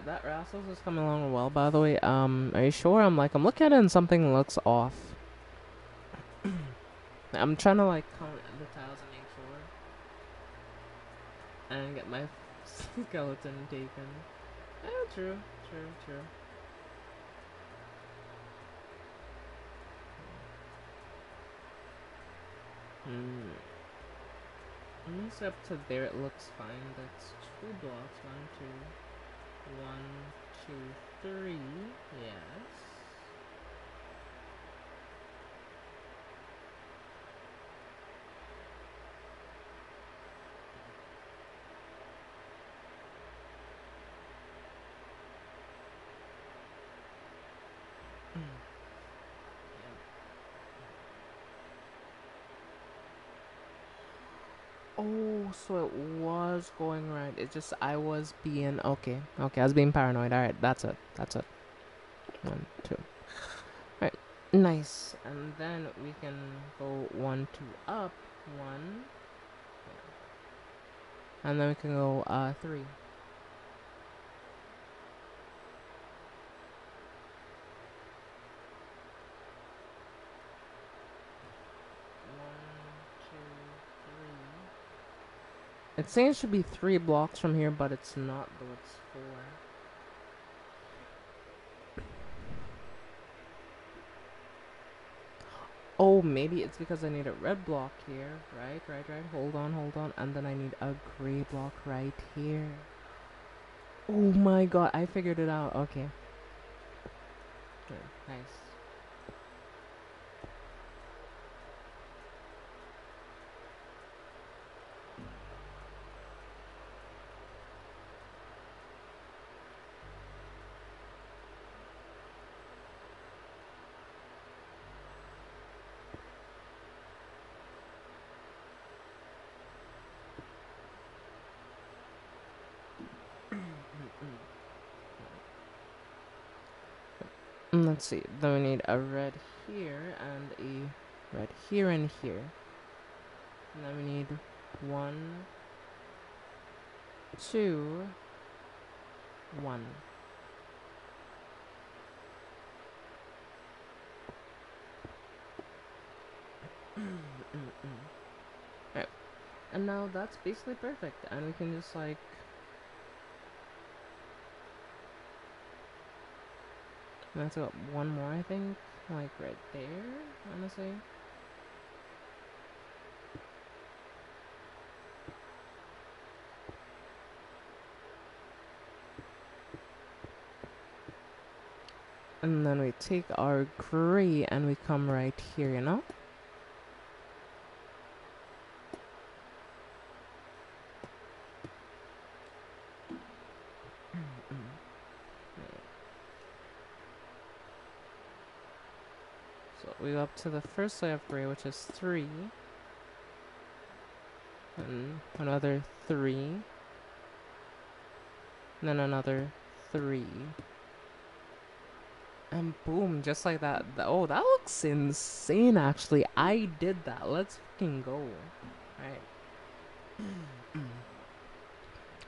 That Rassos is coming along well, by the way. Are you sure? I'm looking at it and something looks off. I'm trying to like count the tiles and make sure, and get my skeleton taken. True. Almost up to there, it looks fine. That's 2 blocks. 1, 2, 1, 2, 3. Yes. Oh, so it was going right. It's just I was being okay. I was being paranoid. All right, that's it. 1, 2. All right, nice. And then we can go 1, 2 up. 1, and then we can go 3. 1, 2, 3. It's saying it should be 3 blocks from here, but it's not, though. It's 4. Oh, maybe it's because I need a red block here. Right. Hold on. And then I need a gray block right here. Oh my god, I figured it out. Okay. Good. Nice. Let's see. Then we need a red here and a red here and here. And then we need 1, 2, 1. Right. And now that's basically perfect. And we can just like let's go one more, I think. Like right there, honestly. And then we take our gray and we come right here, you know? So we go up to the first layer of gray, which is 3. And another 3. And then another 3. And boom, just like that. Oh, that looks insane, actually. I did that. Let's fucking go. Right.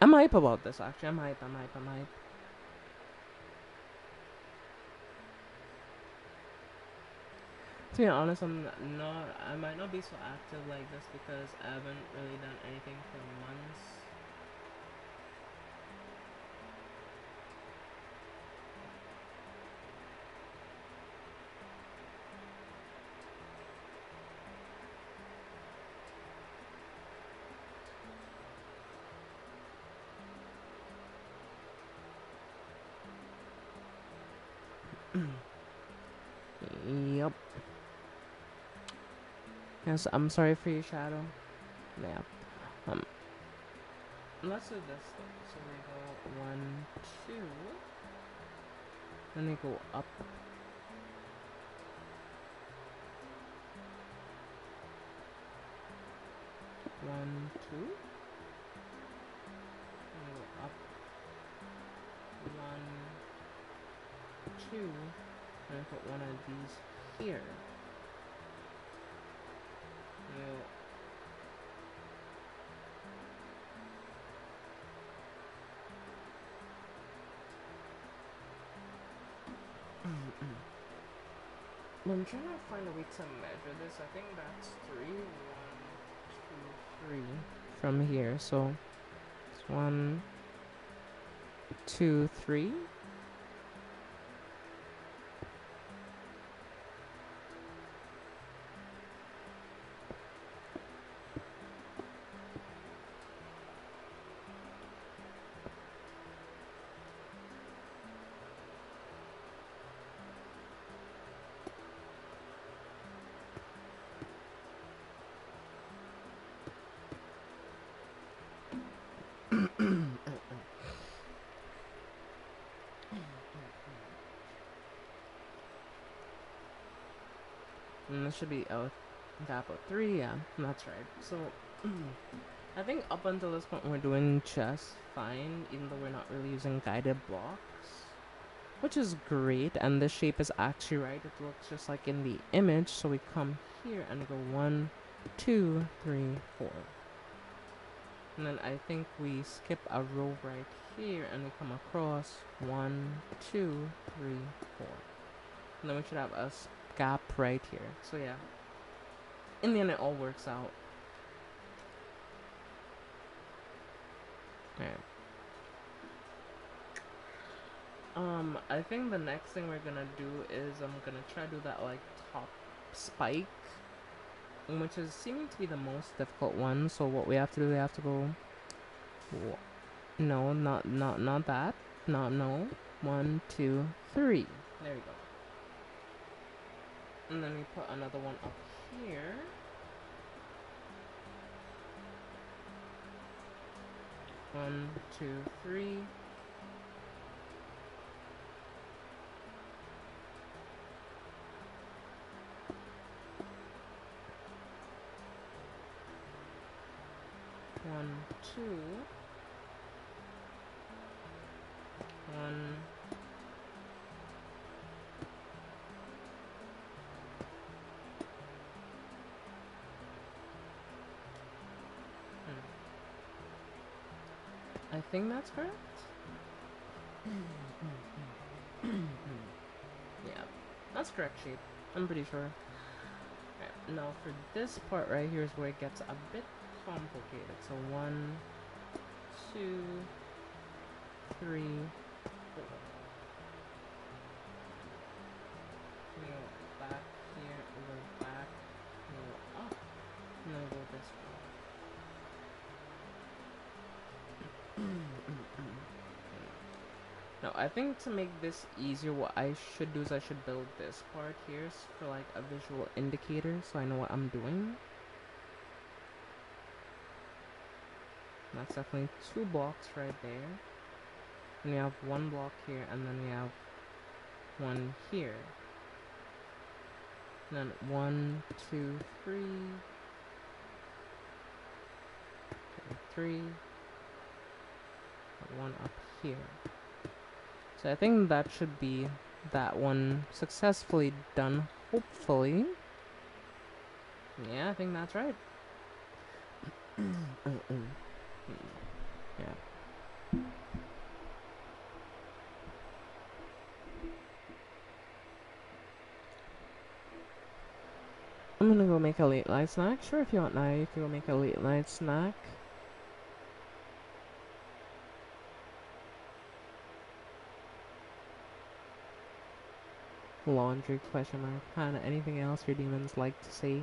I'm hype about this, actually. I'm hype. To be honest, I might not be so active like this because I haven't really done anything for months. Yep. Yes, I'm sorry for your shadow. Yeah. Let's do this though. So we go 1, 2. Then we go up. 1, 2. Then we go up. 1, 2. And I put one of these here. I'm trying to find a way to measure this. I think that's 3, 1, 2, 3 from here. So it's 1, 2, 3. And this should be a gap of 3, yeah, that's right. So, I think up until this point we're doing just fine, even though we're not really using guided blocks. Which is great, and this shape is actually right. It looks just like in the image, so we come here and go 1, 2, 3, 4. And then I think we skip a row right here and we come across 1, 2, 3, 4. And then we should have a gap right here. So yeah, in the end it all works out. Alright. I think the next thing we're gonna do is I'm gonna try to do that like top spike, which is seeming to be the most difficult one. So what we have to do, we have to go. No, not that. No. 1, 2, 3. There we go. And then we put another one up here. 1, 2, 3. One, two. 1. I think that's correct. Yeah, that's correct shape. I'm pretty sure. Right, now for this part right here is where it gets a bit complicated. So 1, 2, 3, 4. We go back here, we go back, we go up, and then we go this way. Now, I think to make this easier, what I should do is I should build this part here for like a visual indicator so I know what I'm doing. That's definitely 2 blocks right there. And we have 1 block here, and then we have 1 here. And then 1, 2, 3. 3. 1 up here. So I think that should be that one successfully done, hopefully. Yeah, I think that's right. Yeah. I'm gonna go make a late night snack. Sure, if you want now, you can go make a late night snack. Laundry question mark. Hanna, anything else your demons like to say?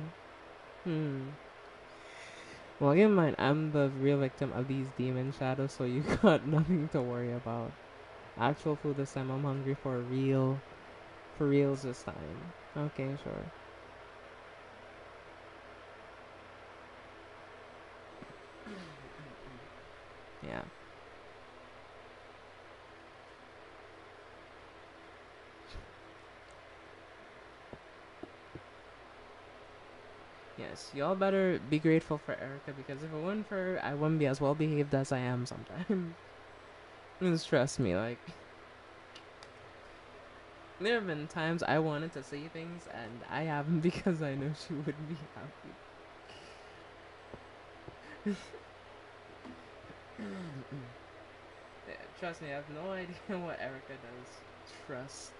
Well, keep in mind, I'm the real victim of these demon shadows, so you got nothing to worry about. Actual food this time, I'm hungry for reals this time. Okay, sure. Yeah. Yes, y'all better be grateful for Erica, because if it weren't for her, I wouldn't be as well behaved as I am sometimes. Just trust me, like, there have been times I wanted to say things and I haven't because I know she wouldn't be happy. Yeah, trust me, I have no idea what Erica does. Trust.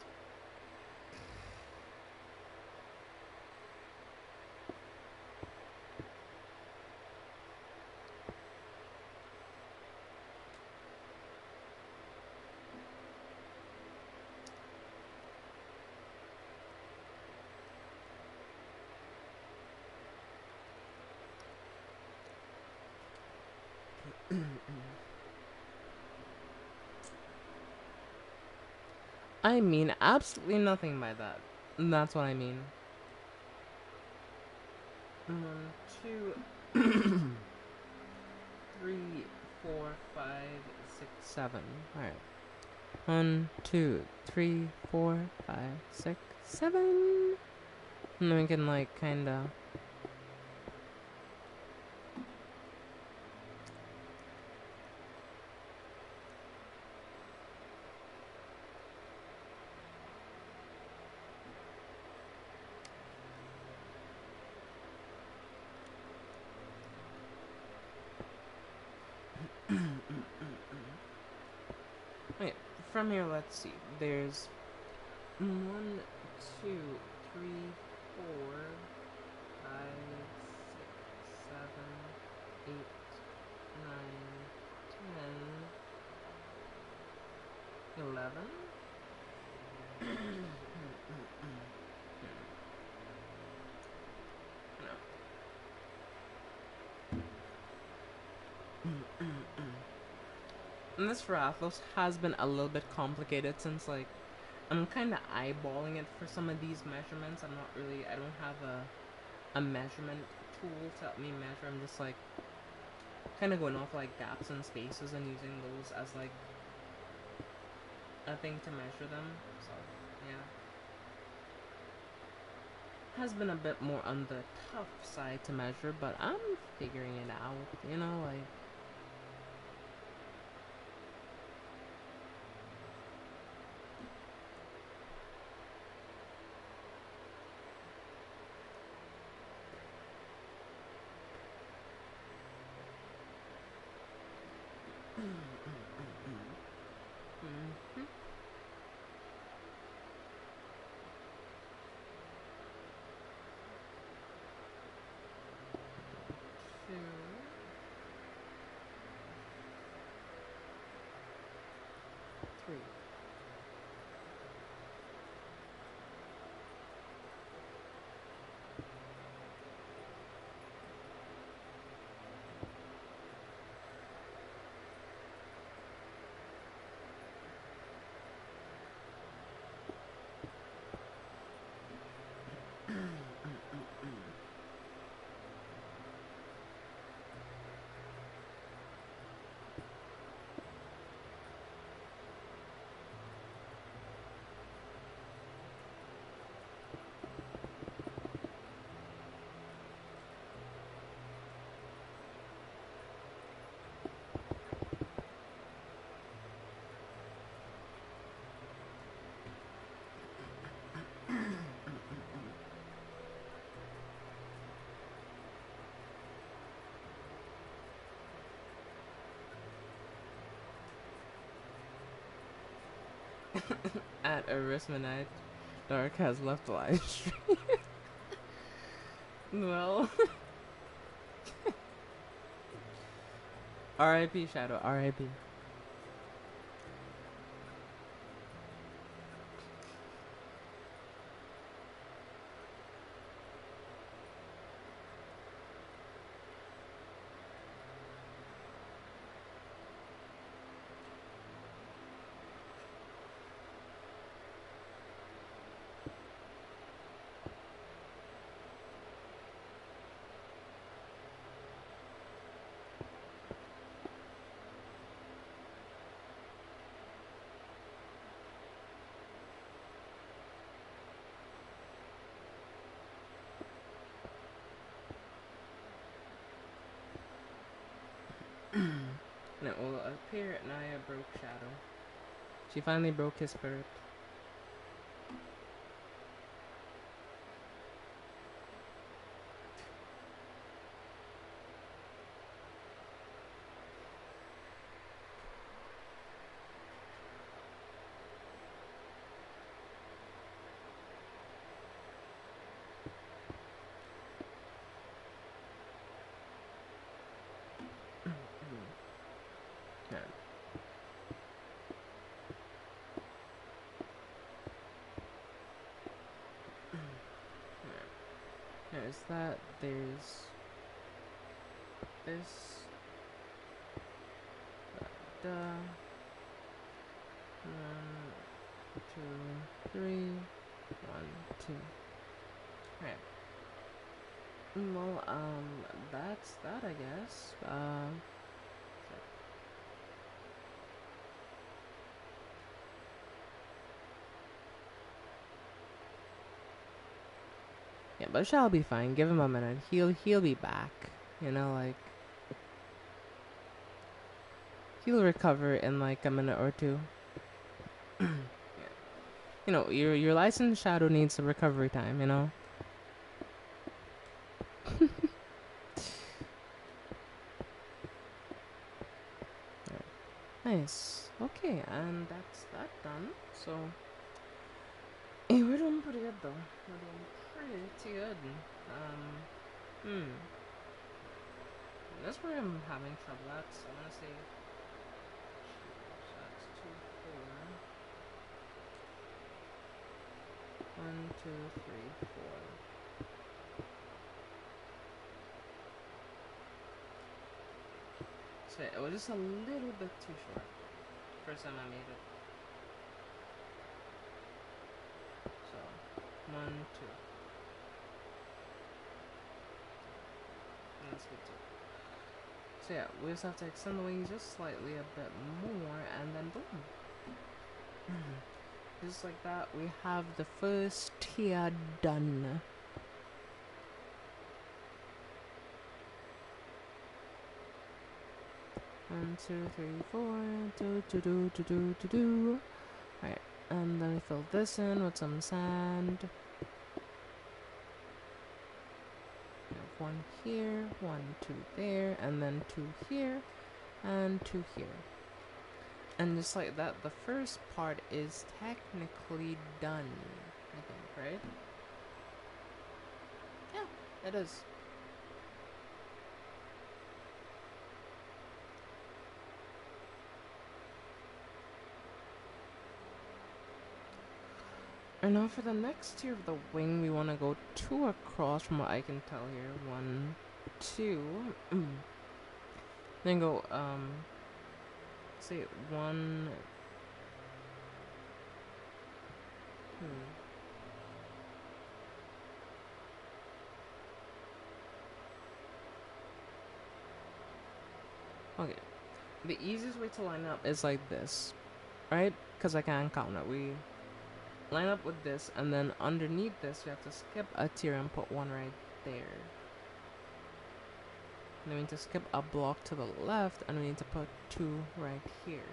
I mean absolutely nothing by that. That's what I mean. 1, 2, 3, 4, 5, 6, 7. Alright. 1, 2, 3, 4, 5, 6, 7. And then we can like kinda. Okay, from here, let's see. There's 1, 2, 3, 4, 5, 6, 7, 8, 9, 10, 11. And this for Athos has been a little bit complicated since, like, I'm kind of eyeballing it for some of these measurements. I don't have a measurement tool to help me measure. I'm just, like, kind of going off, like, gaps and spaces and using those as, like, a thing to measure them. So, yeah. Has been a bit more on the tough side to measure, but I'm figuring it out, you know, like. Mm-hmm. 2, 3. At Arismanite, Dark has left the live stream. Well, R.I.P. Shadow, R.I.P. And it will appear Naya broke Shadow. She finally broke his spirit. Yeah. There's that, there's this, da, 1, 2, 3, 1, 2. Alright. Well, that's that, I guess. Yeah, but Shall be fine. Give him a minute. He'll be back. You know, like he'll recover in like a minute or two. Yeah. You know, your licensed Shadow needs a recovery time. You know. Nice. Okay, and that's that done. So, hey, we're doing pretty good though. We're doing pretty good. That's where I'm having trouble at. So I'm gonna say, so that's 2, 4. 1, 2, 3, 4. So it was just a little bit too short. First time I made it. So, 1, 2. And that's good too. So yeah, we just have to extend the wings just slightly a bit more, and then boom. Just like that, we have the first tier done. One, two, three, four. Do. Alright, and then we fill this in with some sand. We have 1 here, 1, 2 there, and then 2 here, and 2 here. And just like that, the first part is technically done, I think, right? Yeah, it is. And now for the next tier of the wing, we want to go 2 across from what I can tell here. 1, 2. Then go, say 1. Okay. The easiest way to line up is like this, right? Because I can't count it. We line up with this, and then underneath this, we have to skip a tier and put 1 right there. And then we need to skip a block to the left, and we need to put 2 right here.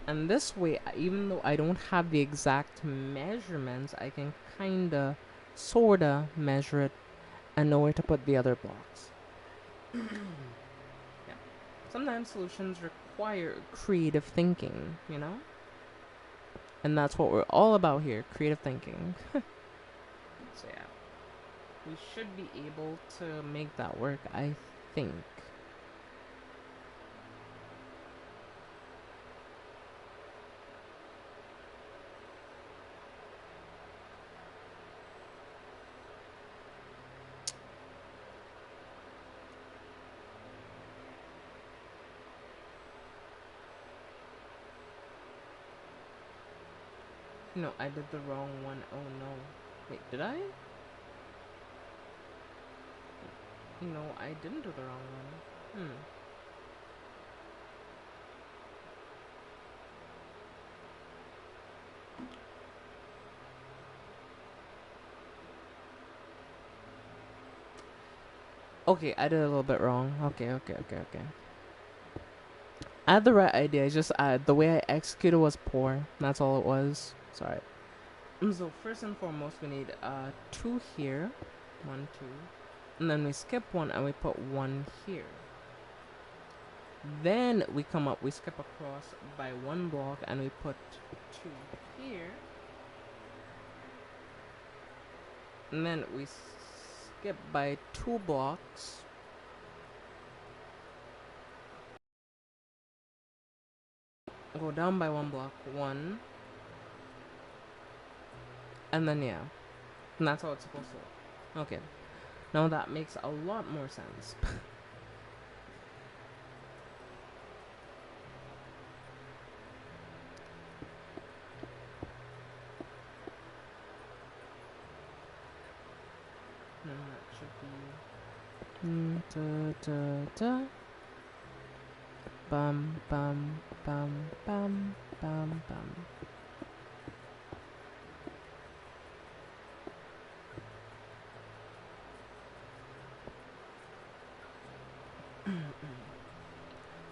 And this way, even though I don't have the exact measurements, I can kinda, sorta measure it and know where to put the other blocks. Yeah. Sometimes solutions require creative thinking, you know? And that's what we're all about here, creative thinking. So yeah, we should be able to make that work, I think. No, I did the wrong one. Oh no. Wait, did I? No, I didn't do the wrong one. Okay, I did a little bit wrong. Okay. I had the right idea, just the way I executed was poor. That's all it was. Sorry. So first and foremost, we need 2 here. 1, 2. And then we skip 1 and we put 1 here. Then we skip across by 1 block and we put 2 here. And then we skip by 2 blocks. Go down by 1 block, 1. And then yeah. And that's how it's supposed to look. Okay. Now that makes a lot more sense. And that should be bum bum bum bum bum bum.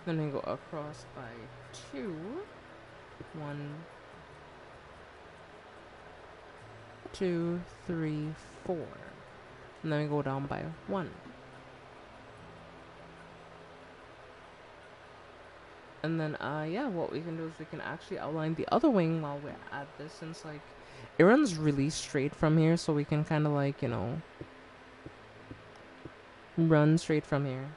Then we go across by 2. 1, 2, 3, 4. And then we go down by 1. And then, yeah, what we can do is we can actually outline the other wing while we're at this, since, like, it runs really straight from here, so we can kind of, like, you know, run straight from here.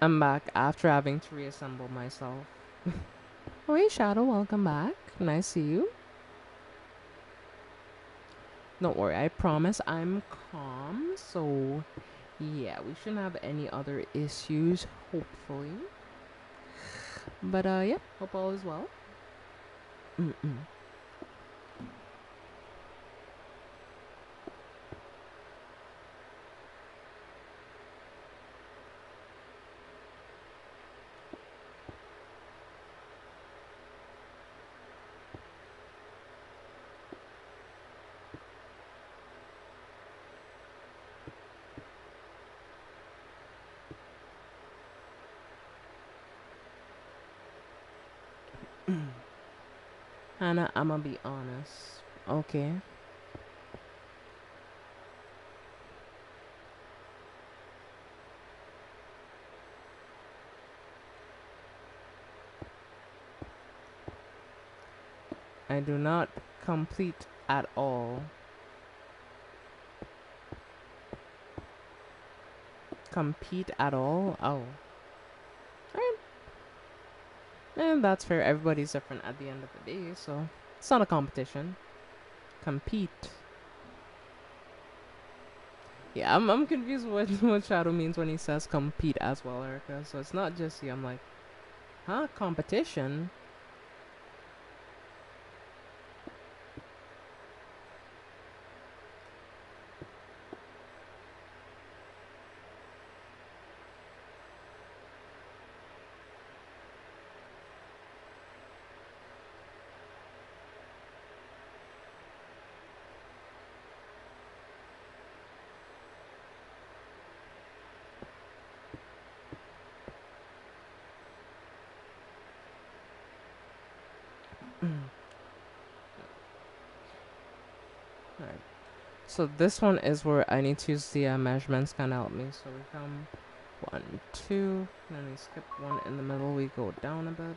I'm back after having to reassemble myself. Oh, hey, Shadow, welcome back. Nice to see you. Don't worry, I promise I'm calm, so Yeah, we shouldn't have any other issues, hopefully. But yeah, hope all is well. Mm-mm. Hannah, I'ma be honest. Okay. I do not complete at all. Compete at all? Oh. Alright. And that's fair. Everybody's different at the end of the day, so it's not a competition. Compete. Yeah, I'm confused what Shadow means when he says compete as well, Erica. So it's not just you. I'm like, huh? Competition? Alright. So this one is where I need to use the measurements kind of help me. So we come 1, 2, then we skip 1 in the middle. We go down a bit.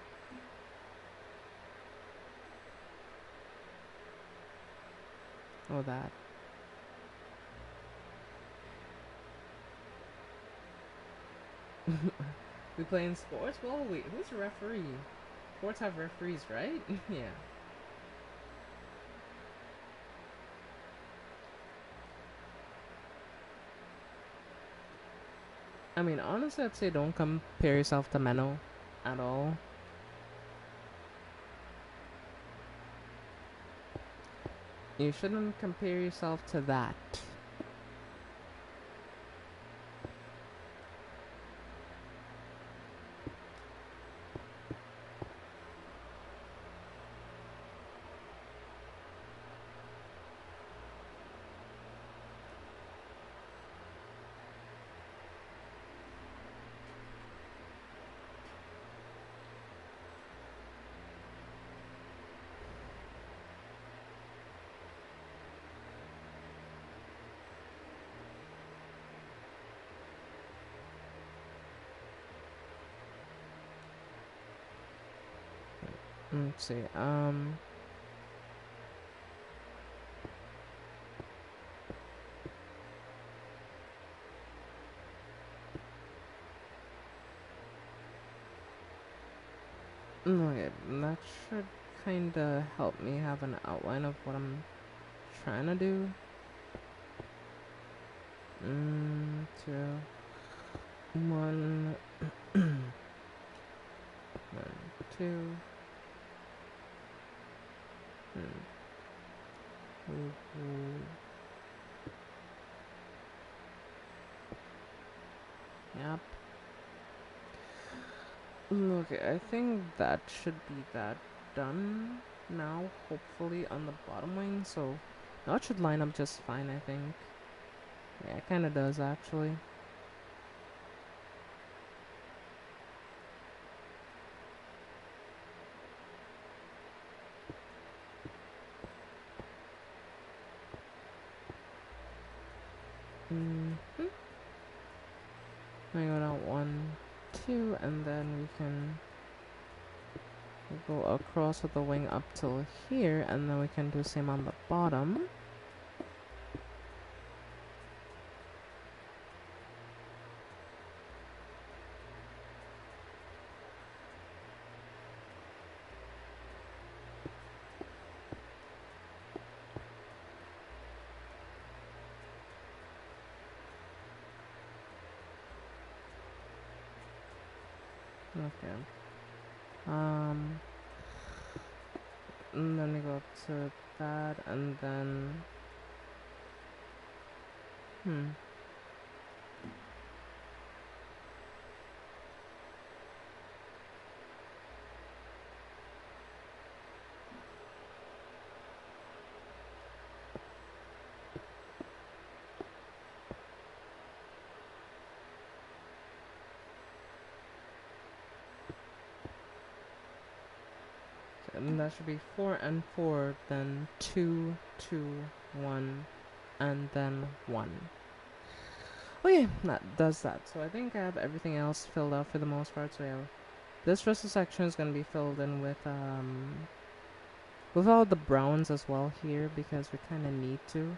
Oh, that. We playing sports? Well, wait, who's the referee? Sports have referees, right? Yeah. I mean, honestly, I'd say don't compare yourself to Menno at all. You shouldn't compare yourself to that. Let's see. Okay, that should kind of help me have an outline of what I'm trying to do. 2, 1, 1, 2. Yep. Okay, I think that should be that done now, hopefully on the bottom wing, so now it should line up just fine, I think. Yeah, it kinda does, actually. I go down 1, 2, and then we can go across with the wing up till here, and then we can do the same on the bottom. Okay. Um, and then we go to that, and then hmm. And that should be 4 and 4, then 2, 2, 1, and then 1. Okay, that does that. So I think I have everything else filled out for the most part. So yeah, this rest of the section is gonna be filled in with all the browns as well here because we kind of need to.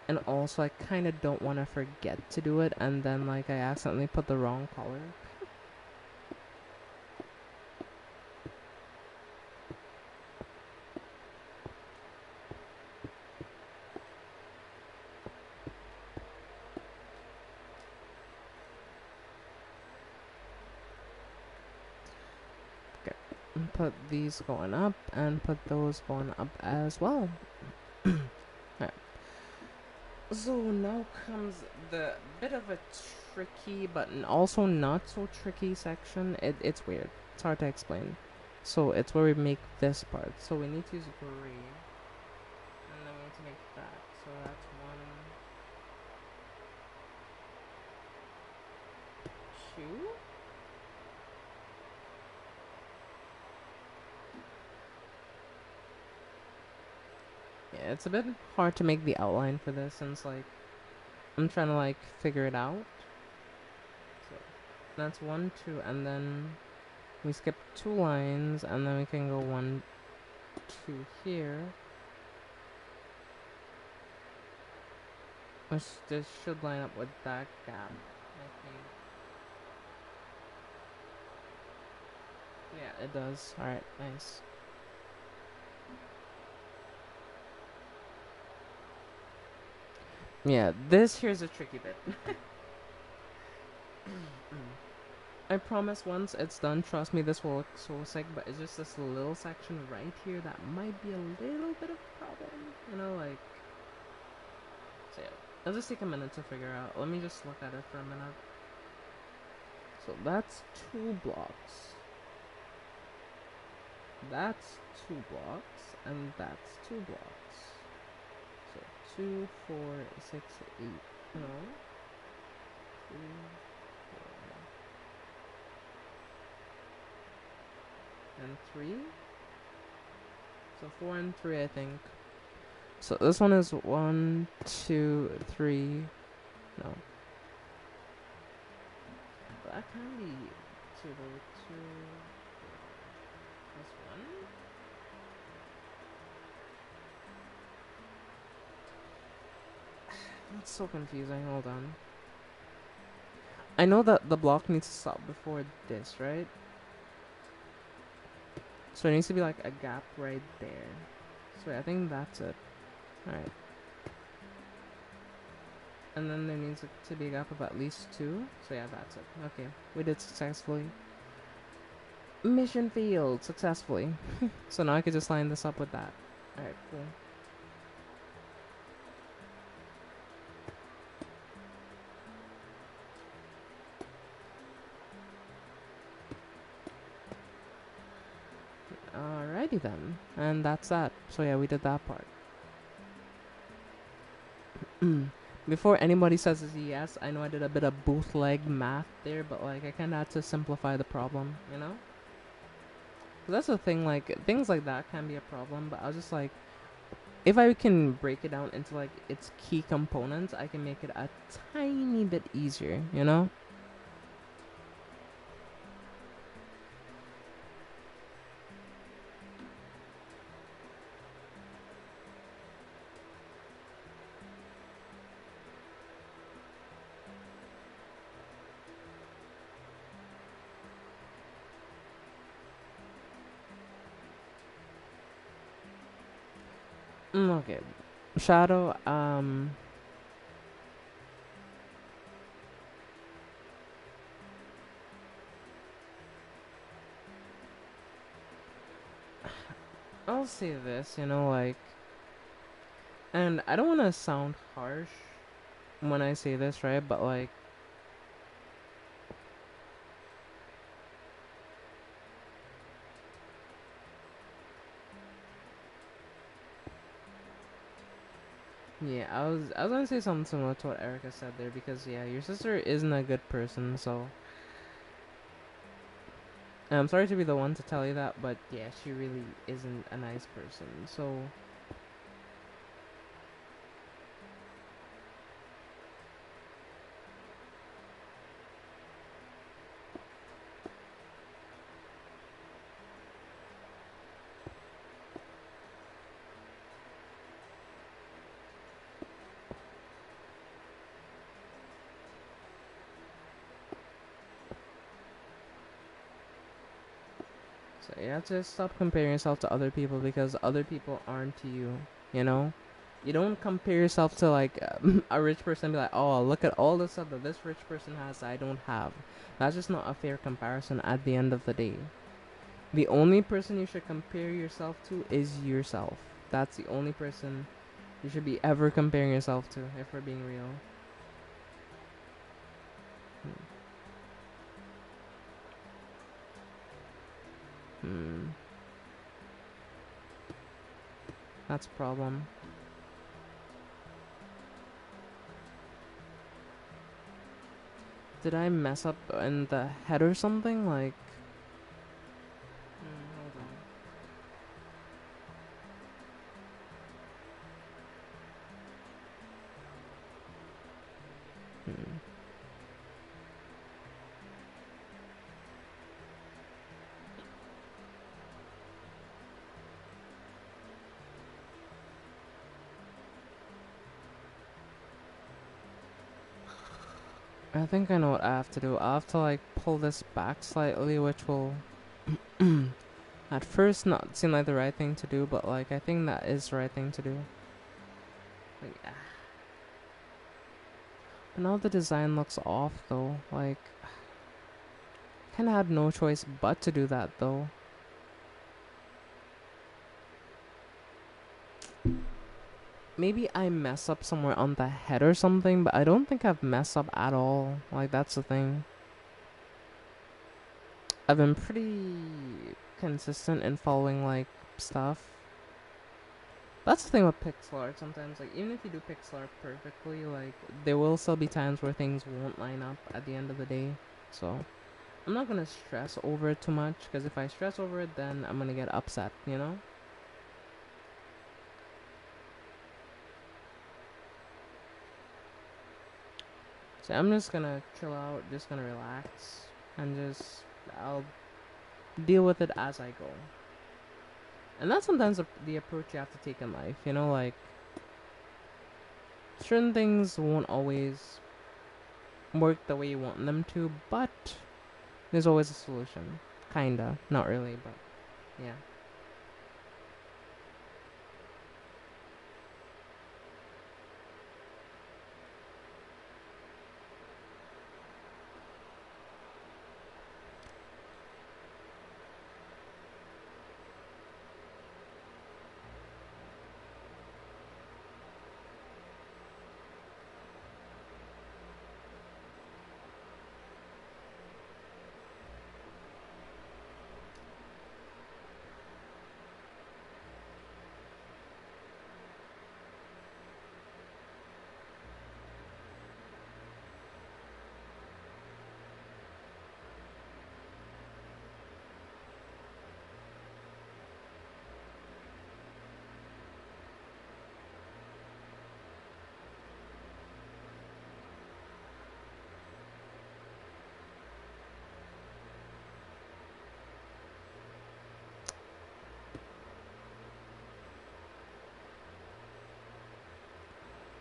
And also I kind of don't want to forget to do it and then like I accidentally put the wrong color. Put these going up and put those going up as well. Alright. So now comes the bit of a tricky but also not so tricky section. It's weird. It's hard to explain. So it's where we make this part. So we need to use gray. And then we need to make that. So that's 1, 2. Yeah, it's a bit hard to make the outline for this since like I'm trying to like figure it out. So that's 1, 2, and then we skip 2 lines, and then we can go 1, 2 here. Which this should line up with that gap, I think. Yeah, it does. Alright, nice. Yeah, this here's a tricky bit. I promise once it's done, trust me, this will look so sick, but it's just this little section right here that might be a little bit of a problem. You know, like... So yeah, it'll just take a minute to figure out. Let me just look at it for a minute. So that's 2 blocks. That's 2 blocks, and that's 2 blocks. So 2, 4, 6, 8. No. 2, 4, and 3. So 4 and 3, I think. So this one is 1, 2, 3. No. That can be 2, 2 plus 1. That's so confusing. Hold on. I know that the block needs to stop before this, right? So it needs to be like a gap right there. So yeah, I think that's it. Alright. And then there needs to be a gap of at least 2. So yeah, that's it. Okay, we did successfully. Mission failed successfully. So now I could just line this up with that. Alright, cool. Alrighty then. And that's that. So yeah, we did that part. Before anybody says yes, I know I did a bit of bootleg math there, but like I kinda had to simplify the problem, you know? 'Cause that's the thing, like things like that can be a problem, but I was just like, if I can break it down into like its key components, I can make it a tiny bit easier, you know? Okay. Shadow, I'll say this, you know, like, and I don't want to sound harsh when I say this, right? But like, yeah, I was gonna say something similar to what Erica said there because yeah, your sister isn't a good person, so I'm sorry to be the one to tell you that, but yeah, she really isn't a nice person. So you have to stop comparing yourself to other people because other people aren't you. You know, you don't compare yourself to like a rich person. And be like, oh, look at all the stuff that this rich person has that I don't have. That's just not a fair comparison. At the end of the day, the only person you should compare yourself to is yourself. That's the only person you should be ever comparing yourself to. If we're being real. Hmm. That's a problem. Did I mess up in the head or something? Like, hold on. I think I know what I have to do. I have to like pull this back slightly, which will at first not seem like the right thing to do, but like I think that is the right thing to do. Like, but now the design looks off though. Like, kind of had no choice but to do that though. Maybe I mess up somewhere on the head or something, but I don't think I've messed up at all. Like, that's the thing. I've been pretty consistent in following, like, stuff. That's the thing with pixel art sometimes. Like, even if you do pixel art perfectly, like, there will still be times where things won't line up at the end of the day. So, I'm not gonna stress over it too much, because if I stress over it, then I'm gonna get upset, you know? So I'm just gonna chill out, just gonna relax, and I'll deal with it as I go. And that's sometimes the approach you have to take in life, you know, like, certain things won't always work the way you want them to, but there's always a solution. Kinda. Not really, but yeah.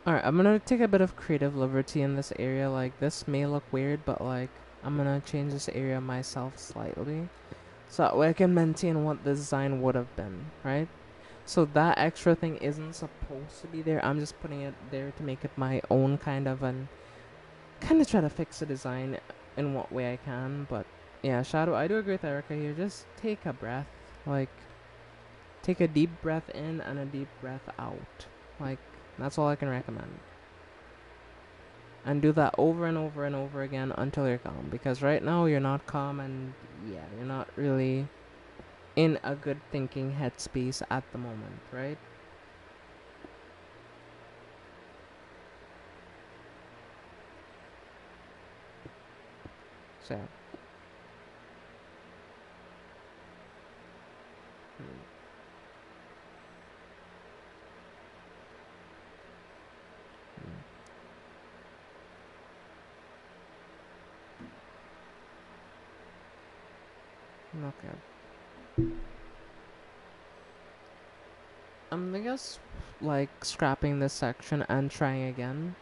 Alright, I'm gonna take a bit of creative liberty in this area. Like, this may look weird, but like, I'm gonna change this area myself slightly. So that way I can maintain what the design would have been, right? So that extra thing isn't supposed to be there. I'm just putting it there to make it my own kind of and kind of try to fix the design in what way I can. But yeah, Shadow, I do agree with Erica here. Just take a breath. Like, take a deep breath in and a deep breath out. Like, that's all I can recommend. And do that over and over and over again until you're calm. Because right now you're not calm, and yeah, you're not really in a good thinking headspace at the moment, right? So, okay. I guess, like, scrapping this section and trying again.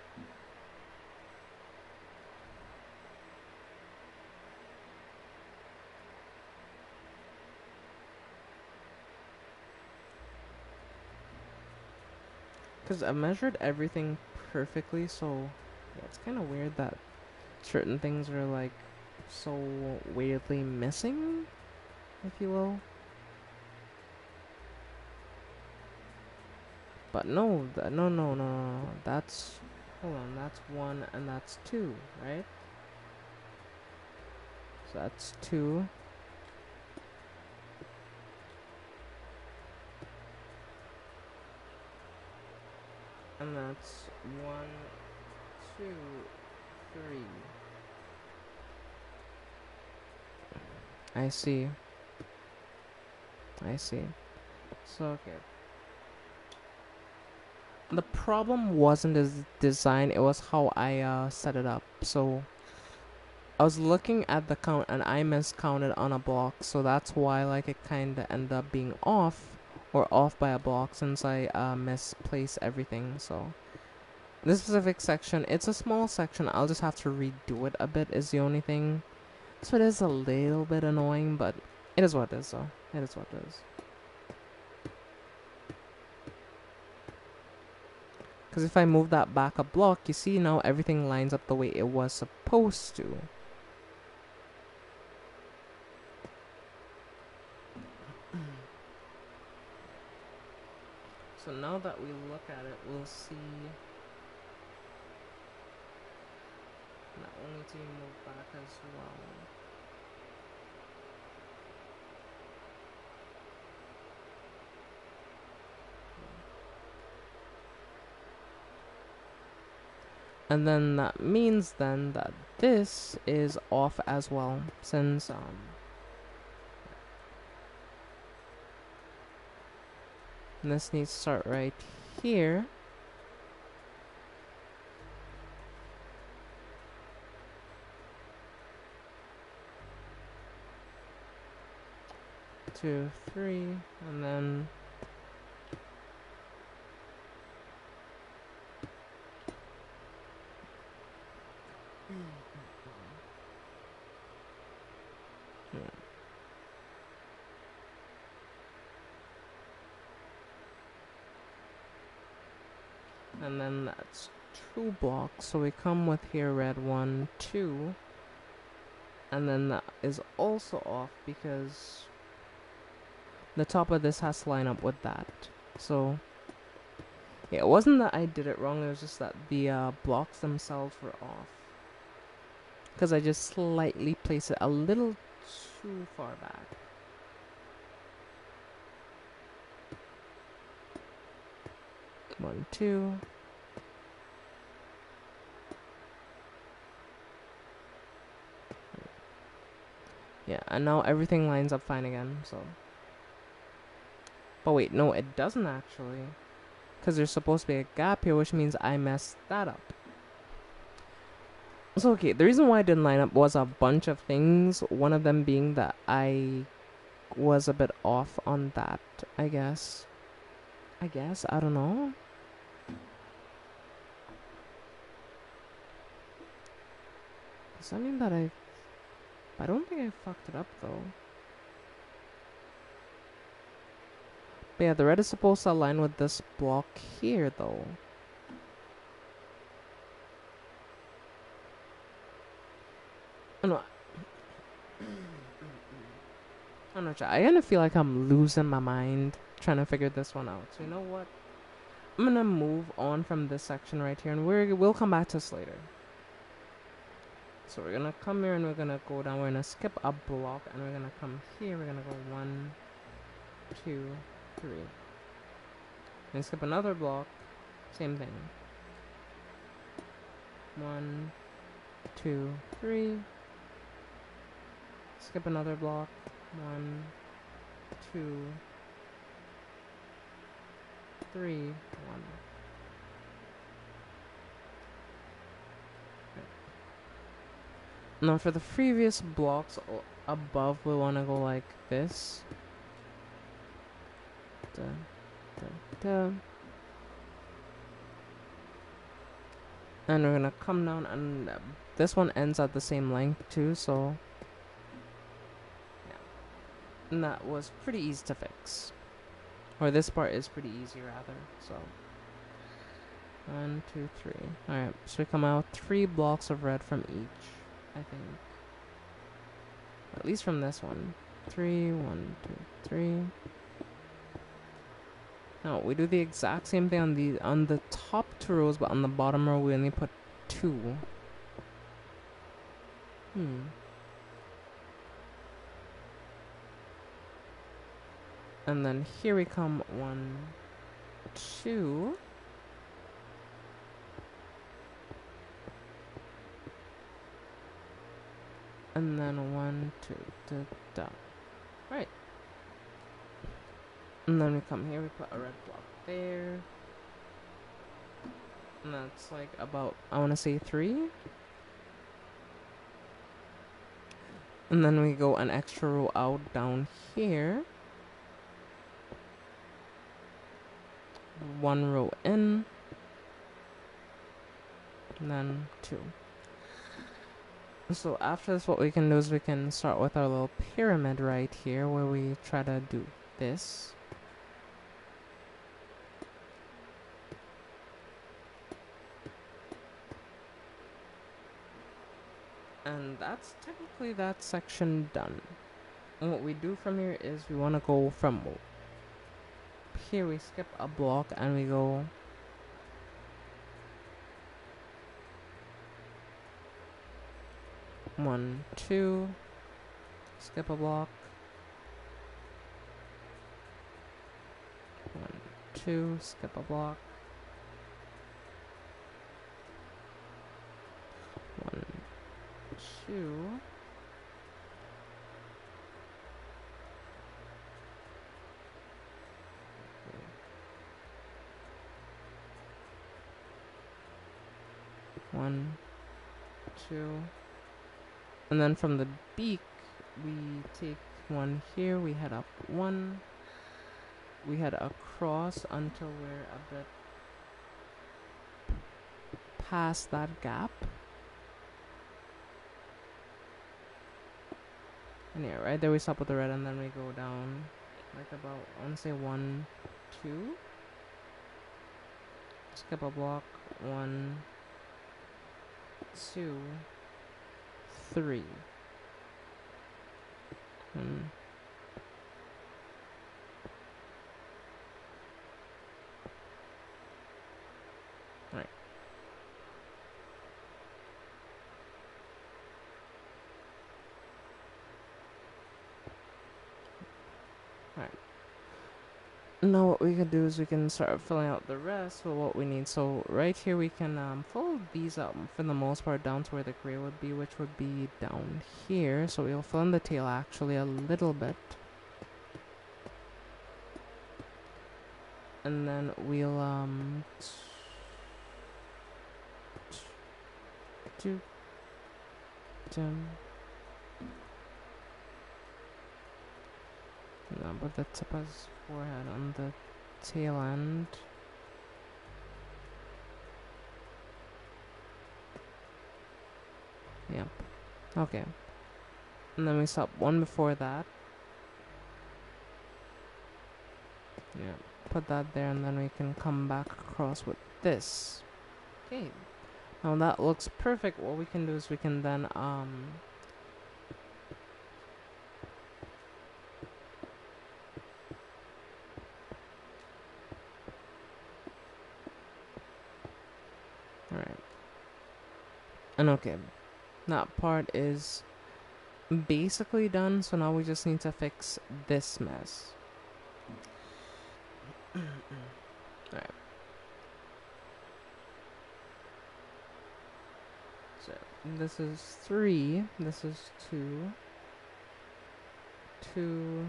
Because I measured everything perfectly, so yeah, it's kind of weird that certain things are, like, so weirdly missing, if you will. But no, no. That's, hold on, that's 1 and that's 2, right? So that's 2. And that's 1, 2, 3. I see. I see. So, okay. The problem wasn't the design, it was how I set it up. So, I was looking at the count and I miscounted on a block, so that's why, like, it kinda ended up being off, or off by a block, since I misplaced everything. So this specific section, it's a small section, I'll just have to redo it a bit is the only thing. So it is a little bit annoying, but it is what it is, though. It is what it is. Because if I move that back a block, you see now everything lines up the way it was supposed to. So now that we look at it, we'll see that we'll need to move back as well. And then that means then that this is off as well, since this needs to start right here. Two, three, and then and then that's 2 blocks. So we come with here red 1, 2, and then that is also off because the top of this has to line up with that. So yeah, it wasn't that I did it wrong, it was just that the blocks themselves were off. Because I just slightly placed it a little too far back. One, two. Yeah, and now everything lines up fine again, so. But wait, no, it doesn't actually. Because there's supposed to be a gap here, which means I messed that up. So, okay, the reason why I didn't line up was a bunch of things. One of them being that I was a bit off on that, I guess. I don't know. Does that mean that I don't think I fucked it up, though. But yeah, the red is supposed to align with this block here, though. No. I'm not sure. I kind of feel like I'm losing my mind. trying to figure this one out. So you know what? I'm gonna move on from this section right here, and we'll come back to this later. So we're gonna come here and we're gonna go down. We're gonna skip a block and we're gonna come here. We're gonna go 1, 2, 3. And skip another block. Same thing. 1, 2, 3. Skip another block. 1, 2, 3, 1. Now for the previous blocks above, we want to go like this. Da, da, da. And we're gonna come down, and this one ends at the same length too, so yeah. And that was pretty easy to fix. Or this part is pretty easy rather, so 1, 2, 3. Alright, so we come out 3 blocks of red from each, I think. At least from this one. 3, 1, 2, 3. Now we do the exact same thing on the top 2 rows, but on the bottom row we only put 2. And then here we come 1, 2. And then 1, 2, da, da. Right. And then we come here, we put a red block there. And that's like about, I want to say 3. And then we go an extra row out down here. 1 row in. And then 2. So after this, what we can do is we can start with our little pyramid right here, where we try to do this. And that's technically that section done. And what we do from here is we want to go from here, we skip a block and we go one, 2, skip a block, 1, 2, skip a block, 1, 2, 1, 2. And then from the beak, we take 1 here, we head up 1, we head across until we're a bit past that gap. And yeah, right there we stop with the red, and then we go down like about, I want to say 1, 2. Skip a block, 1, 2, 3. Right. Alright. Now what we can do is we can start filling out the rest with what we need. So right here we can fill these up for the most part down to where the gray would be, which would be down here. So we'll fill in the tail actually a little bit. And then we'll no, but the tip of his forehead on the tail end. Yep. Okay. And then we stop 1 before that. Yeah. Put that there, and then we can come back across with this. Okay. Now that looks perfect. What we can do is we can then And okay, that part is basically done, so now we just need to fix this mess. Alright. So this is 3, this is 2, 2,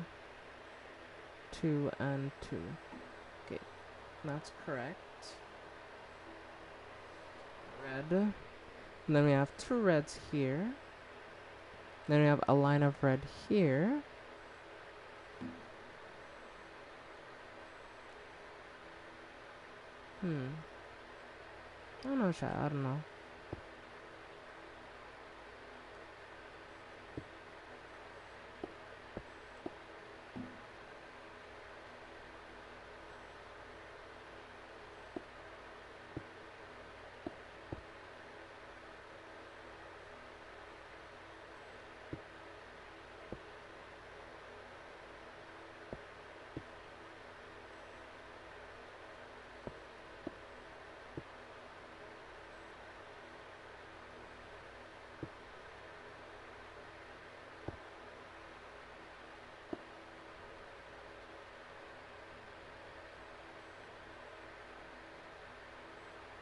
2, and 2. Okay, that's correct. Red. And then we have 2 reds here. Then we have a line of red here. I don't know, chat. I don't know.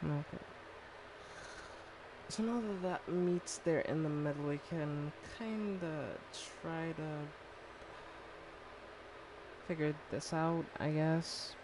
Okay. So now that that meets there in the middle, we can kinda try to figure this out, I guess.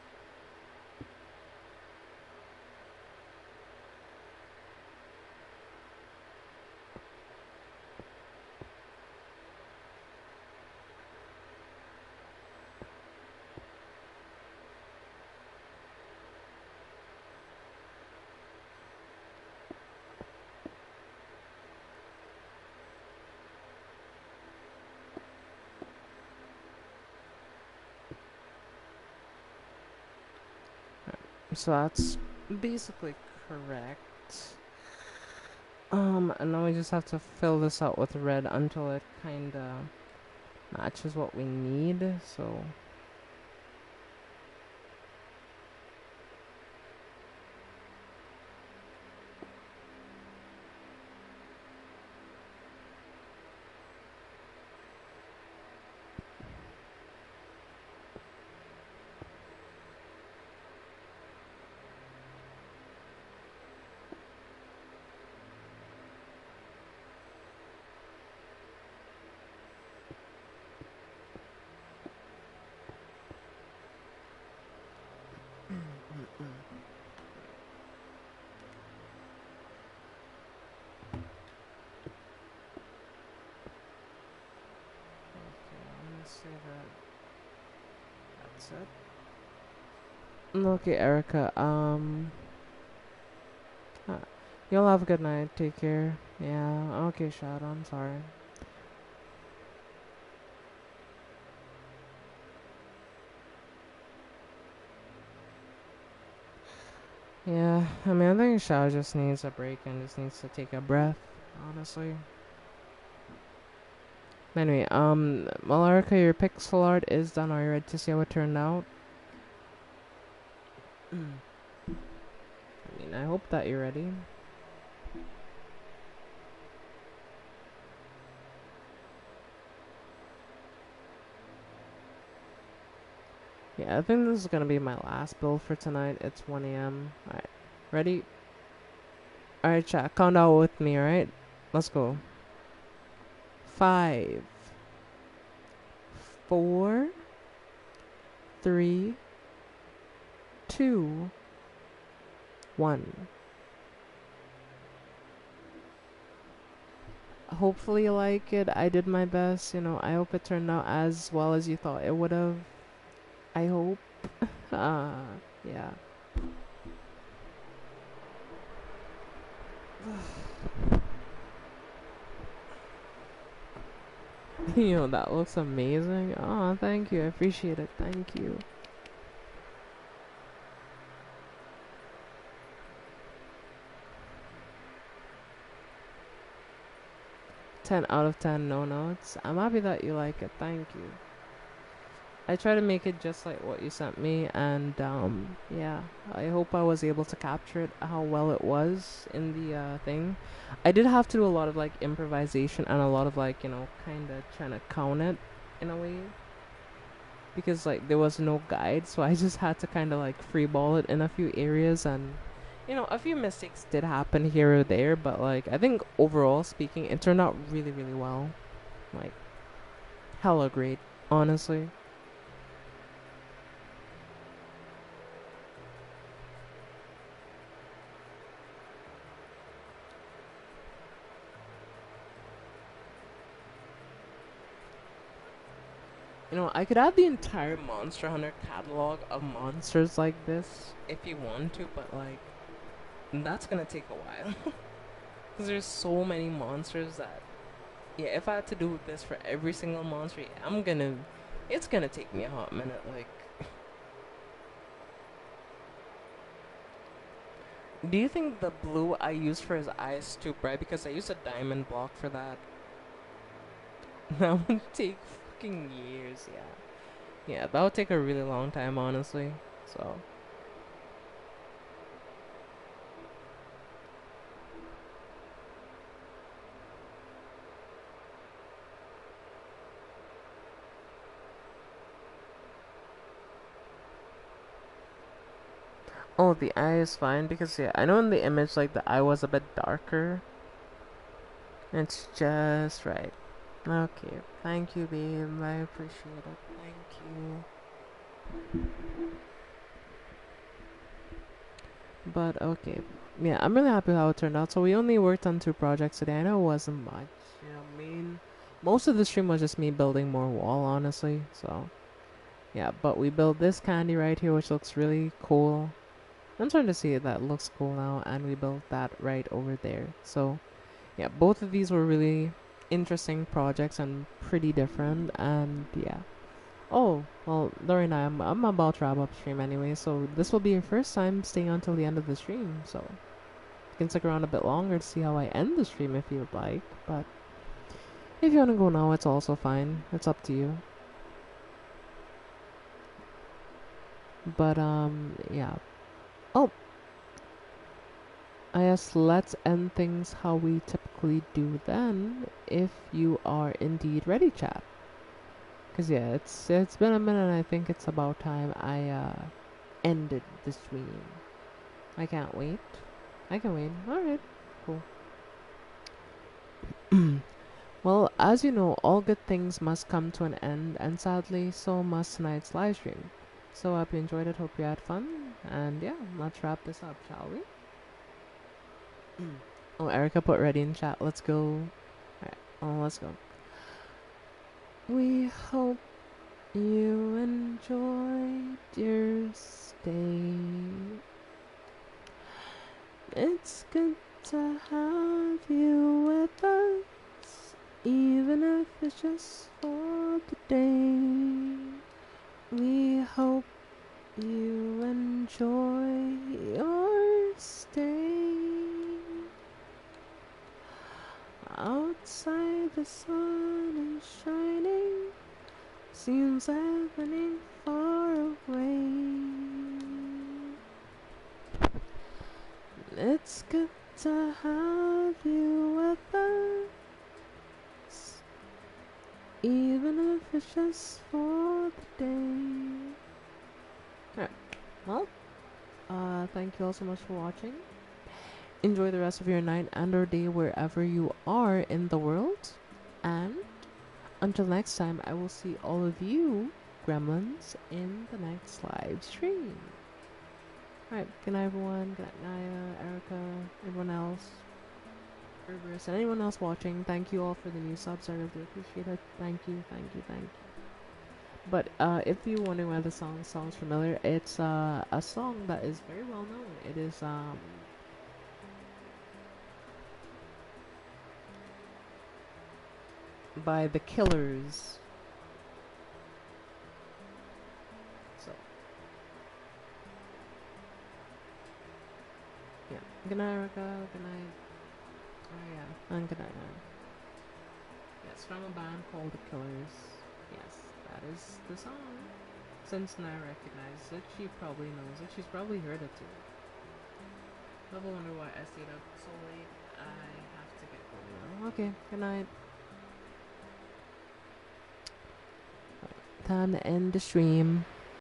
So that's basically correct. And now we just have to fill this out with red until it kinda matches what we need, so... Say that that's it. Okay, Erica. You'll have a good night. Take care. Yeah. Okay, Shadow. I'm sorry. Yeah. I mean, I think Shadow just needs a break and just needs to take a breath. Honestly. Anyway, well, Erica, your pixel art is done. Are you ready to see how it turned out? I mean, I hope that you're ready. Yeah, I think this is gonna be my last build for tonight. It's 1 a.m. Alright, ready? Alright, chat, count out with me, alright? Let's go. 5, 4, 3, 2, 1. Hopefully you like it. I did my best, you know. I hope it turned out as well as you thought it would have. I hope. Yeah. Yo, that looks amazing. Oh, thank you. I appreciate it. Thank you. 10 out of 10, no notes. I'm happy that you like it. Thank you. I try to make it just like what you sent me, and yeah, I hope I was able to capture it how well it was in the thing. I did have to do a lot of like improvisation and a lot of like kind of trying to count it in a way because like there was no guide, so I just had to kind of like freeball it in a few areas, and a few mistakes did happen here or there, but like I think overall speaking, it turned out really really well, like hella great, honestly. I could add the entire Monster Hunter catalog of monsters like this if you want to, but like that's gonna take a while because there's so many monsters that yeah, if I had to do this for every single monster, yeah, it's gonna take me a hot minute. Like, do you think the blue I used for his eyes is too bright because I used a diamond block for that? That would take fucking years. Yeah, that would take a really long time, honestly. So. Oh, the eye is fine because yeah, I know in the image like the eye was a bit darker. It's just right. Okay, thank you, babe. I appreciate it. Thank you. But okay, yeah, I'm really happy how it turned out. So we only worked on 2 projects today. I know it wasn't much. Most of the stream was just me building more wall, honestly. So yeah, but we built this candy right here, which looks really cool. I'm starting to see that looks cool now, and we built that right over there. So yeah, both of these were really interesting projects and pretty different. And yeah. Oh, well, Lorena, I'm about to wrap up stream anyway, so this will be your first time staying until the end of the stream, so you can stick around a bit longer to see how I end the stream if you'd like. But if you want to go now, it's also fine. It's up to you. But, yeah. Oh, I guess let's end things how we typically do then, if you are indeed ready, chat. Cause yeah, it's been a minute. And I think it's about time I ended the stream. I can't wait. I can wait. All right, cool. Well, as you know, all good things must come to an end, and sadly, so must tonight's live stream. So, I hope you enjoyed it. Hope you had fun, and yeah, let's wrap this up, shall we? Oh, Erica put ready in chat. Let's go. Alright, oh, let's go. We hope you enjoyed your stay. It's good to have you with us, even if it's just for the day. We hope you enjoy your stay. Outside the sun is shining, seems happening far away. It's good to have you with us, even if it's just for the day. Alright, well, thank you all so much for watching. Enjoy the rest of your night and or day wherever you are in the world. And until next time, I will see all of you gremlins in the next live stream. Alright, good night everyone. Good night Naya, Erica, everyone else. Cerberus, and anyone else watching. Thank you all for the new subs. I really appreciate it. Thank you, thank you, thank you. But if you're wondering why the song sounds familiar, it's a song that is very well known. It is by The Killers. So yeah. Good night, Erica. Good night. Oh yeah. And good night. Yes, from a band called The Killers. Yes, that is the song. Since Naya recognizes it, she probably knows it. She's probably heard it too. People wonder why I stayed up so late. I have to get going now. Okay, good night. Time to end the stream.